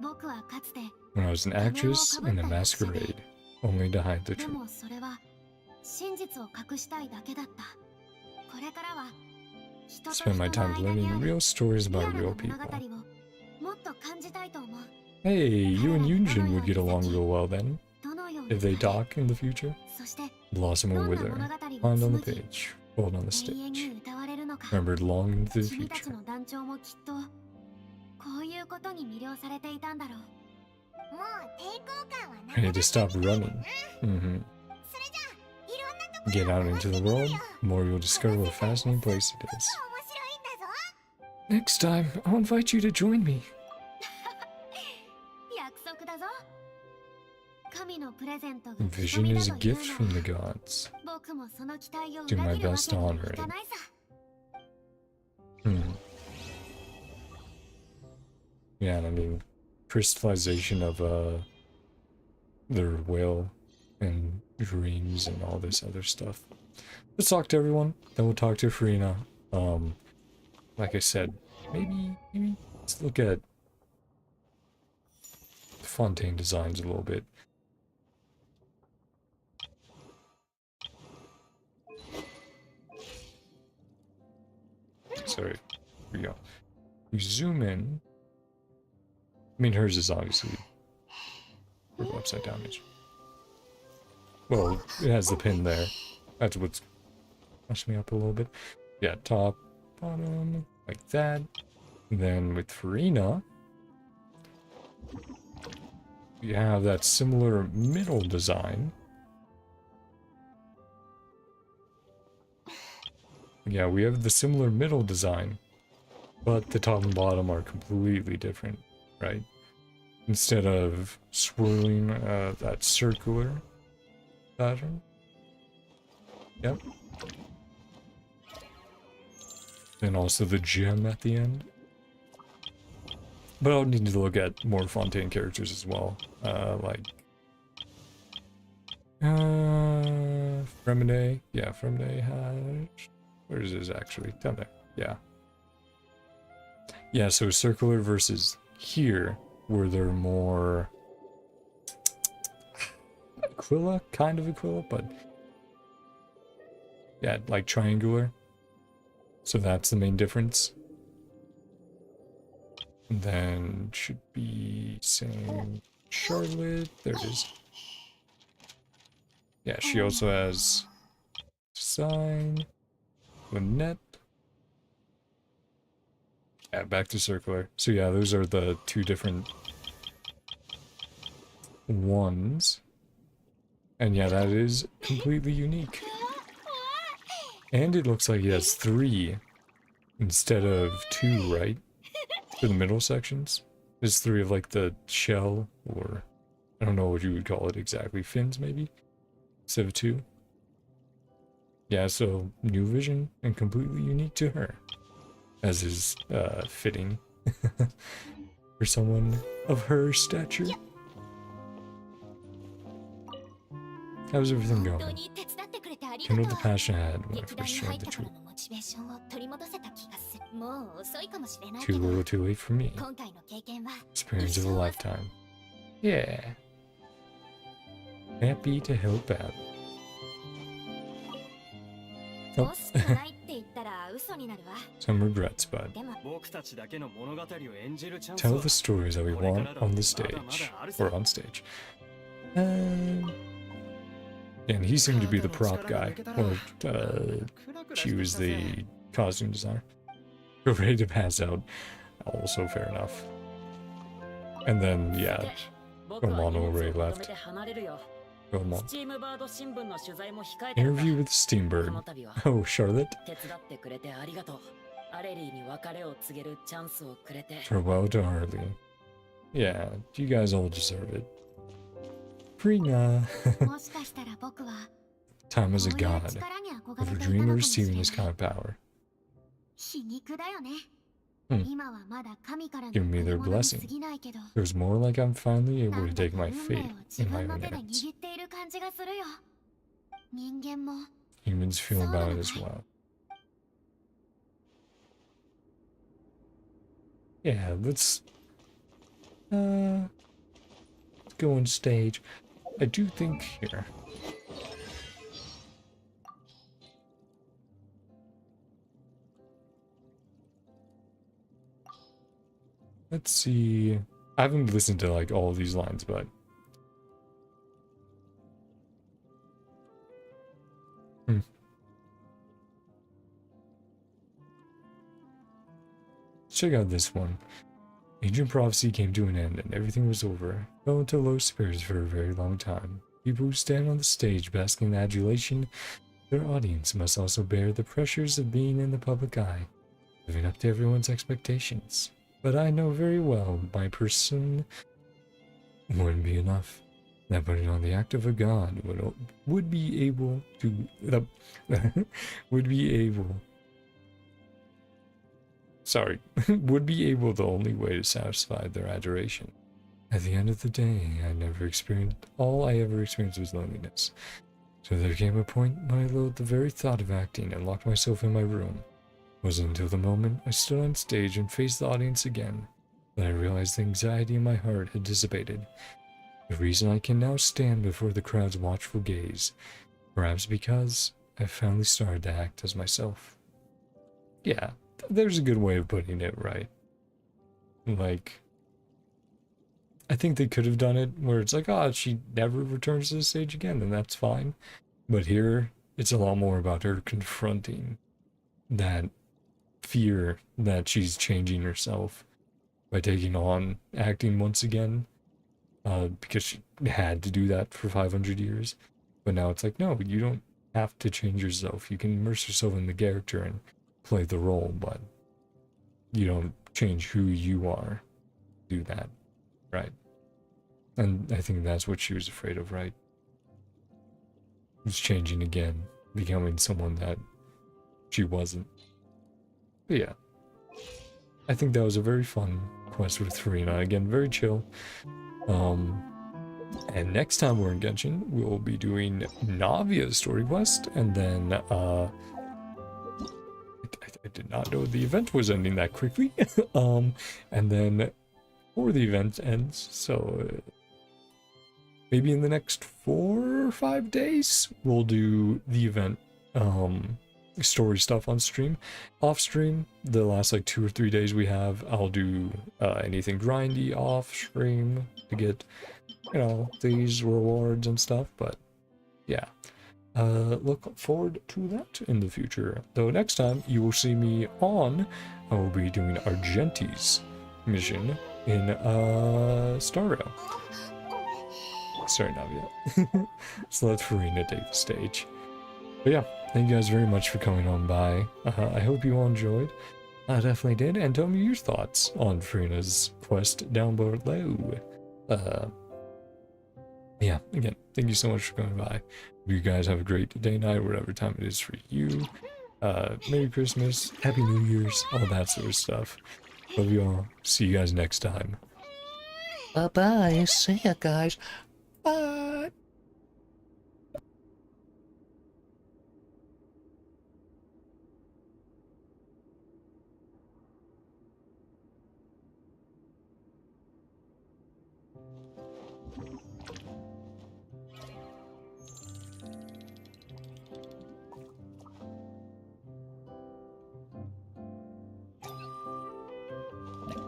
Speaker 2: 僕はかつて
Speaker 1: When I was an actress in a masquerade, only to hide the
Speaker 2: で
Speaker 1: truth.
Speaker 2: もそれは真実を隠したいだけだったこれからは人と
Speaker 1: Spend
Speaker 2: 人
Speaker 1: my
Speaker 2: の
Speaker 1: time
Speaker 2: 間にあ
Speaker 1: learning
Speaker 2: る
Speaker 1: real stories
Speaker 2: リア
Speaker 1: about
Speaker 2: ルな
Speaker 1: real
Speaker 2: 物
Speaker 1: people.
Speaker 2: 語をもっと感じたいと思う
Speaker 1: Hey, you and Yunjin would get along real well then,
Speaker 2: どのよう
Speaker 1: if they
Speaker 2: に
Speaker 1: talk in the future.
Speaker 2: そして
Speaker 1: Blossom
Speaker 2: ど
Speaker 1: or
Speaker 2: んな
Speaker 1: wither,
Speaker 2: 物語を
Speaker 1: find on the
Speaker 2: 紡ぎ
Speaker 1: page, hold on the
Speaker 2: 永遠に
Speaker 1: stage,
Speaker 2: 歌われるのか
Speaker 1: remembered long into the
Speaker 2: 君たち
Speaker 1: future.
Speaker 2: の団長もきっとこういうことに魅了されていたんだろう
Speaker 6: もう抵抗感はなく
Speaker 1: Ready
Speaker 6: な
Speaker 1: to
Speaker 6: って
Speaker 1: stop
Speaker 6: きてるよ
Speaker 1: running.
Speaker 6: な
Speaker 1: Mm-hmm.
Speaker 6: それじゃあいろんなところ
Speaker 1: Get
Speaker 6: を
Speaker 1: out
Speaker 6: 回
Speaker 1: into
Speaker 6: って
Speaker 1: the
Speaker 6: みる
Speaker 1: world,
Speaker 6: よ
Speaker 1: more you'll discover what a fascinating place it is.
Speaker 6: 面白いんだぞ
Speaker 1: Next time, I'll invite you to join me.
Speaker 2: 約束だぞ神のプレゼントが
Speaker 1: Vision is a
Speaker 2: 瞳だという
Speaker 1: gift
Speaker 2: な
Speaker 1: from
Speaker 2: ら
Speaker 1: the gods.
Speaker 2: 僕もその期待を
Speaker 1: Do
Speaker 2: 裏
Speaker 1: my
Speaker 2: 切るわ
Speaker 1: best
Speaker 2: け
Speaker 1: to
Speaker 2: にはい
Speaker 1: honor
Speaker 2: か
Speaker 1: it.
Speaker 2: ないさ
Speaker 1: Yeah, and I mean, crystallization of their will and dreams and all this other stuff. Let's talk to everyone. Then we'll talk to Furina. Like I said, maybe let's look at the Fontaine designs a little bit. Sorry, here we go. You zoom in. I mean, hers is obviously upside down. Well, it has the pin there. That's what's messing me up a little bit. Yeah, top, bottom, like that. And then with Furina, you have that similar middle design. Yeah, we have the similar middle design, but the top and bottom are completely different, right? Instead of swirling that circular pattern. Yep. And also the gem at the end. But I'll need to look at more Fontaine characters as well. Like Fremine. Yeah, Fremine has... Where is this actually? Down there. Yeah. Yeah, so circular versus here, where they're more Aquila, kind of Aquila, but yeah, like triangular. So that's the main difference. And then should be same Charlotte. There it is. Yeah, she also has design. Lynette. Yeah, back to circular. So yeah, those are the two different ones. And yeah, that is completely unique. And it looks like he has 3 instead of 2, right? For the middle sections. There's 3 of like the shell, or I don't know what you would call it exactly. Fins, maybe? Instead of 2. Yeah, so new vision and completely unique to her. As is fitting for someone of her stature. How's everything going? Kindled the passion I had when I first joined the troop. Too little, too late for me. Experience of a lifetime. Yeah. Happy to help out. Oh. Some regrets, but tell the stories that we want on the stage, or on stage. And he seemed to be the prop guy, or she was the costume designer. We're ready to pass out. Also fair enough. And then, yeah, Romano already left. Romano. Interview with Steambird. Oh, Charlotte. Farewell to Harley. Yeah, you guys all deserve it. Furina. time as a
Speaker 2: こういう
Speaker 1: god.
Speaker 2: 力に憧
Speaker 1: If
Speaker 2: れ
Speaker 1: a
Speaker 2: ていたの
Speaker 1: dreamer
Speaker 2: かも
Speaker 1: is
Speaker 2: しれ
Speaker 1: seeing
Speaker 2: ない
Speaker 1: this kind of power,
Speaker 2: 皮肉だよね、
Speaker 1: うん
Speaker 2: 今はまだ神からの
Speaker 1: give me
Speaker 2: 贈り
Speaker 1: their
Speaker 2: 物に過
Speaker 1: blessing.
Speaker 2: ぎないけど
Speaker 1: It was more like I'm finally
Speaker 2: な
Speaker 1: able
Speaker 2: ん
Speaker 1: to
Speaker 2: だ
Speaker 1: take
Speaker 2: か
Speaker 1: my
Speaker 2: 運
Speaker 1: fate
Speaker 2: 命を自
Speaker 1: in my
Speaker 2: 分の
Speaker 1: own
Speaker 2: 手で
Speaker 1: hands.
Speaker 2: 握っている感じがするよ。人間も
Speaker 1: Humans feel
Speaker 2: So
Speaker 1: about it
Speaker 2: am
Speaker 1: as
Speaker 2: I.
Speaker 1: well. Yeah, let's go on stage. I do think here. Let's see. I haven't listened to like all of these lines, but check out this one. Ancient prophecy came to an end and everything was over. Fell into low spirits for a very long time. People who stand on the stage basking in adulation, their audience must also bear the pressures of being in the public eye, living up to everyone's expectations. But I know very well my person wouldn't be enough. That putting on the act of a god would be able to would be able would be able the only way to satisfy their adoration. At the end of the day, all I ever experienced was loneliness. So there came a point when I loathed the very thought of acting and locked myself in my room. It wasn't until the moment I stood on stage and faced the audience again that I realized the anxiety in my heart had dissipated. The reason I can now stand before the crowd's watchful gaze, perhaps because I finally started to act as myself. Yeah, there's a good way of putting it, right? Like, I think they could have done it where it's like, oh, she never returns to the stage again, and that's fine. But here, it's a lot more about her confronting that fear that she's changing herself by taking on acting once again, because she had to do that for 500 years. But now it's like, no, you don't have to change yourself. You can immerse yourself in the character and play the role, but you don't change who you are. Do that, right? And I think that's what she was afraid of, right? Was changing again, becoming someone that she wasn't. But yeah, I think that was a very fun quest with Furina. Again, very chill. And next time we're in Genshin, we'll be doing Navia's story quest, and then I did not know the event was ending that quickly. And then before the event ends, so maybe in the next 4 or 5 days, we'll do the event story stuff on stream. Off stream, the last like 2 or 3 days we have, I'll do anything grindy off stream to get, you know, these rewards and stuff. But yeah, look forward to that in the future. Though next time you will see me on, I will be doing Argenti's mission in Starro. Sorry, Navia. So let Furina take the stage. But yeah, thank you guys very much for coming on by. I hope you all enjoyed. I definitely did. And tell me your thoughts on Furina's quest down below. Yeah, again, thank you so much for coming by. Hope you guys have a great day, night, whatever time it is for you. Merry Christmas, Happy New Year's, all that sort of stuff. Love you all. See you guys next time. Bye-bye. See ya, guys. Bye.